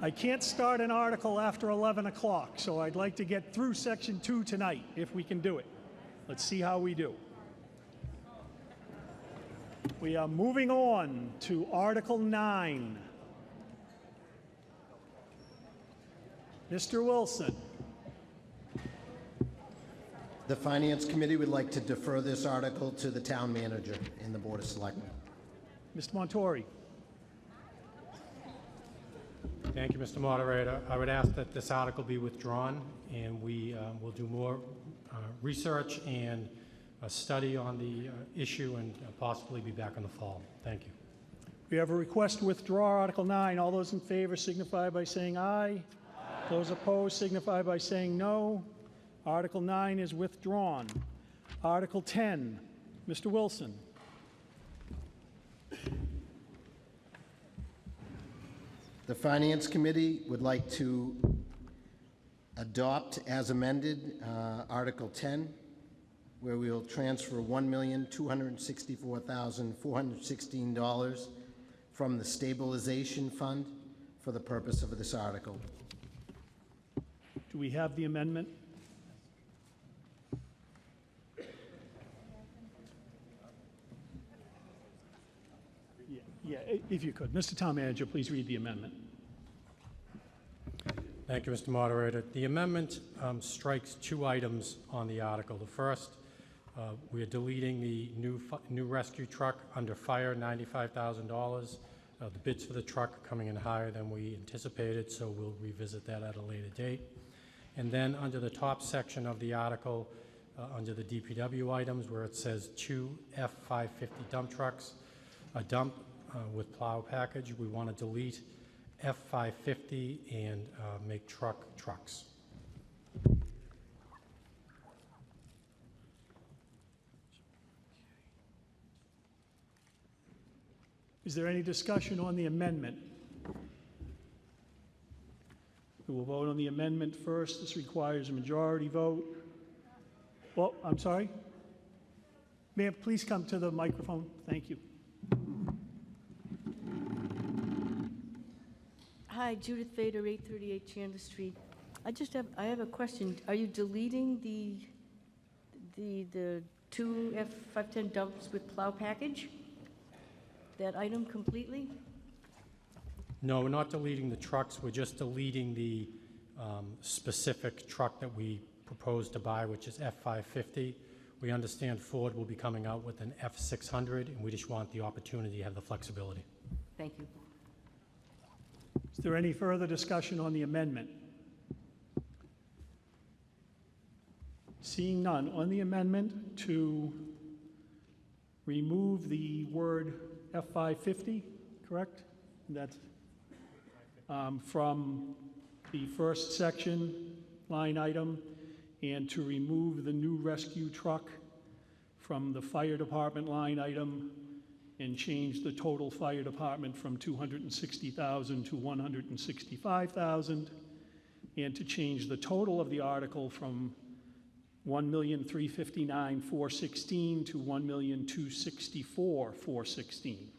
I can't start an article after 11 o'clock, so I'd like to get through Section 2 tonight, if we can do it. Let's see how we do. We are moving on to Article 9. Mr. Wilson. The Finance Committee would like to defer this article to the town manager and the Board of Selectmen. Mr. Montori. Thank you, Mr. Moderator. I would ask that this article be withdrawn, and we will do more research and a study on the issue and possibly be back in the fall. Thank you. We have a request to withdraw Article 9. All those in favor signify by saying aye. Those opposed signify by saying no. Article 9 is withdrawn. Article 10, Mr. Wilson. The Finance Committee would like to adopt as amended Article 10, where we will transfer $1,264,416 from the stabilization fund for the purpose of this article. Do we have the amendment? Yeah, if you could. Mr. Town Manager, please read the amendment. Thank you, Mr. Moderator. The amendment strikes two items on the article. The first, we are deleting the new rescue truck under fire, $95,000. The bids for the truck are coming in higher than we anticipated, so we'll revisit that at a later date. And then under the top section of the article, under the DPW items, where it says 2 F-550 dump trucks, a dump with plow package, we want to delete F-550 and make trucks. Is there any discussion on the amendment? We will vote on the amendment first. This requires a majority vote. Well, I'm sorry. Ma'am, please come to the microphone. Thank you. Hi, Judith Vader, 838 Chandler Street. I have a question. Are you deleting the 2 F-510 dumps with plow package? That item completely? No, we're not deleting the trucks. We're just deleting the specific truck that we proposed to buy, which is F-550. We understand Ford will be coming out with an F-600, and we just want the opportunity to have the flexibility. Thank you. Is there any further discussion on the amendment? Seeing none, on the amendment to remove the word F-550, correct? That's from the first section line item, and to remove the new rescue truck from the fire department line item and change the total fire department from $260,000 to $165,000, and to change the total of the article from $1,359,416 to $1,264,416.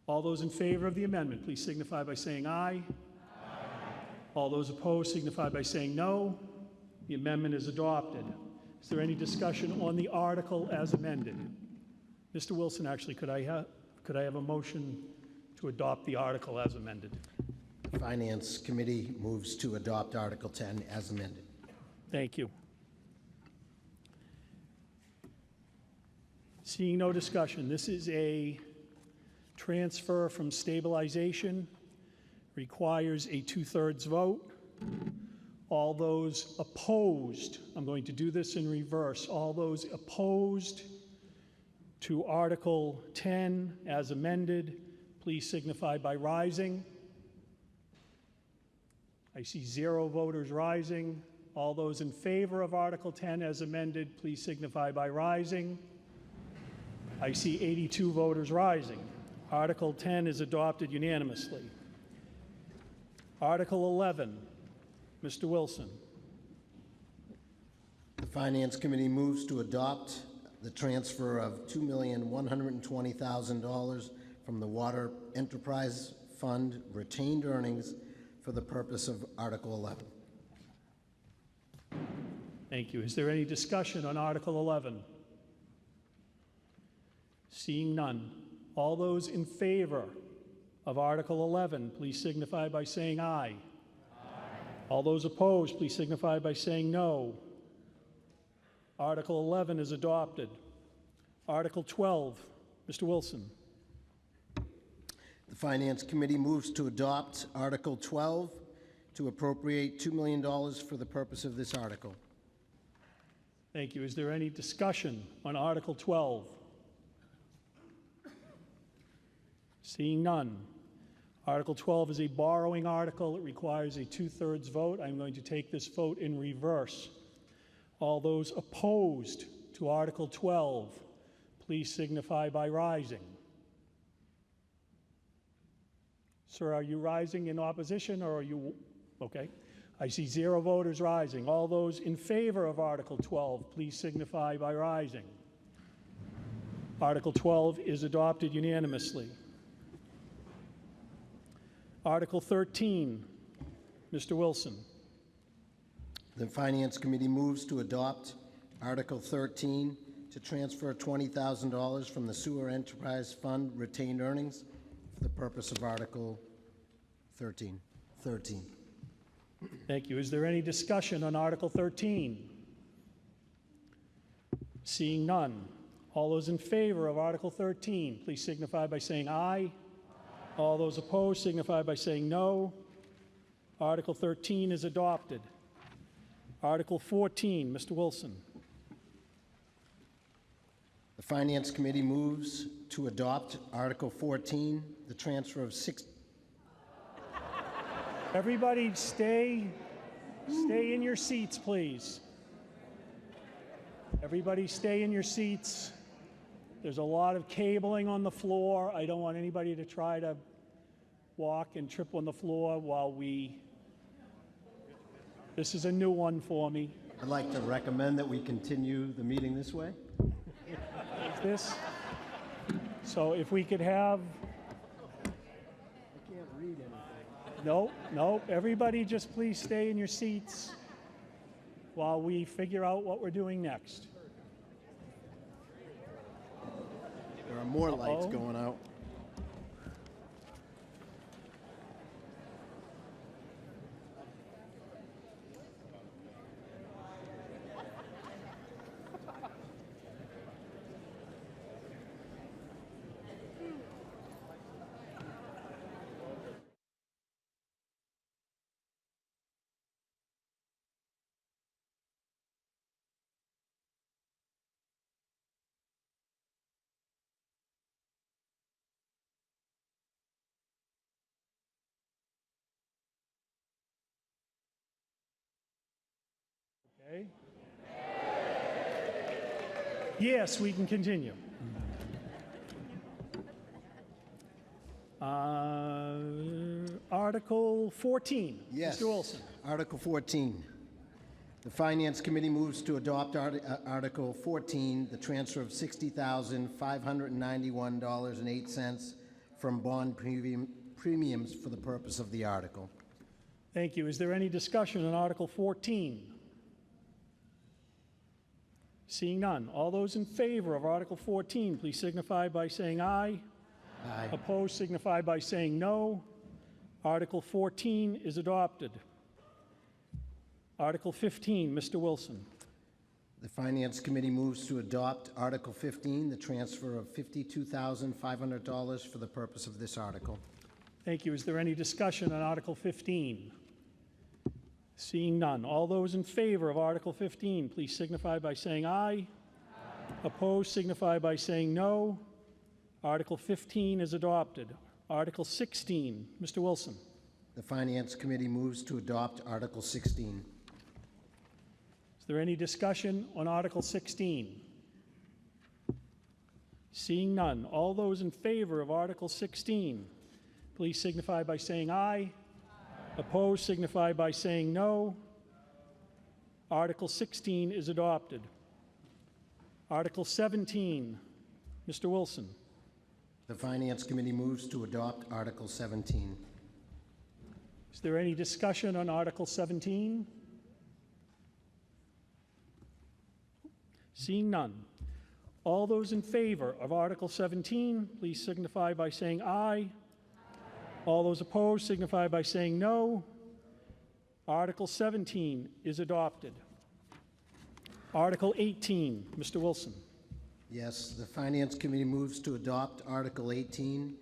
All those in favor of the amendment, please signify by saying aye. All those opposed signify by saying no. The amendment is adopted. Is there any discussion on the article as amended? Mr. Wilson, actually, could I have a motion to adopt the article as amended? The Finance Committee moves to adopt Article 10 as amended. Thank you. Seeing no discussion, this is a transfer from stabilization, requires a 2/3 vote. All those opposed, I'm going to do this in reverse, all those opposed to Article 10 as amended, please signify by rising. I see 0 voters rising. All those in favor of Article 10 as amended, please signify by rising. I see 82 voters rising. Article 10 is adopted unanimously. Article 11, Mr. Wilson. The Finance Committee moves to adopt the transfer of $2,120,000 from the Water Enterprise Fund retained earnings for the purpose of Article 11. Thank you. Is there any discussion on Article 11? Seeing none. All those in favor of Article 11, please signify by saying aye. All those opposed, please signify by saying no. Article 11 is adopted. Article 12, Mr. Wilson. The Finance Committee moves to adopt Article 12 to appropriate $2 million for the purpose of this article. Thank you. Is there any discussion on Article 12? Seeing none. Article 12 is a borrowing article. It requires a 2/3 vote. I'm going to take this vote in reverse. All those opposed to Article 12, please signify by rising. Sir, are you rising in opposition or are you, okay. I see 0 voters rising. All those in favor of Article 12, please signify by rising. Article 12 is adopted unanimously. Article 13, Mr. Wilson. The Finance Committee moves to adopt Article 13 to transfer $20,000 from the Sewer Enterprise Fund retained earnings for the purpose of Article 13. Thank you. Is there any discussion on Article 13? Seeing none. All those in favor of Article 13, please signify by saying aye. All those opposed signify by saying no. Article 13 is adopted. Article 14, Mr. Wilson. The Finance Committee moves to adopt Article 14, the transfer of Everybody stay in your seats, please. Everybody stay in your seats. There's a lot of cabling on the floor. I don't want anybody to try to walk and trip on the floor while this is a new one for me. I'd like to recommend that we continue the meeting this way. Is this? So if we could have, I can't read anything. no, everybody just please stay in your seats while we figure out what we're doing next. There are more lights going out. Okay. Yes, we can continue. Article 14. Yes. Mr. Wilson. Article 14. The Finance Committee moves to adopt Article 14, the transfer of $60,591.08 from bond premiums for the purpose of the article. Thank you. Is there any discussion on Article 14? Seeing none. All those in favor of Article 14, please signify by saying aye. Aye. Opposed, signify by saying no. Article 14 is adopted. Article 15, Mr. Wilson. The Finance Committee moves to adopt Article 15, the transfer of $52,500 for the purpose of this article. Thank you. Is there any discussion on Article 15? Seeing none. All those in favor of Article 15, please signify by saying aye. Opposed, signify by saying no. Article 15 is adopted. Article 16, Mr. Wilson. The Finance Committee moves to adopt Article 16. Is there any discussion on Article 16? Seeing none. All those in favor of Article 16, please signify by saying aye. Opposed, signify by saying no. Article 16 is adopted. Article 17, Mr. Wilson. The Finance Committee moves to adopt Article 17. Is there any discussion on Article 17? Seeing none. All those in favor of Article 17, please signify by saying aye. All those opposed signify by saying no. Article 17 is adopted. Article 18, Mr. Wilson. Yes, the Finance Committee moves to adopt Article 18.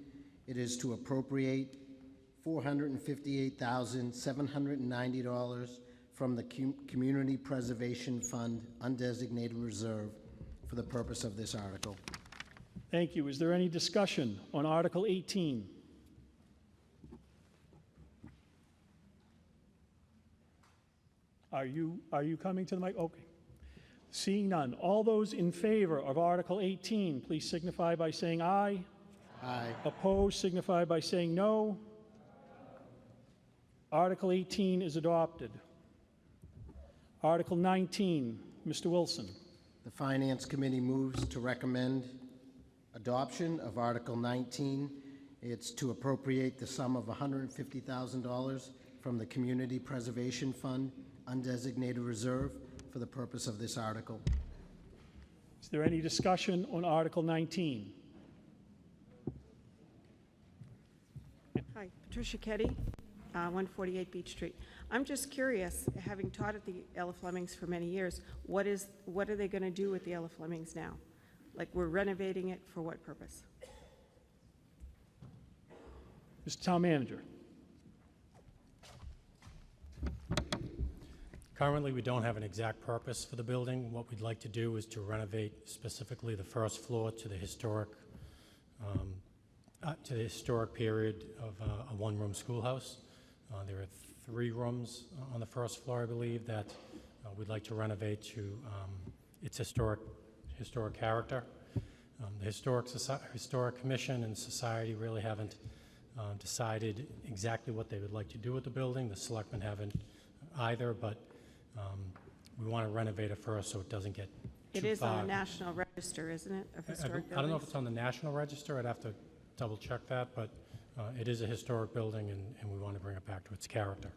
It is to appropriate $458,790 from the Community Preservation Fund undesignated reserve for the purpose of this article. Thank you. Is there any discussion on Article 18? Are you coming to the mic? Okay. Seeing none. All those in favor of Article 18, please signify by saying aye. Aye. Opposed, signify by saying no. Article 18 is adopted. Article 19, Mr. Wilson. The Finance Committee moves to recommend adoption of Article 19. It's to appropriate the sum of $150,000 from the Community Preservation Fund undesignated reserve for the purpose of this article. Is there any discussion on Article 19? Hi, Patricia Ketty, 148 Beach Street. I'm just curious, having taught at the Ella Flemings for many years, what are they going to do with the Ella Flemings now? Like, we're renovating it for what purpose? Mr. Town Manager. Currently, we don't have an exact purpose for the building. What we'd like to do is to renovate specifically the first floor to the historic period of a one-room schoolhouse. There are 3 rooms on the first floor, I believe, that we'd like to renovate to its historic character. The Historic Commission and Society really haven't decided exactly what they would like to do with the building. The selectmen haven't either, but we want to renovate it first so it doesn't get too It is far. on the National Register, isn't it, of historic buildings? I don't know if it's on the National Register. I'd have to double check that, but it is a historic building, and we want to bring it back to its character.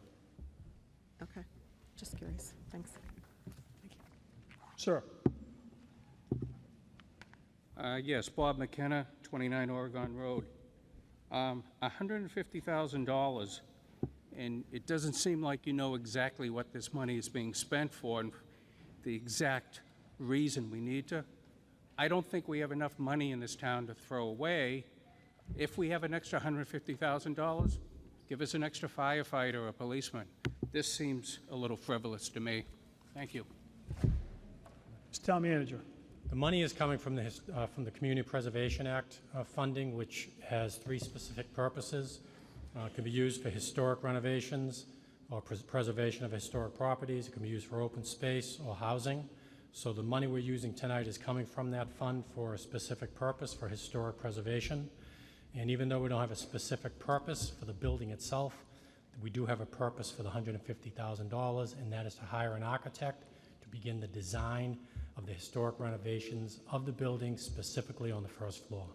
Okay, just curious. Thanks. Sir. Yes, Bob McKenna, 29 Oregon Road. $150,000, and it doesn't seem like you know exactly what this money is being spent for and the exact reason we need to. I don't think we have enough money in this town to throw away. If we have an extra $150,000, give us an extra firefighter or a policeman. This seems a little frivolous to me. Thank you. Mr. Town Manager. The money is coming from the Community Preservation Act funding, which has 3 specific purposes. It can be used for historic renovations or preservation of historic properties. It can be used for open space or housing. So the money we're using tonight is coming from that fund for a specific purpose for historic preservation. And even though we don't have a specific purpose for the building itself, we do have a purpose for the $150,000, and that is to hire an architect to begin the design of the historic renovations of the building, specifically on the first floor.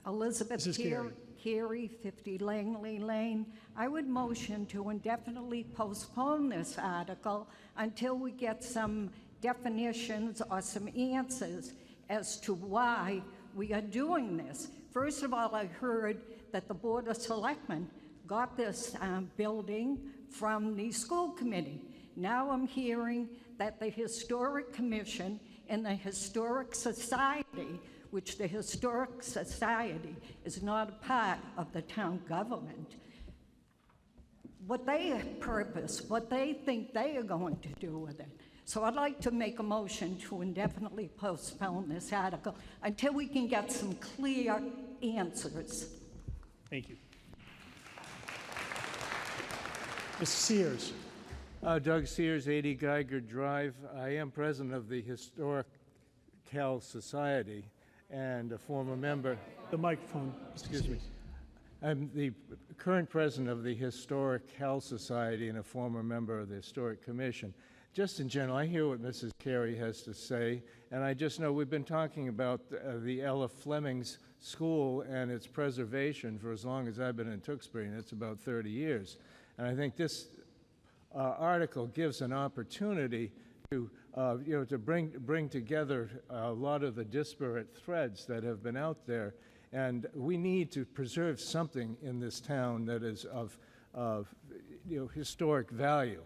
Elizabeth Carey, 50 Langley Lane. I would motion to indefinitely postpone this article until we get some definitions or some answers as to why we are doing this. First of all, I heard that the Board of Selectmen got this building from the school committee. Now I'm hearing that the Historic Commission and the Historic Society, which the Historic Society is not a part of the town government, what they purpose, what they think they are going to do with it. So I'd like to make a motion to indefinitely postpone this article until we can get some clear answers. Thank you. Mr. Sears. Doug Sears, 80 Geiger Drive. I am president of the Historic Cal Society and a former member. The microphone. Excuse me. I'm the current president of the Historic Cal Society and a former member of the Historic Commission. just in general, I hear what Mrs. Carey has to say, and I just know we've been talking about the Ella Fleming's School and its preservation for as long as I've been in Tewksbury, and it's about 30 years. And I think this article gives an opportunity to, to bring together a lot of the disparate threads that have been out there. And we need to preserve something in this town that is of historic value,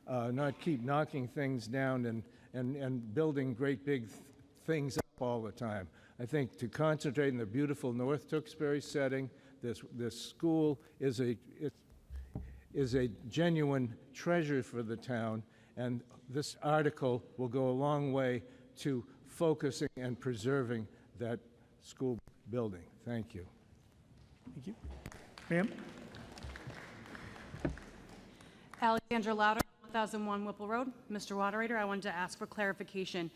not keep knocking things down and building great big things up all the time. I think to concentrate in the beautiful North Tewksbury setting, this school is a genuine treasure for the town, and this article will go a long way to focusing and preserving that school building. Thank you. Thank you. Ma'am? Alexandra Louder, 1001 Whipple Road. Mr. Moderator, I wanted to ask for clarification.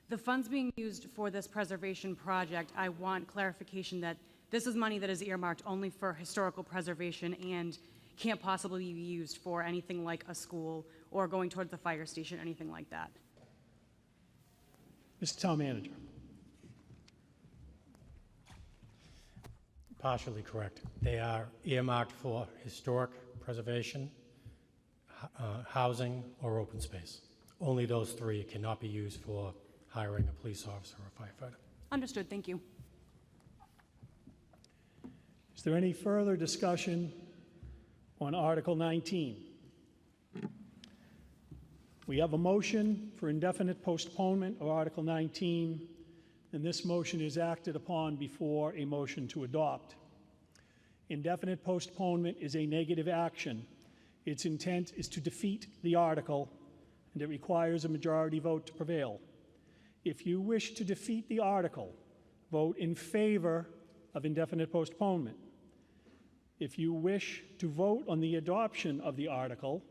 The funds being used for this preservation project, I want clarification that this is money that is earmarked only for historical preservation and can't possibly be used for anything like a school or going towards the fire station, anything like that. Mr. Town Manager. Partially correct. They are earmarked for historic preservation, housing, or open space. Only those three. It cannot be used for hiring a police officer or a firefighter. Understood. Thank you. Is there any further discussion on Article 19? We have a motion for indefinite postponement of Article 19, and this motion is acted upon before a motion to adopt. Indefinite postponement is a negative action. Its intent is to defeat the article, and it requires a majority vote to prevail. If you wish to defeat the article, vote in favor of indefinite postponement. If you wish to vote on the adoption of the article,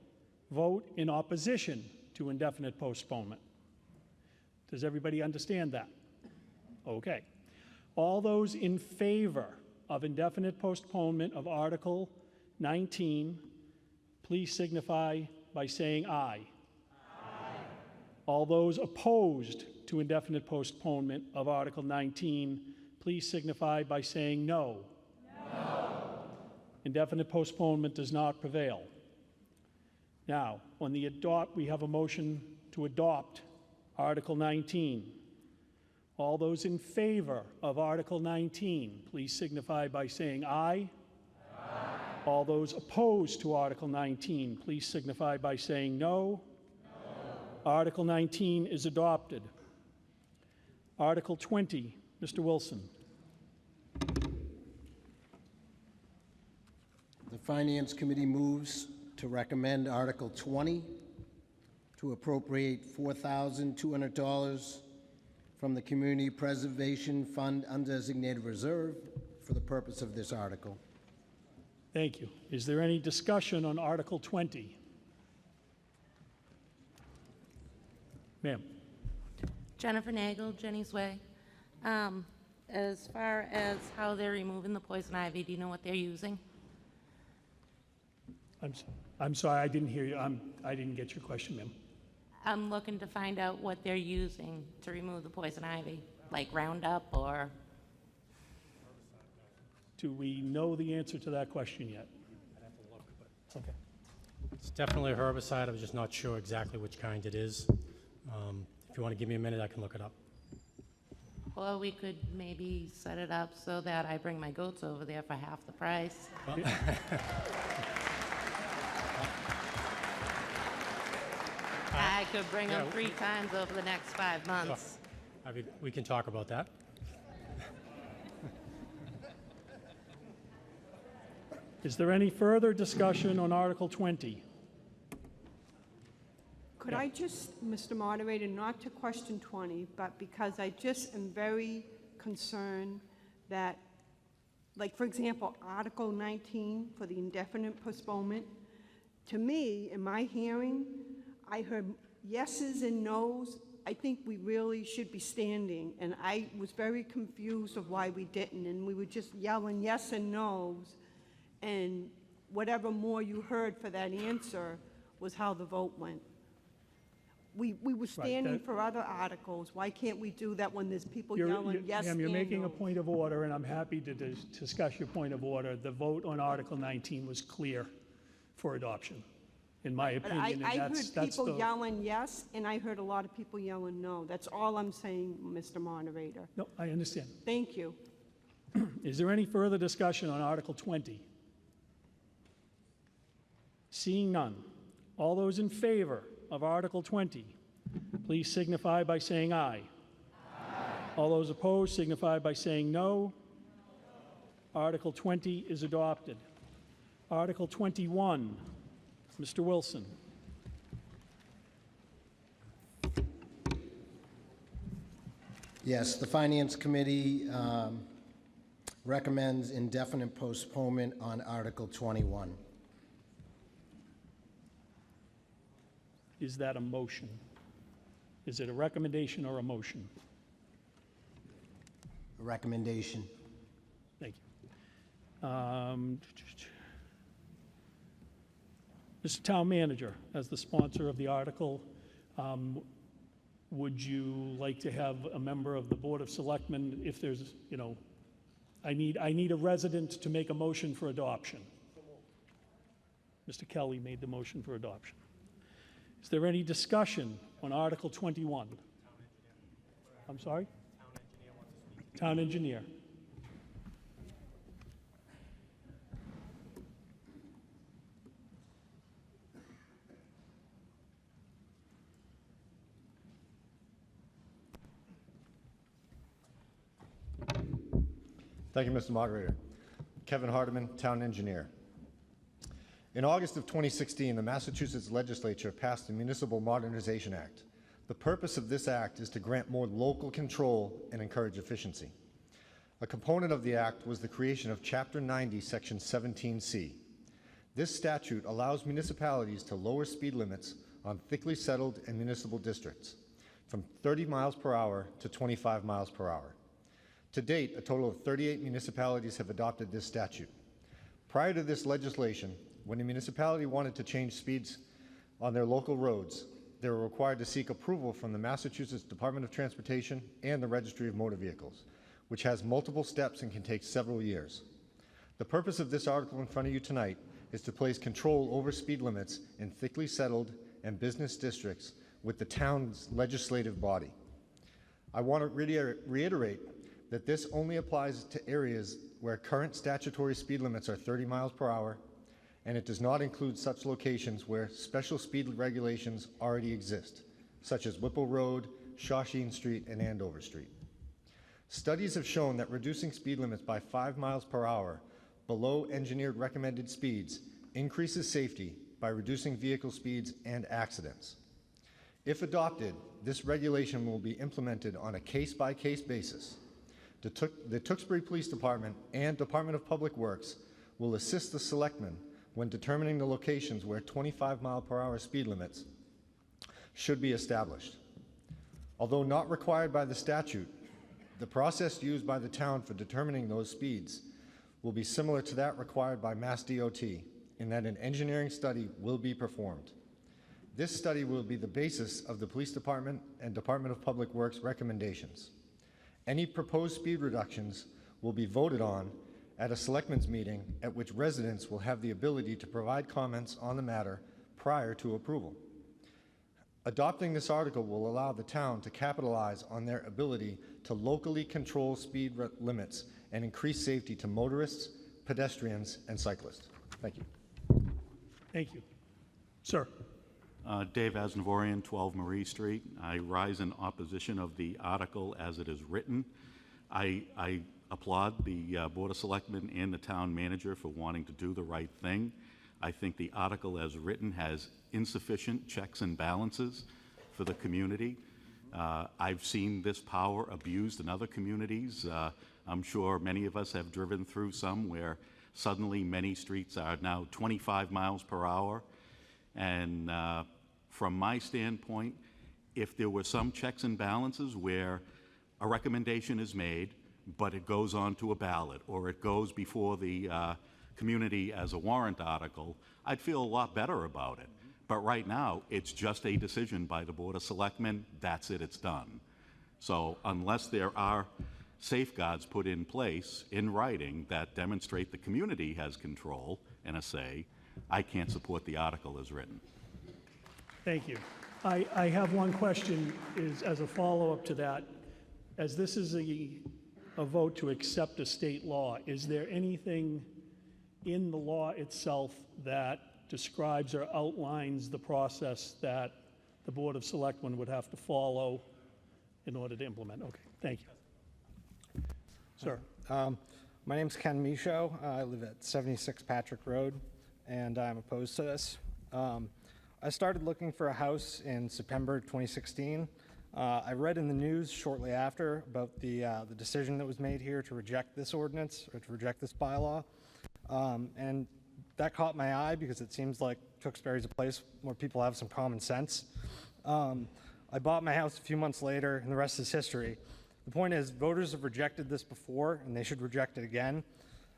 vote in opposition to indefinite postponement. Does everybody understand that? Okay. All those in favor of indefinite postponement of Article 19, please signify by saying aye. Aye. All those opposed to indefinite postponement of Article 19, please signify by saying no. No. Indefinite postponement does not prevail. Now, on the we have a motion to adopt Article 19. All those in favor of Article 19, please signify by saying aye. Aye. All those opposed to Article 19, please signify by saying no. No. Article 19 is adopted. Article 20, Mr. Wilson. The Finance Committee moves to recommend Article 20 to appropriate $4,200 from the Community Preservation Fund Undesignated Reserve for the purpose of this article. Thank you. Is there any discussion on Article 20? Ma'am. Jennifer Nagel, Jenny's Way. As far as how they're removing the poison ivy, do you know what they're using? I'm sorry, I didn't hear you. I didn't get your question, ma'am. I'm looking to find out what they're using to remove the poison ivy, like Roundup or... Do we know the answer to that question yet? I'd have to look, but okay. It's definitely a herbicide. I was just not sure exactly which kind it is. If you want to give me a minute, I can look it up. Or we could maybe set it up so that I bring my goats over there for half the price. Well, I could bring them 3 times over the next 5 months. I mean, we can talk about that. Is there any further discussion on Article 20? Could I just, Mr. Moderator, not to question 20, but because I just am very concerned that, like, for example, Article 19 for the indefinite postponement, to me, in my hearing, I heard yeses and nos. I think we really should be standing, and I was very confused of why we didn't, and we were just yelling yes and nos, and whatever more you heard for that answer was how the vote went. We were standing for other articles. Why can't we do that when there's people yelling yes Ma'am, you're and making a no? point of order, and I'm happy to discuss your point of order. The vote on Article 19 was clear for adoption, in my But opinion, and I heard that's people the... yelling yes, and I heard a lot of people yelling no. That's all I'm saying, Mr. Moderator. No, I understand. Thank you. Is there any further discussion on Article 20? Seeing none. All those in favor of Article 20, please signify by saying aye. All those opposed signify by saying no. Article 20 is adopted. Article 21, Mr. Wilson. Yes, the Finance Committee recommends indefinite postponement on Article 21. Is that a motion? Is it a recommendation or a motion? A recommendation. Thank you. Mr. Town Manager, as the sponsor of the article, would you like to have a member of the Board of Selectmen, if there's, you know, I need a resident to make a motion for adoption. Mr. Kelly made the motion for adoption. Is there any discussion on Article 21? I'm sorry? Town engineer. Thank you, Mr. Moderator. Kevin Hardiman, Town Engineer. In August of 2016, the Massachusetts Legislature passed the Municipal Modernization Act. The purpose of this act is to grant more local control and encourage efficiency. A component of the act was the creation of Chapter 90, Section 17C. This statute allows municipalities to lower speed limits on thickly settled and municipal districts from 30 miles per hour to 25 miles per hour. To date, a total of 38 municipalities have adopted this statute. Prior to this legislation, when a municipality wanted to change speeds on their local roads, they were required to seek approval from the Massachusetts Department of Transportation and the Registry of Motor Vehicles, which has multiple steps and can take several years. The purpose of this article in front of you tonight is to place control over speed limits in thickly settled and business districts with the town's legislative body. I want to reiterate that this only applies to areas where current statutory speed limits are 30 miles per hour, and it does not include such locations where special speed regulations already exist, such as Whipple Road, Shawshene Street, and Andover Street. Studies have shown that reducing speed limits by 5 miles per hour below engineered recommended speeds increases safety by reducing vehicle speeds and accidents. If adopted, this regulation will be implemented on a case-by-case basis. The Tewksbury Police Department and Department of Public Works will assist the selectmen when determining the locations where 25-mile-per-hour speed limits should be established. Although not required by the statute, the process used by the town for determining those speeds will be similar to that required by Mass DOT, in that an engineering study will be performed. This study will be the basis of the Police Department and Department of Public Works recommendations. Any proposed speed reductions will be voted on at a selectmen's meeting at which residents will have the ability to provide comments on the matter prior to approval. Adopting this article will allow the town to capitalize on their ability to locally control speed limits and increase safety to motorists, pedestrians, and cyclists. Thank you. Thank you. Sir. Dave Asnavorian, 12 Marie Street. I rise in opposition of the article as it is written. I applaud the Board of Selectmen and the town manager for wanting to do the right thing. I think the article as written has insufficient checks and balances for the community. I've seen this power abused in other communities. I'm sure many of us have driven through some where suddenly many streets are now 25 miles per hour. And from my standpoint, if there were some checks and balances where a recommendation is made, but it goes on to a ballot, or it goes before the community as a warrant article, I'd feel a lot better about it. But right now, it's just a decision by the Board of Selectmen. That's it, it's done. So unless there are safeguards put in place in writing that demonstrate the community has control and a say, I can't support the article as written. Thank you. I have one question is as a follow-up to that. As this is a vote to accept a state law, is there anything in the law itself that describes or outlines the process that the Board of Selectmen would have to follow in order to implement? Okay, thank you. Sir. My name's Ken Michaud. I live at 76 Patrick Road, and I'm opposed to this. I started looking for a house in September 2016. I read in the news shortly after about the decision that was made here to reject this ordinance or to reject this bylaw. And that caught my eye because it seems like Tewksbury is a place where people have some common sense. I bought my house a few months later, and the rest is history. The point is, voters have rejected this before, and they should reject it again.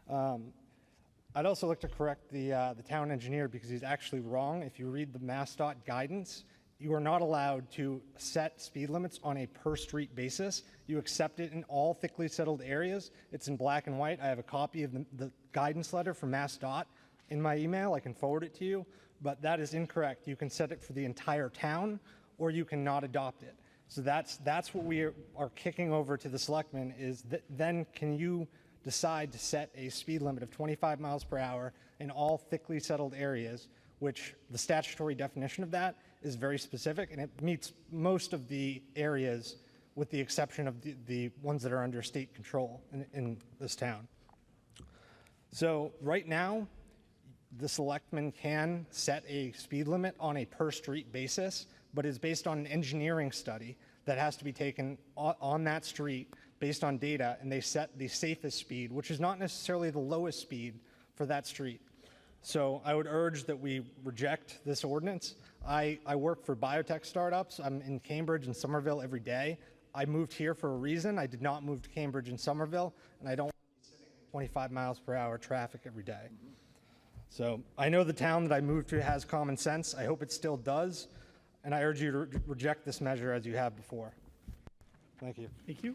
I'd also like to correct the town engineer because he's actually wrong. If you read the MassDOT guidance, you are not allowed to set speed limits on a per street basis. You accept it in all thickly settled areas. It's in black and white. I have a copy of the guidance letter from MassDOT in my email. I can forward it to you, but that is incorrect. You can set it for the entire town, or you cannot adopt it. So that's what we are kicking over to the selectmen is that then can you decide to set a speed limit of 25 miles per hour in all thickly settled areas, which the statutory definition of that is very specific, and it meets most of the areas with the exception of the ones that are under state control in this town. So right now, the selectmen can set a speed limit on a per street basis, but it's based on an engineering study that has to be taken on that street based on data, and they set the safest speed, which is not necessarily the lowest speed for that street. So I would urge that we reject this ordinance. I work for biotech startups. I'm in Cambridge and Somerville every day. I moved here for a reason. I did not move to Cambridge and Somerville, and I don't want to be sitting in 25 miles per hour traffic every day. So I know the town that I moved to has common sense. I hope it still does, and I urge you to reject this measure as you have before. Thank you. Thank you.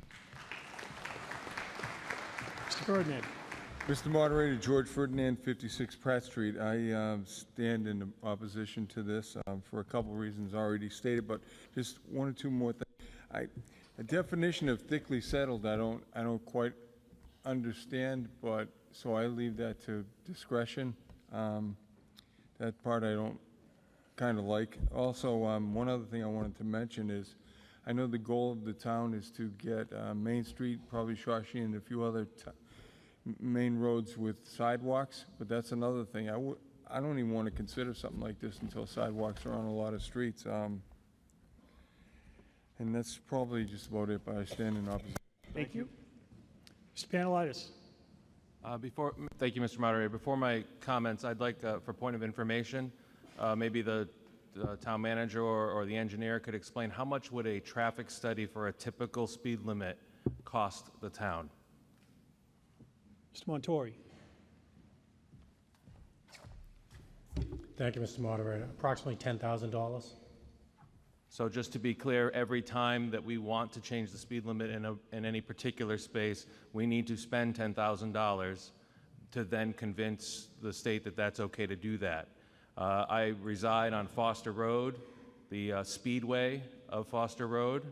Mr. Ferdinand. Mr. Moderator, George Ferdinand, 56 Pratt Street. I stand in opposition to this for a couple reasons already stated, but just one or two more things. A definition of thickly settled, I don't quite understand, but so I leave that to discretion. That part I don't kind of like. Also, one other thing I wanted to mention is I know the goal of the town is to get Main Street, probably Shashi, and a few other main roads with sidewalks, but that's another thing. I don't even want to consider something like this until sidewalks are on a lot of streets. And that's probably just about it, but I stand in opposition. Thank you. Mr. Panelitis. Thank you, Mr. Moderator. Before my comments, I'd like, for point of information, maybe the town manager or the engineer could explain how much would a traffic study for a typical speed limit cost the town? Mr. Montori. Thank you, Mr. Moderator. Approximately $10,000. So just to be clear, every time that we want to change the speed limit in any particular space, we need to spend $10,000 to then convince the state that that's okay to do that. I reside on Foster Road, the speedway of Foster Road,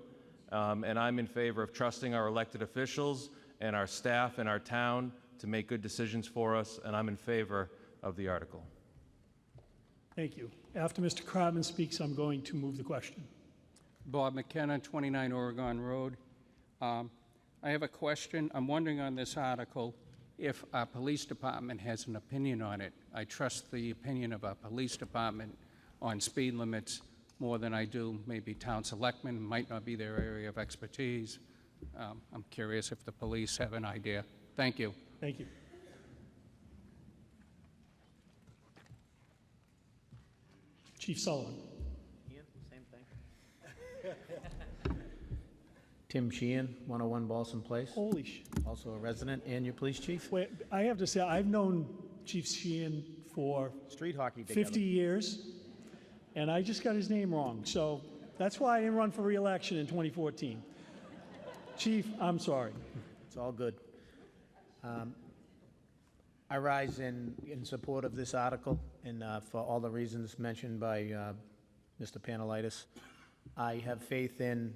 and I'm in favor of trusting our elected officials and our staff and our town to make good decisions for us, and I'm in favor of the article. Thank you. After Mr. Crabman speaks, I'm going to move the question. Bob McKenna, 29 Oregon Road. I have a question. I'm wondering on this article if our police department has an opinion on it. I trust the opinion of our police department on speed limits more than I do maybe town selectmen. Might not be their area of expertise. I'm curious if the police have an idea. Thank you. Thank you. Chief Sullivan. Ian, same thing. Tim Sheehan, 101 Balsam Place. Holy sh! Also a resident and your police chief. Wait, I have to say, I've known Chief Sheehan for street hockey together. 50 years. and I just got his name wrong. So that's why I didn't run for re-election in 2014. Chief, I'm sorry. It's all good. I rise in support of this article, and for all the reasons mentioned by Mr. Panelitis. I have faith in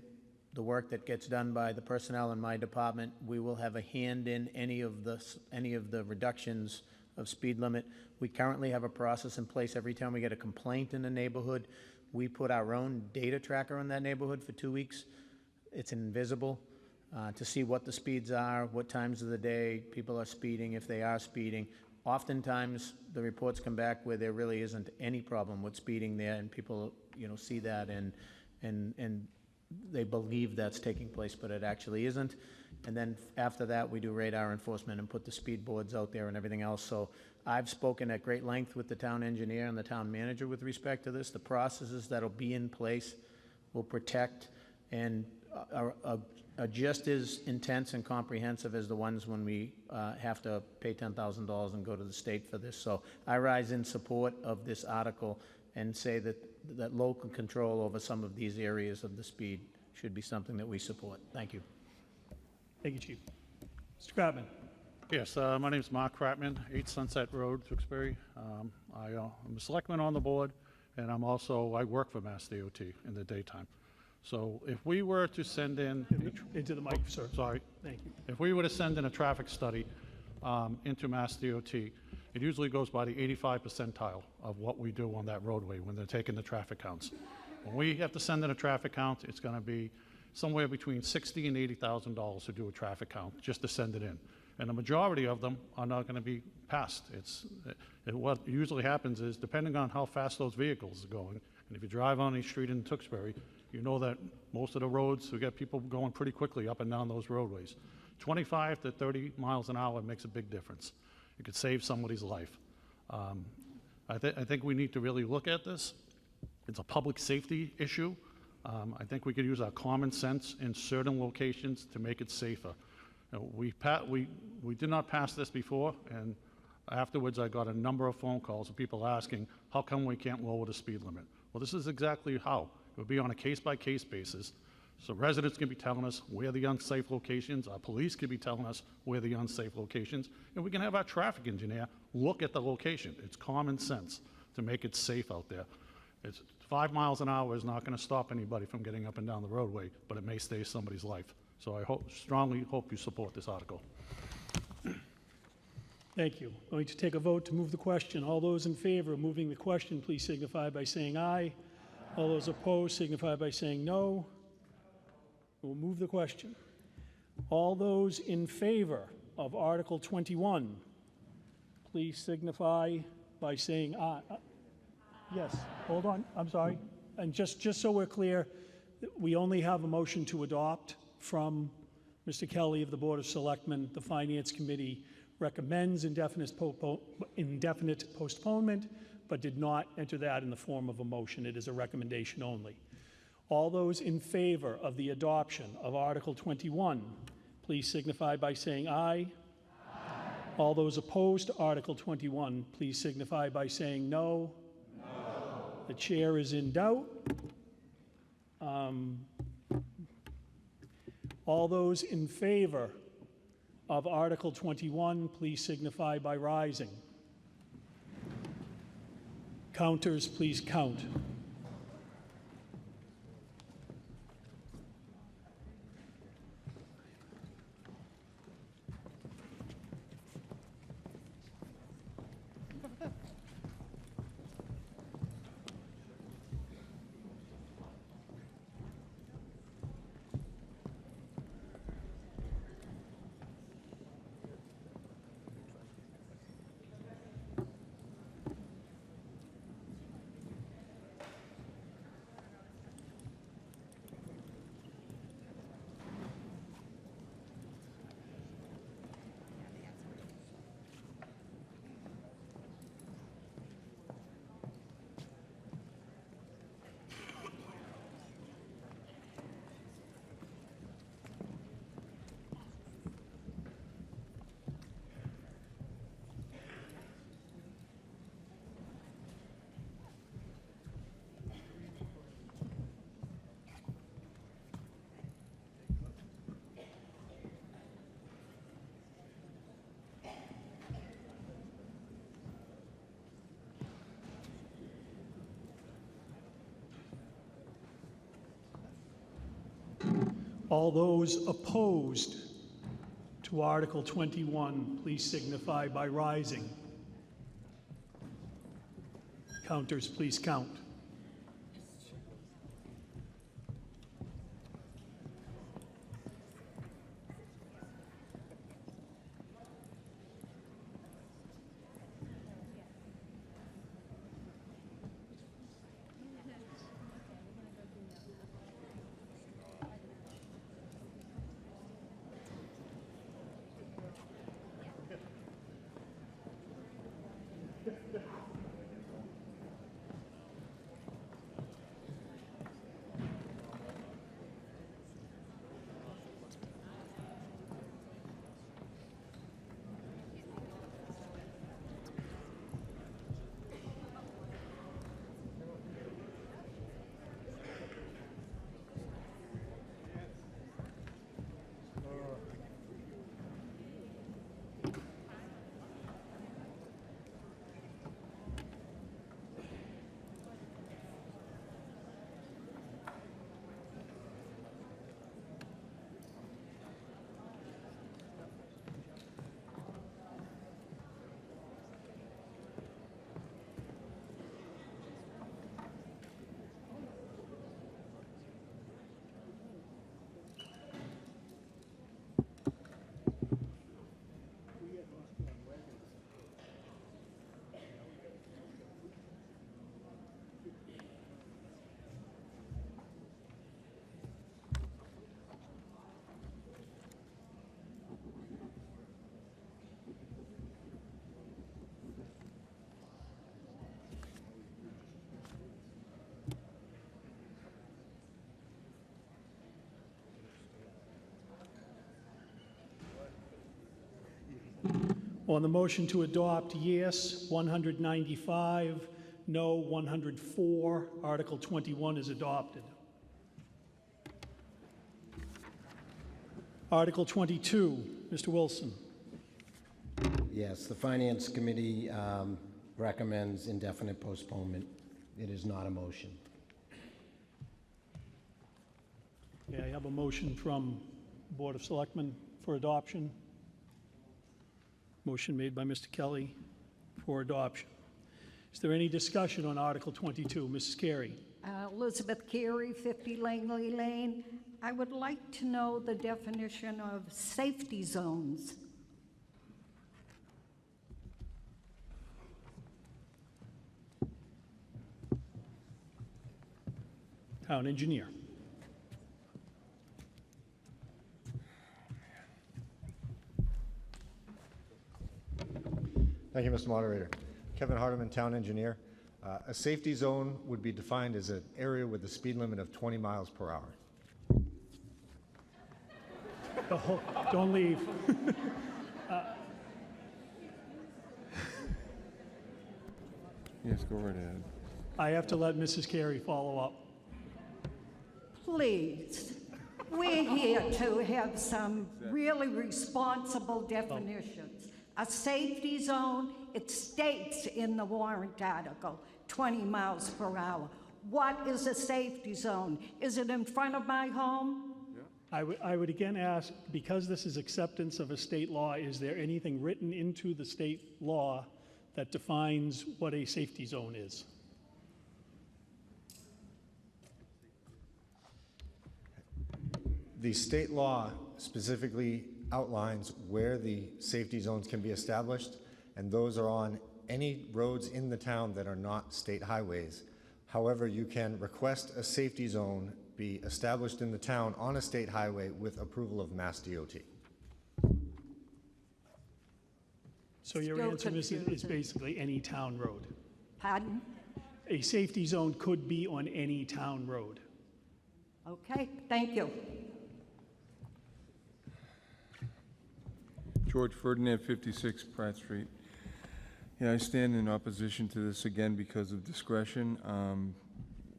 the work that gets done by the personnel in my department. We will have a hand in any of the reductions of speed limit. We currently have a process in place. Every time we get a complaint in a neighborhood, we put our own data tracker in that neighborhood for 2 weeks. It's invisible. To see what the speeds are, what times of the day people are speeding, if they are speeding. Oftentimes, the reports come back where there really isn't any problem with speeding there, and people, see that and they believe that's taking place, but it actually isn't. And then after that, we do radar enforcement and put the speed boards out there and everything else. So I've spoken at great length with the town engineer and the town manager with respect to this. The processes that'll be in place will protect and are just as intense and comprehensive as the ones when we have to pay $10,000 and go to the state for this. So I rise in support of this article and say that local control over some of these areas of the speed should be something that we support. Thank you. Thank you, Chief. Mr. Kratman. Yes, my name is Mark Kratman, 8 Sunset Road, Tewksbury. I'm a selectman on the board, and I work for Mass DOT in the daytime. So if we were to send in... Into the mic, sir. Sorry. Thank you. If we were to send in a traffic study into Mass DOT, it usually goes by the 85th percentile of what we do on that roadway when they're taking the traffic counts. When we have to send in a traffic count, it's going to be somewhere between $60,000 and $80,000 to do a traffic count, just to send it in. And the majority of them are not going to be passed. What usually happens is, depending on how fast those vehicles are going, and if you drive on a street in Tewksbury, you know that most of the roads, we get people going pretty quickly up and down those roadways. 25 to 30 miles an hour makes a big difference. It could save somebody's life. I think we need to really look at this. It's a public safety issue. I think we could use our common sense in certain locations to make it safer. We did not pass this before, and afterwards I got a number of phone calls of people asking, how come we can't lower the speed limit? Well, this is exactly how. It will be on a case-by-case basis. So residents can be telling us where the unsafe locations, our police can be telling us where the unsafe locations, and we can have our traffic engineer look at the location. It's common sense to make it safe out there. 5 miles an hour is not going to stop anybody from getting up and down the roadway, but it may save somebody's life. So I strongly hope you support this article. Thank you. Going to take a vote to move the question. All those in favor of moving the question, please signify by saying aye. All those opposed signify by saying no. We'll move the question. All those in favor of Article 21, please signify by saying aye. Yes, hold on, I'm sorry. And just so we're clear, we only have a motion to adopt from Mr. Kelly of the Board of Selectmen. The Finance Committee recommends indefinite postponement, but did not enter that in the form of a motion. It is a recommendation only. All those in favor of the adoption of Article 21, please signify by saying aye. Aye. All those opposed to Article 21, please signify by saying no. No. The chair is in doubt. All those in favor of Article 21, please signify by rising. Counters, please count. All those opposed to Article 21, please signify by rising. Counters, please count. On the motion to adopt, yes, 195, no, 104. Article 21 is adopted. Article 22, Mr. Wilson. Yes, the Finance Committee recommends indefinite postponement. It is not a motion. Okay, I have a motion from Board of Selectmen for adoption. Motion made by Mr. Kelly for adoption. Is there any discussion on Article 22? Mrs. Carey. Elizabeth Carey, 50 Langley Lane. I would like to know the definition of safety zones. Town engineer. Thank you, Mr. Moderator. Kevin Hardeman, Town Engineer. A safety zone would be defined as an area with a speed limit of 20 miles per hour. Oh, don't leave. Yes, go right ahead. I have to let Mrs. Carey follow up. Please, we're here to have some really responsible definitions. A safety zone, it states in the warrant article, 20 miles per hour. What is a safety zone? Is it in front of my home? I would again ask, because this is acceptance of a state law, is there anything written into the state law that defines what a safety zone is? The state law specifically outlines where the safety zones can be established, and those are on any roads in the town that are not state highways. However, you can request a safety zone be established in the town on a state highway with approval of Mass DOT. So your Still answer is confusing. basically any town road. Pardon? A safety zone could be on any town road. Okay, thank you. George Ferdinand, 56 Pratt Street. Yeah, I stand in opposition to this again because of discretion.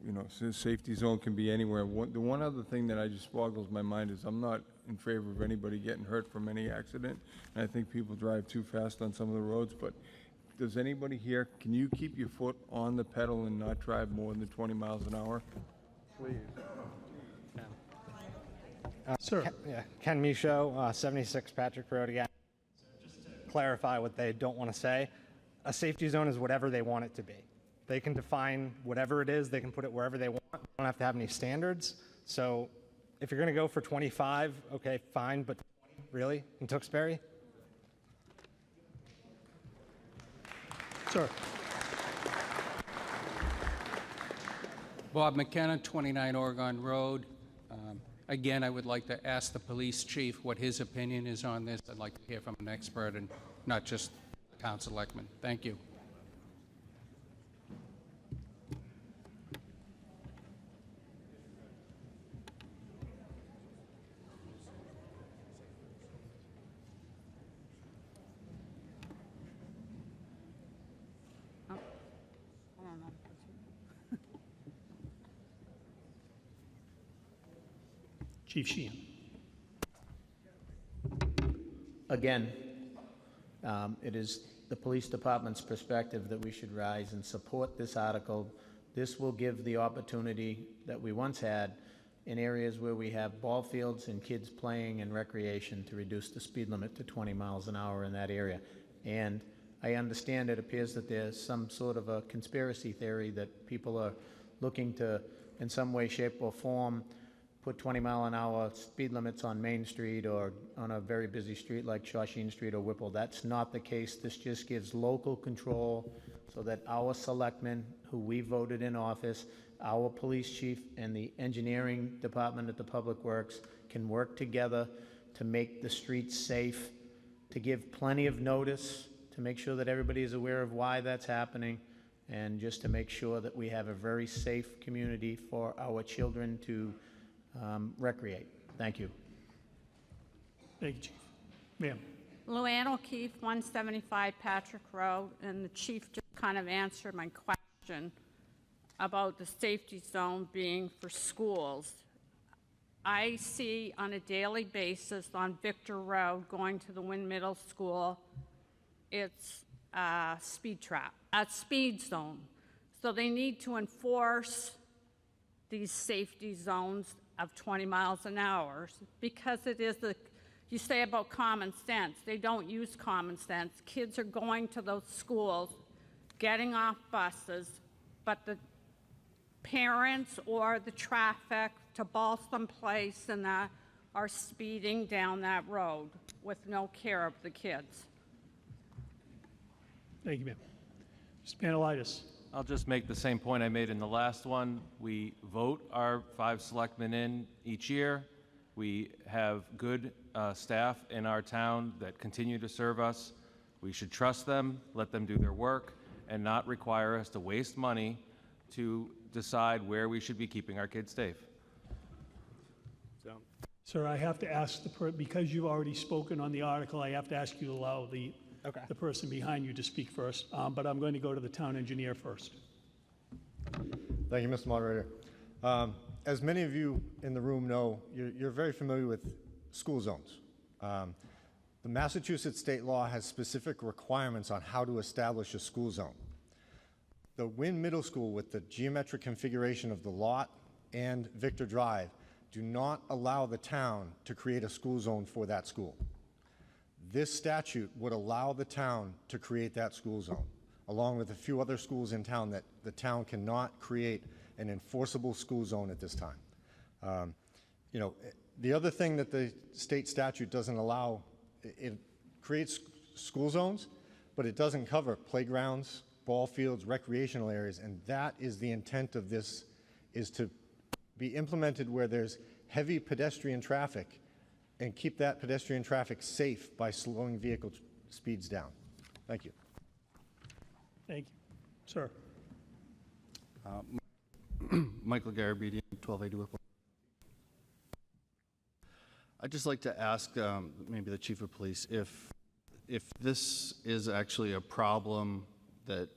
You know, safety zone can be anywhere. The one other thing that just boggles my mind is I'm not in favor of anybody getting hurt from any accident. And I think people drive too fast on some of the roads, but does anybody here, can you keep your foot on the pedal and not drive more than 20 miles an hour? Please. Sir. Ken Michaud, 76 Patrick Road again. Just to clarify what they don't want to say, a safety zone is whatever they want it to be. They can define whatever it is, they can put it wherever they want. They don't have to have any standards. So if you're going to go for 25, okay, fine, but 20, really, in Tewksbury? Sir. Bob McKenna, 29 Oregon Road. Again, I would like to ask the police chief what his opinion is on this. I'd like to hear from an expert and not just the town selectman. Thank you. Chief Sheehan. Again, it is the police department's perspective that we should rise and support this article. This will give the opportunity that we once had in areas where we have ball fields and kids playing and recreation to reduce the speed limit to 20 miles an hour in that area. And I understand it appears that there's some sort of a conspiracy theory that people are looking to, in some way, shape, or form, put 20-mile-an-hour speed limits on Main Street or on a very busy street like Shawshene Street or Whipple. That's not the case. This just gives local control so that our selectmen, who we voted in office, our police chief, and the engineering department at the Public Works can work together to make the streets safe, to give plenty of notice, to make sure that everybody is aware of why that's happening, and just to make sure that we have a very safe community for our children to recreate. Thank you. Thank you, Chief. Ma'am. Luann O'Keefe, 175 Patrick Road, and the chief just kind of answered my question about the safety zone being for schools. I see on a daily basis on Victor Road going to the Wynn Middle School, it's a speed zone. So they need to enforce these safety zones of 20 miles an hour because it is you say about common sense. They don't use common sense. Kids are going to those schools, getting off buses, but the parents or the traffic to Ballston Place and that are speeding down that road with no care of the kids. Thank you, ma'am. Mr. Panelitis. I'll just make the same point I made in the last one. We vote our 5 selectmen in each year. We have good staff in our town that continue to serve us. We should trust them, let them do their work, and not require us to waste money to decide where we should be keeping our kids safe. Sir, I have to ask because you've already spoken on the article, I have to ask you to allow the person behind you to speak first, but I'm going to go to the town engineer first. Thank you, Mr. Moderator. As many of you in the room know, you're very familiar with school zones. The Massachusetts state law has specific requirements on how to establish a school zone. The Wynn Middle School, with the geometric configuration of the lot and Victor Drive, do not allow the town to create a school zone for that school. This statute would allow the town to create that school zone, along with a few other schools in town that the town cannot create an enforceable school zone at this time. You know, the other thing that the state statute doesn't allow, it creates school zones, but it doesn't cover playgrounds, ball fields, recreational areas, and that is the intent of this, is to be implemented where there's heavy pedestrian traffic and keep that pedestrian traffic safe by slowing vehicle speeds down. Thank you. Thank you. Sir. Michael Garabedian, 1280 Whipple. I'd just like to ask maybe the chief of police if this is actually a problem that,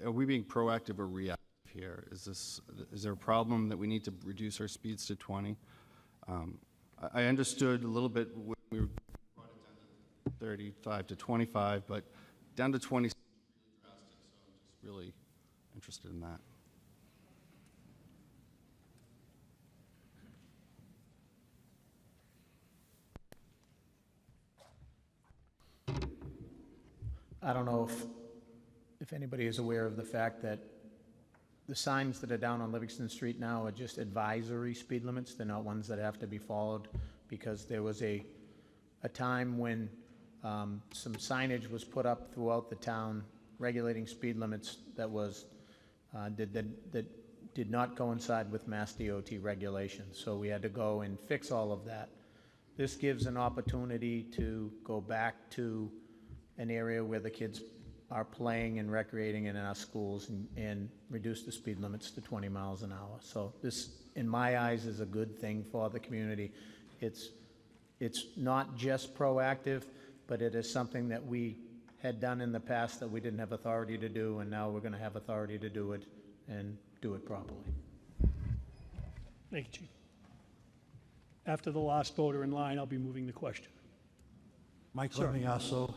are we being proactive or reactive here? Is there a problem that we need to reduce our speeds to 20? I understood a little bit when we brought it down to 35 to 25, but down to 20 is really drastic, so I'm just really interested in that. I don't know if anybody is aware of the fact that the signs that are down on Livingston Street now are just advisory speed limits. They're not ones that have to be followed, because there was a time when some signage was put up throughout the town regulating speed limits that was, that did not coincide with Mass DOT regulations. So we had to go and fix all of that. This gives an opportunity to go back to an area where the kids are playing and recreating in our schools and reduce the speed limits to 20 miles an hour. So this, in my eyes, is a good thing for the community. It's not just proactive, but it is something that we had done in the past that we didn't have authority to do, and now we're going to have authority to do it and do it properly. Thank you, Chief. After the last voter in line, I'll be moving the question. Mike Sir. Lemiasso,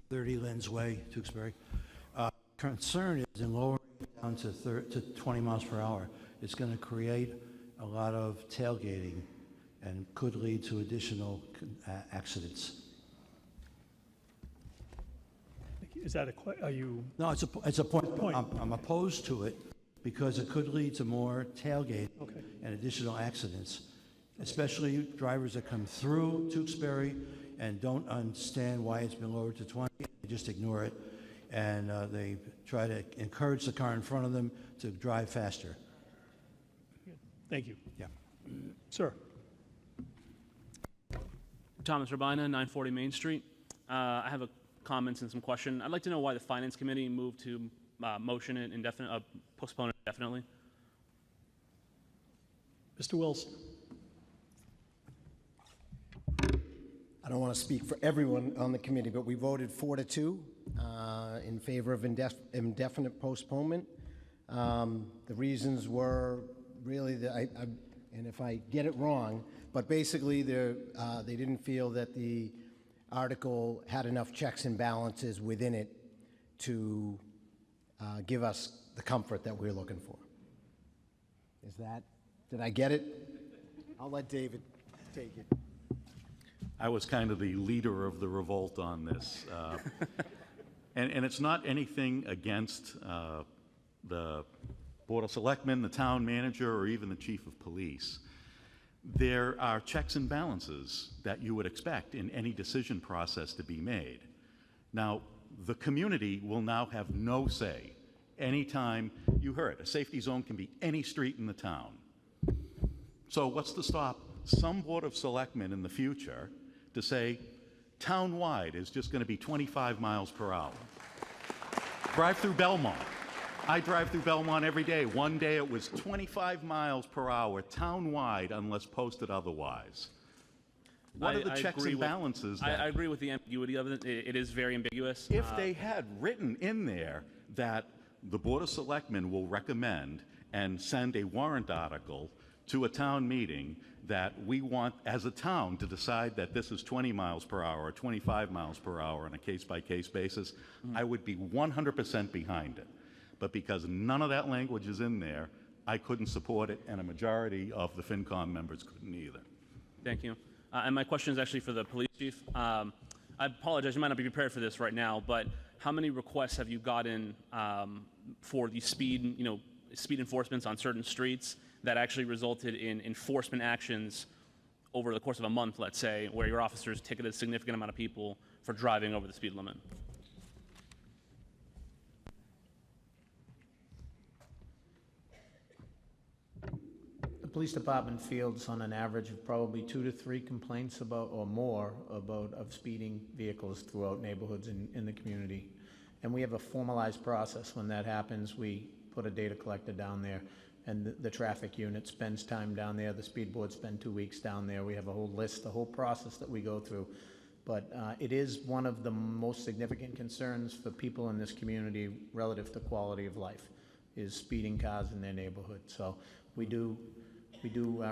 30 Lynn's Way, Tewksbury. Concern is in lowering it down to 20 miles per hour, it's going to create a lot of tailgating and could lead to additional accidents. Is that are you? No, it's a point. I'm opposed to it because it could lead to more tailgating and additional accidents, especially drivers that come through Tewksbury and don't understand why it's been lowered to 20. They just ignore it, and they try to encourage the car in front of them to drive faster. Thank you. Yeah. Sir. Thomas Rabina, 940 Main Street. I have a comments and some question. I'd like to know why the Finance Committee moved to motion it postpone it indefinitely. Mr. Wilson. I don't want to speak for everyone on the committee, but we voted 4-2 in favor of indefinite postponement. The reasons were really and if I get it wrong, but basically they didn't feel that the article had enough checks and balances within it to give us the comfort that we're looking for. Did I get it? I'll let David take it. I was kind of the leader of the revolt on this. And it's not anything against the Board of Selectmen, the town manager, or even the chief of police. There are checks and balances that you would expect in any decision process to be made. Now, the community will now have no say. Anytime, you heard, a safety zone can be any street in the town. So what's to stop some Board of Selectmen in the future to say, town-wide is just going to be 25 miles per hour? Drive through Belmont. I drive through Belmont every day. One day it was 25 miles per hour town-wide unless posted otherwise. What are the checks and balances? I agree with the ambiguity of it. It is very ambiguous. If they had written in there that the Board of Selectmen will recommend and send a warrant article to a town meeting that we want as a town to decide that this is 20 miles per hour or 25 miles per hour on a case-by-case basis, I would be 100% behind it. But because none of that language is in there, I couldn't support it, and a majority of the FinCom members couldn't either. Thank you. And my question is actually for the police chief. I apologize, you might not be prepared for this right now, but how many requests have you gotten for the speed enforcements on certain streets that actually resulted in enforcement actions over the course of a month, let's say, where your officers ticketed a significant amount of people for driving over the speed limit? The police department fields on an average of probably 2 to 3 complaints about, or more, of speeding vehicles throughout neighborhoods in the community. And we have a formalized process. When that happens, we put a data collector down there, and the traffic unit spends time down there. The speed board spend 2 weeks down there. We have a whole list, a whole process that we go through. But it is one of the most significant concerns for people in this community relative to quality of life, is speeding cars in their neighborhood. So we do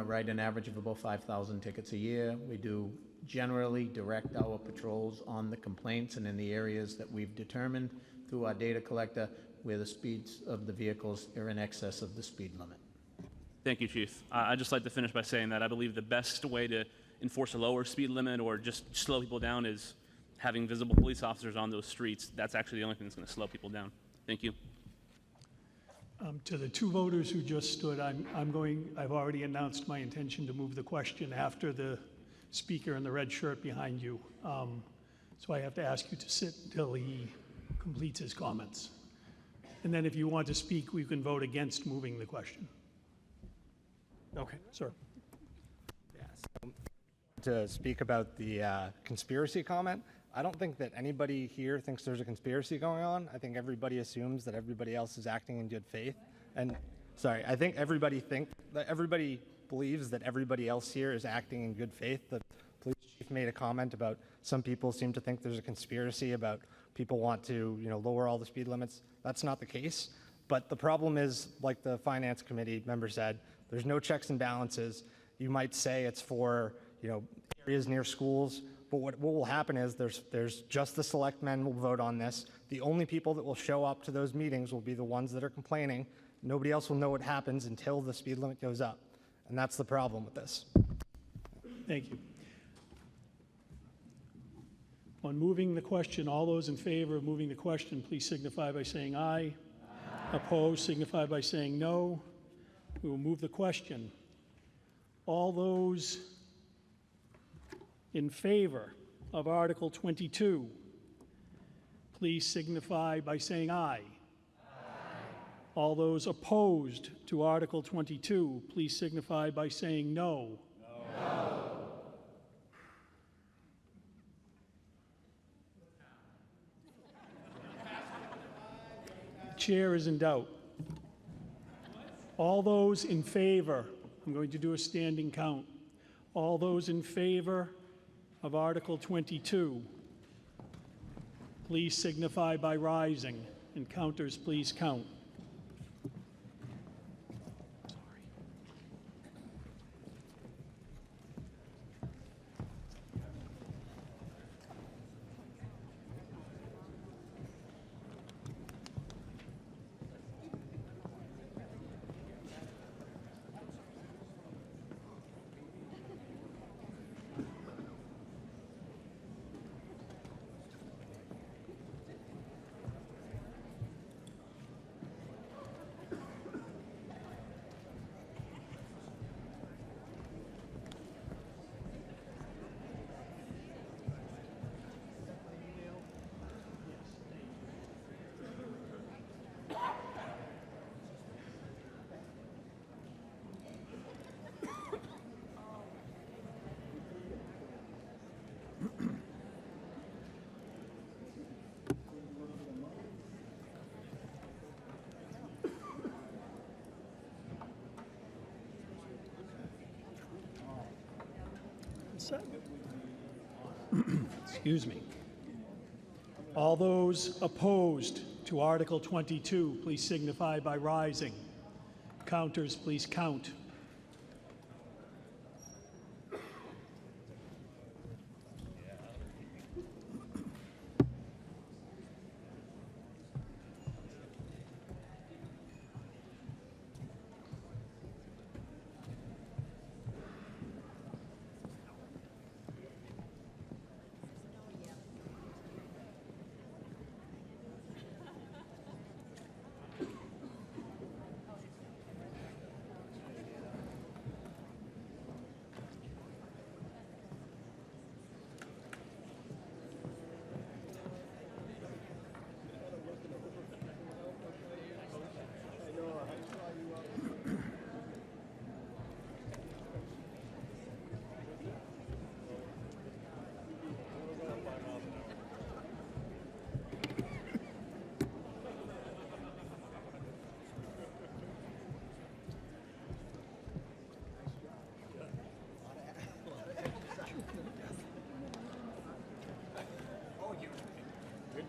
write an average of about 5,000 tickets a year. We do generally direct our patrols on the complaints and in the areas that we've determined through our data collector where the speeds of the vehicles are in excess of the speed limit. Thank you, Chief. I'd just like to finish by saying that I believe the best way to enforce a lower speed limit or just slow people down is having visible police officers on those streets, that's actually the only thing that's going to slow people down. Thank you. To the two voters who just stood, I've already announced my intention to move the question after the speaker in the red shirt behind you. So I have to ask you to sit until he completes his comments. And then if you want to speak, we can vote against moving the question. Okay. Sir. To speak about the conspiracy comment, I don't think that anybody here thinks there's a conspiracy going on. I think everybody assumes that everybody else is acting in good faith. And sorry, I think everybody believes that everybody else here is acting in good faith. The police chief made a comment about some people seem to think there's a conspiracy about people want to, lower all the speed limits. That's not the case. But the problem is, like the finance committee member said, there's no checks and balances. You might say it's for, areas near schools, but what will happen is there's just the selectmen will vote on this. The only people that will show up to those meetings will be the ones that are complaining. Nobody else will know what happens until the speed limit goes up. And that's the problem with this. Thank you. On moving the question, all those in favor of moving the question, please signify by saying aye. Aye. Opposed, signify by saying no. We will move the question. All those in favor of Article 22, please signify by saying aye. All those opposed to Article 22, please signify by saying no. No. The chair is in doubt. All those in favor, I'm going to do a standing count. All those in favor of Article 22, please signify by rising, and counters, please count. Excuse me. All those opposed to Article 22, please signify by rising. Counters, please count.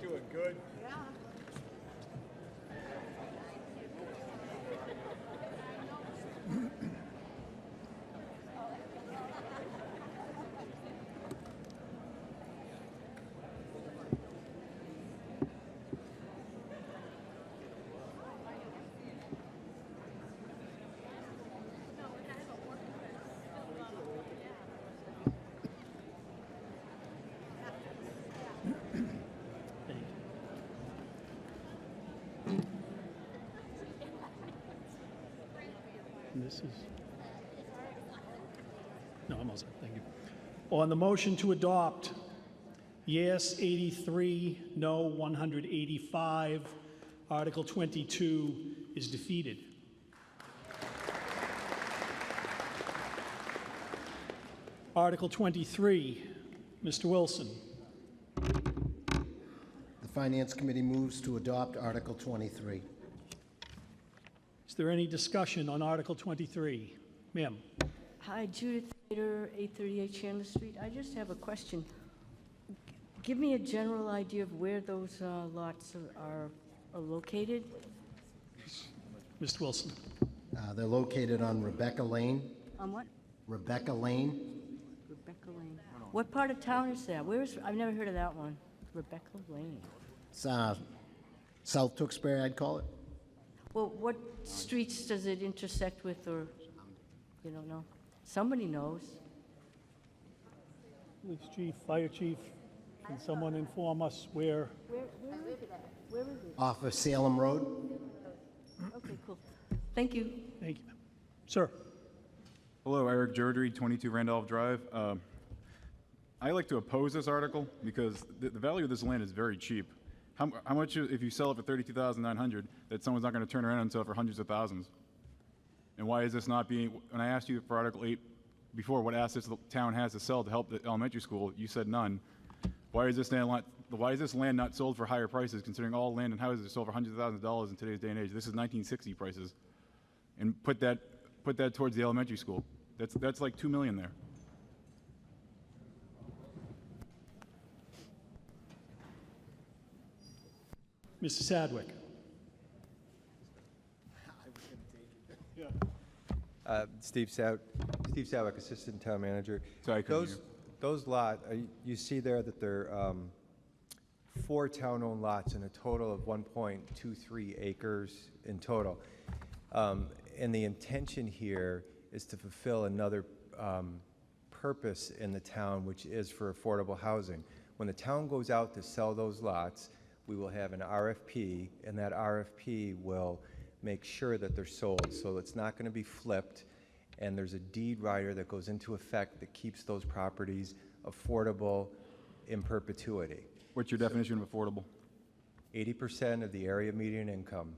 Doing good. Yeah. this is... No, I'm all set, thank you. On the motion to adopt, yes 83, no 185. Article 22 is defeated. Article 23, Mr. Wilson. The Finance Committee moves to adopt Article 23. Is there any discussion on Article 23? Ma'am. Hi, Judith Bader, 838 Chandler Street. I just have a question. Give me a general idea of where those lots are located. Mr. Wilson. They're located on Rebecca Lane. On what? Rebecca Lane. Rebecca Lane. What part of town is that? I've never heard of that one. Rebecca Lane. It's South Tewksbury, I'd call it. Well, what streets does it intersect with, or you don't know? Somebody knows. Police chief, fire chief, can someone inform us where? Where is it? Where is it? Off of Salem Road. Okay, cool. Thank you. Thank you. Sir. Hello, Eric Jordry, 22 Randolph Drive. I like to oppose this article because the value of this land is very cheap. How much, if you sell it for $32,900, that someone's not going to turn around and sell it for hundreds of thousands? And why is this not being, when I asked you for Article 8 before, what assets the town has to sell to help the elementary school, you said none. Why is this land not sold for higher prices, considering all land and houses are sold for hundreds of thousands of dollars in today's day and age? This is 1960 prices. And put that towards the elementary school. That's like $2 million there. Mr. Sadwick. Steve Sadwick, Assistant Town Manager. Sorry, Those you see there that they're 4 town-owned lots and a total of 1.23 acres in total. And the intention here is to fulfill another purpose in the town, which is for affordable housing. When the town goes out to sell those lots, we will have an RFP, and that RFP will make sure that they're sold. So it's not going to be flipped, and there's a deed rider that goes into effect that keeps those properties affordable in perpetuity. What's your definition of affordable? 80% of the area median income.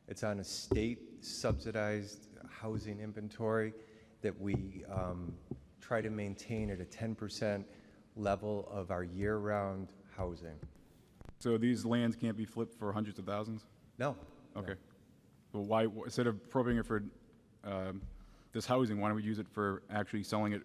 It's on a state subsidized housing inventory that we try to maintain at a 10% level of our year-round housing. So these lands can't be flipped for hundreds of thousands? No. Okay. Well, why, instead of appropriating it for this housing, why don't we use it for actually selling it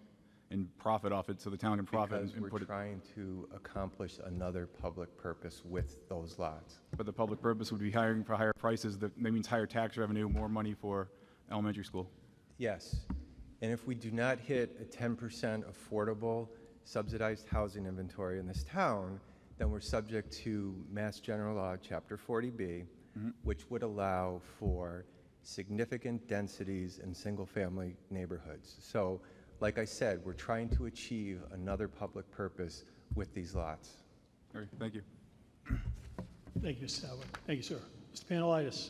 and profit off it so the town can profit? Because we're trying to accomplish another public purpose with those lots. But the public purpose would be hiring for higher prices. That means higher tax revenue, more money for elementary school. Yes. And if we do not hit a 10% affordable subsidized housing inventory in this town, then we're subject to Mass General Law, Chapter 40B, which would allow for significant densities in single-family neighborhoods. So, like I said, we're trying to achieve another public purpose with these lots. All right, thank you. Thank you, Mr. Sadwick. Thank you, sir. Mr. Panelitis.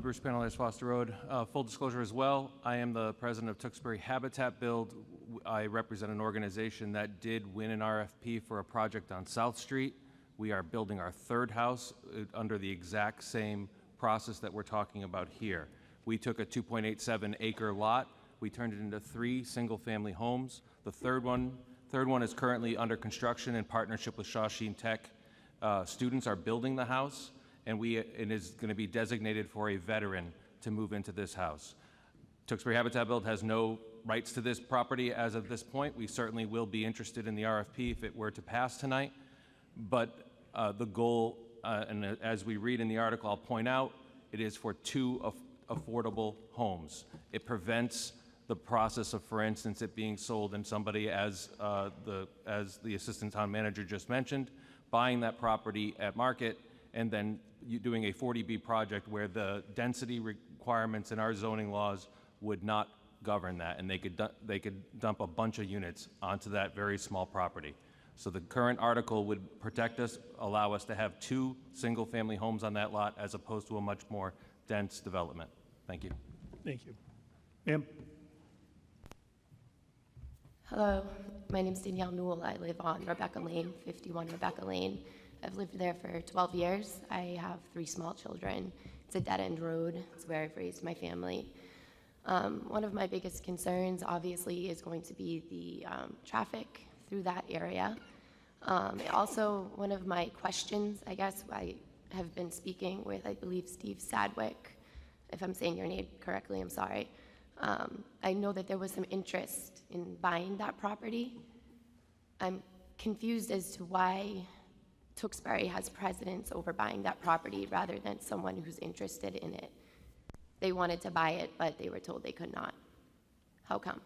Bruce Panelitis, Foster Road. Full disclosure as well, I am the president of Tewksbury Habitat Build. I represent an organization that did win an RFP for a project on South Street. We are building our 3rd house under the exact same process that we're talking about here. We took a 2.87 acre lot. We turned it into 3 single-family homes. The third one is currently under construction in partnership with Shawsheen Tech. Students are building the house, and it is going to be designated for a veteran to move into this house. Tewksbury Habitat Build has no rights to this property as of this point. We certainly will be interested in the RFP if it were to pass tonight. But the goal, and as we read in the article, I'll point out, it is for 2 affordable homes. It prevents the process of, for instance, it being sold and somebody, as the assistant town manager just mentioned, buying that property at market and then doing a 40B project where the density requirements in our zoning laws would not govern that, and they could dump a bunch of units onto that very small property. So the current article would protect us, allow us to have 2 single-family homes on that lot as opposed to a much more dense development. Thank you. Thank you. Ma'am? Hello, my name is Danielle Newell. I live on Rebecca Lane, 51 Rebecca Lane. I've lived there for 12 years. I have 3 small children. It's a dead-end road. It's where I've raised my family. One of my biggest concerns, obviously, is going to be the traffic through that area. Also, one of my questions, I guess, I have been speaking with, I believe, Steve Sadwick. If I'm saying your name correctly, I'm sorry. I know that there was some interest in buying that property. I'm confused as to why Tewksbury has precedence over buying that property rather than someone who's interested in it. They wanted to buy it, but they were told they could not. How come?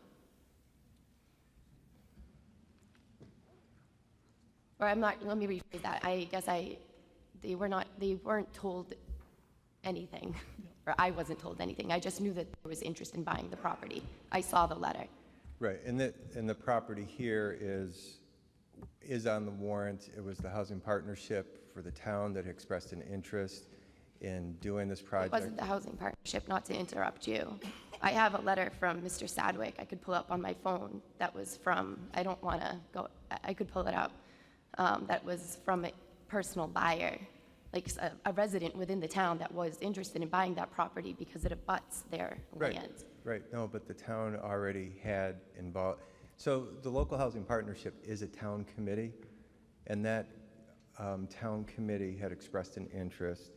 Or let me rephrase that. I guess they weren't told anything, or I wasn't told anything. I just knew that there was interest in buying the property. I saw the letter. Right, and the property here is on the warrant. It was the housing partnership for the town that expressed an interest in doing this project. It wasn't the housing partnership, not to interrupt you. I have a letter from Mr. Sadwick I could pull up on my phone that was from, I don't want to go, I could pull it up, that was from a personal buyer, like a resident within the town that was interested in buying that property because it abuts their land. Right, no, but the town already had involved. So the local housing partnership is a town committee, and that town committee had expressed an interest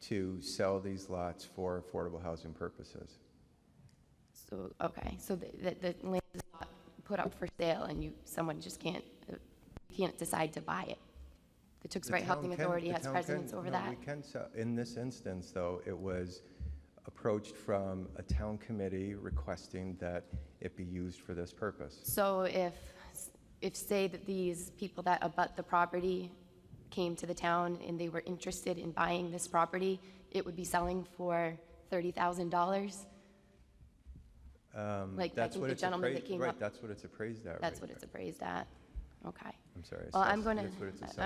to sell these lots for affordable housing purposes. So, okay, so the land is not put up for sale and someone just can't decide to buy it. The Tewksbury Housing Authority has precedence over that? We can sell. In this instance, though, it was approached from a town committee requesting that it be used for this purpose. So if say that these people that abut the property came to the town and they were interested in buying this property, it would be selling for $30,000? Like I think the gentleman that came up. Right, that's what it's appraised at. That's what it's appraised at. Okay. I'm sorry. Well, I'm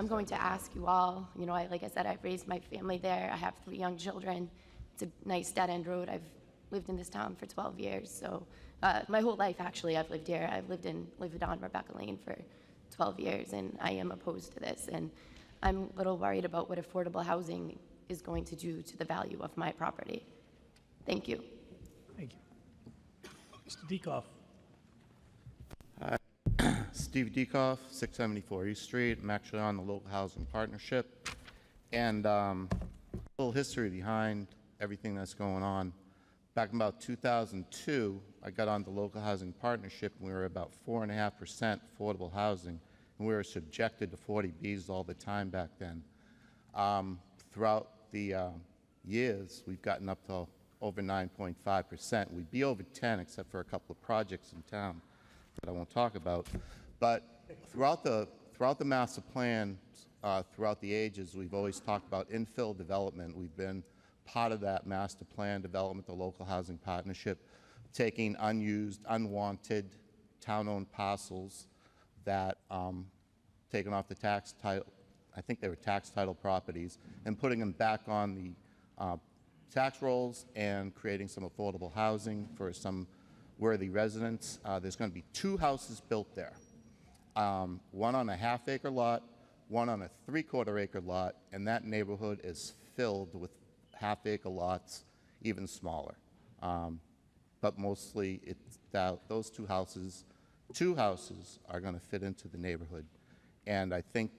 going to ask you all, you know, like I said, I've raised my family there. I have 3 young children. It's a nice dead-end road. I've lived in this town for 12 years. So my whole life, actually, I've lived here. I've lived on Rebecca Lane for 12 years, and I am opposed to this. And I'm a little worried about what affordable housing is going to do to the value of my property. Thank you. Thank you. Mr. Dekoff. Hi, Steve Dekoff, 674 East Street. I'm actually on the local housing partnership. And a little history behind everything that's going on. Back in about 2002, I got on the local housing partnership, and we were about 4.5% affordable housing, and we were subjected to 40Bs all the time back then. Throughout the years, we've gotten up to over 9.5%. We'd be over 10 except for a couple of projects in town that I won't talk about. But throughout the master plan, throughout the ages, we've always talked about infill development. We've been part of that master plan development, the local housing partnership, taking unused, unwanted, town-owned parcels that taken off the tax title, I think they were tax title properties, and putting them back on the tax rolls and creating some affordable housing for some worthy residents. There's going to be 2 houses built there, one on a half-acre lot, one on a 3/4-acre lot, and that neighborhood is filled with half-acre lots, even smaller. But mostly, those two houses are going to fit into the neighborhood. And I think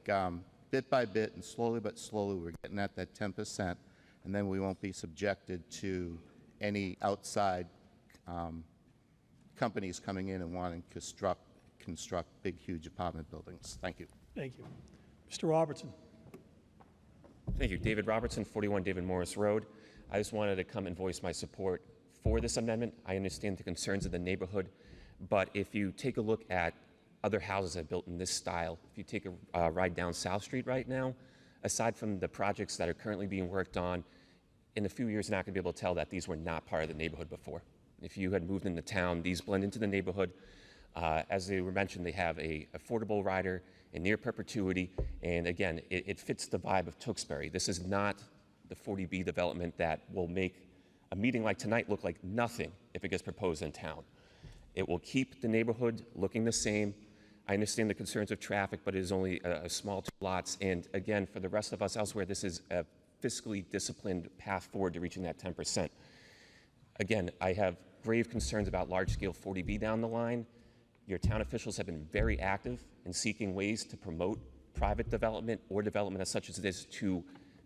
bit by bit and slowly but slowly, we're getting at that 10%, and then we won't be subjected to any outside companies coming in and wanting to construct big, huge apartment buildings. Thank you. Thank you. Mr. Robertson. Thank you. David Robertson, 41 David Morris Road. I just wanted to come and voice my support for this amendment. I understand the concerns of the neighborhood, but if you take a look at other houses that are built in this style, if you take a ride down South Street right now, aside from the projects that are currently being worked on, in a few years you're not going to be able to tell that these were not part of the neighborhood before. If you had moved into town, these blend into the neighborhood. As they were mentioned, they have a affordable rider in near perpetuity, and again, it fits the vibe of Tewksbury. This is not the 40B development that will make a meeting like tonight look like nothing if it gets proposed in town. It will keep the neighborhood looking the same. I understand the concerns of traffic, but it is only a small 2 lots. And again, for the rest of us elsewhere, this is a fiscally disciplined path forward to reaching that 10%. Again, I have grave concerns about large-scale 40B down the line. Your town officials have been very active in seeking ways to promote private development or development such as this to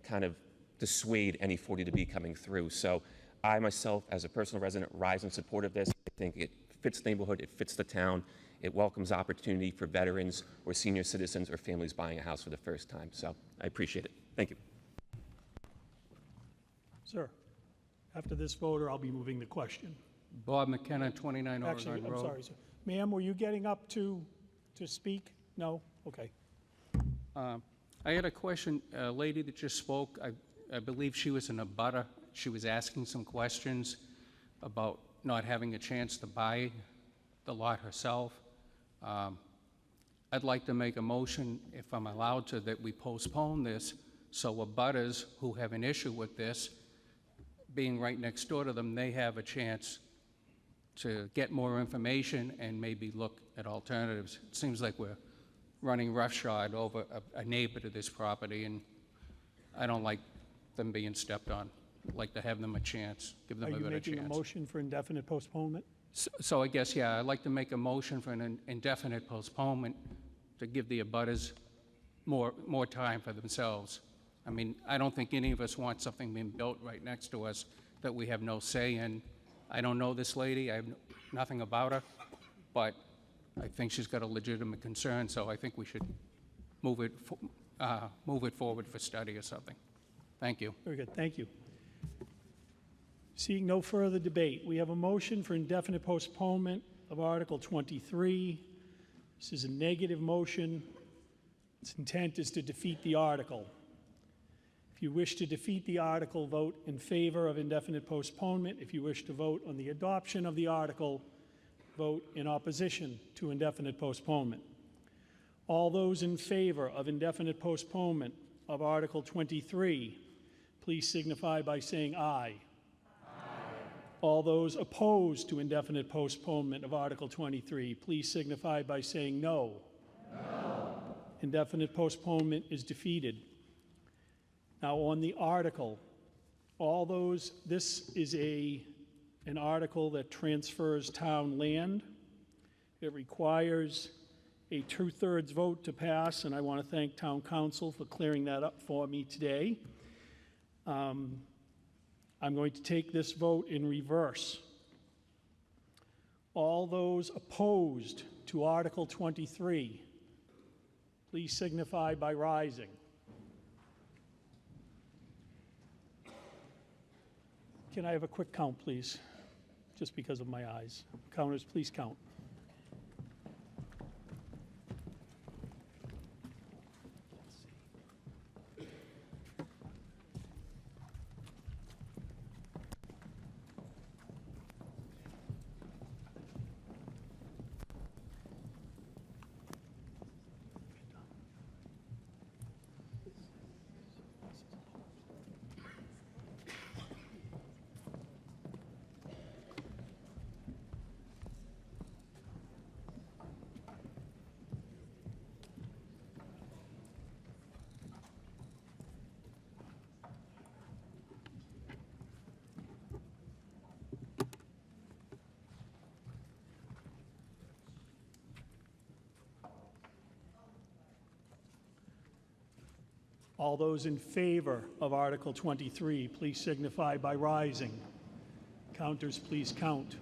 kind of dissuade any 40B coming through. So I myself, as a personal resident, rise in support of this. I think it fits the neighborhood, it fits the town, it welcomes opportunity for veterans or senior citizens or families buying a house for the first time. So I appreciate it. Thank you. Sir, after this vote, I'll be moving the question. Bob McKenna, 29 Actually, Oregon I'm Road. sorry, sir. Ma'am, were you getting up to speak? No? Okay. I had a question. A lady that just spoke, I believe she was in a butter. She was asking some questions about not having a chance to buy the lot herself. I'd like to make a motion, if I'm allowed to, that we postpone this so abutters who have an issue with this, being right next door to them, they have a chance to get more information and maybe look at alternatives. It seems like we're running roughshod over a neighbor to this property, and I don't like them being stepped on. I'd like to have them a chance, give them a better chance. Are you making a motion for indefinite postponement? So I guess, yeah, I'd like to make a motion for an indefinite postponement to give the abutters more time for themselves. I mean, I don't think any of us want something being built right next to us that we have no say in. I don't know this lady, I have nothing about her, but I think she's got a legitimate concern, so I think we should move it forward for study or something. Thank you. Very good, thank you. Seeing no further debate, we have a motion for indefinite postponement of Article 23. This is a negative motion. Its intent is to defeat the article. If you wish to defeat the article, vote in favor of indefinite postponement. If you wish to vote on the adoption of the article, vote in opposition to indefinite postponement. All those in favor of indefinite postponement of Article 23, please signify by saying aye. All those opposed to indefinite postponement of Article 23, please signify by saying no. No. Indefinite postponement is defeated. Now, on the article, this is an article that transfers town land. It requires a 2/3 vote to pass, and I want to thank Town Council for clearing that up for me today. I'm going to take this vote in reverse. All those opposed to Article 23, please signify by rising. Can I have a quick count, please? Just because of my eyes. Counters, please count. All those in favor of Article 23, please signify by rising. Counters, please count.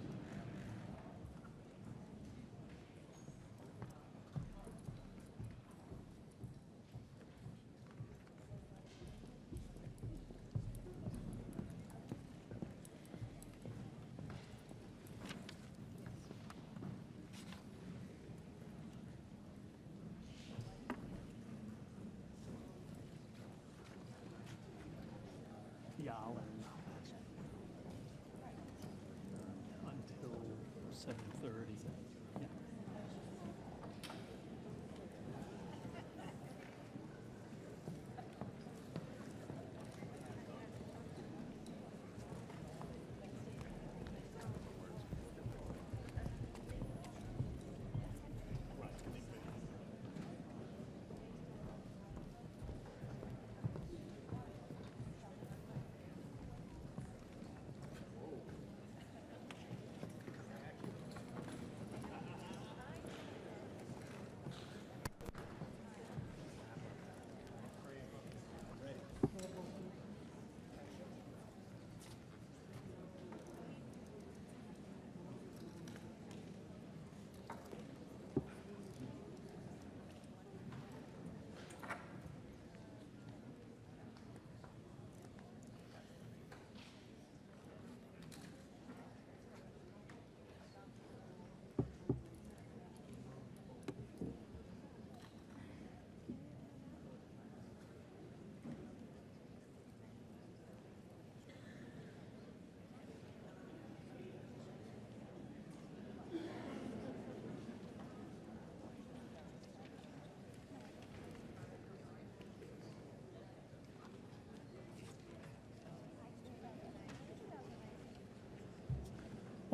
Yeah, I'll let them know. Until 7:30. Yeah.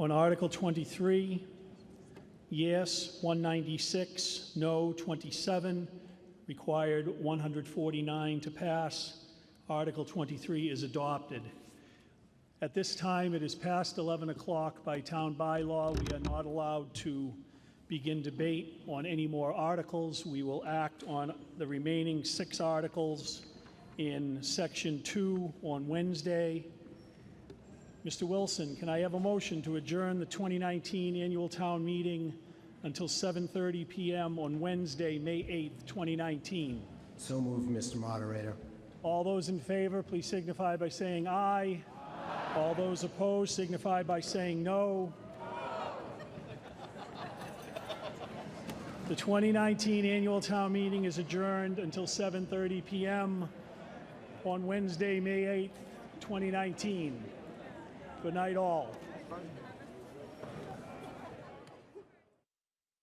On Article 23, yes, 196, no, 27, required 149 to pass. Article 23 is adopted. At this time, it is past 11 o'clock by town bylaw. We are not allowed to begin debate on any more articles. We will act on the remaining 6 articles in Section 2 on Wednesday. Mr. Wilson, can I have a motion to adjourn the 2019 annual town meeting until 7:30 p.m. on Wednesday, May 8th, 2019? So moved, Mr. Moderator. All those in favor, please signify by saying aye. Aye. All those opposed signify by saying no. The 2019 annual town meeting is adjourned until 7:30 p.m. on Wednesday, May 8th, 2019. Good night, all.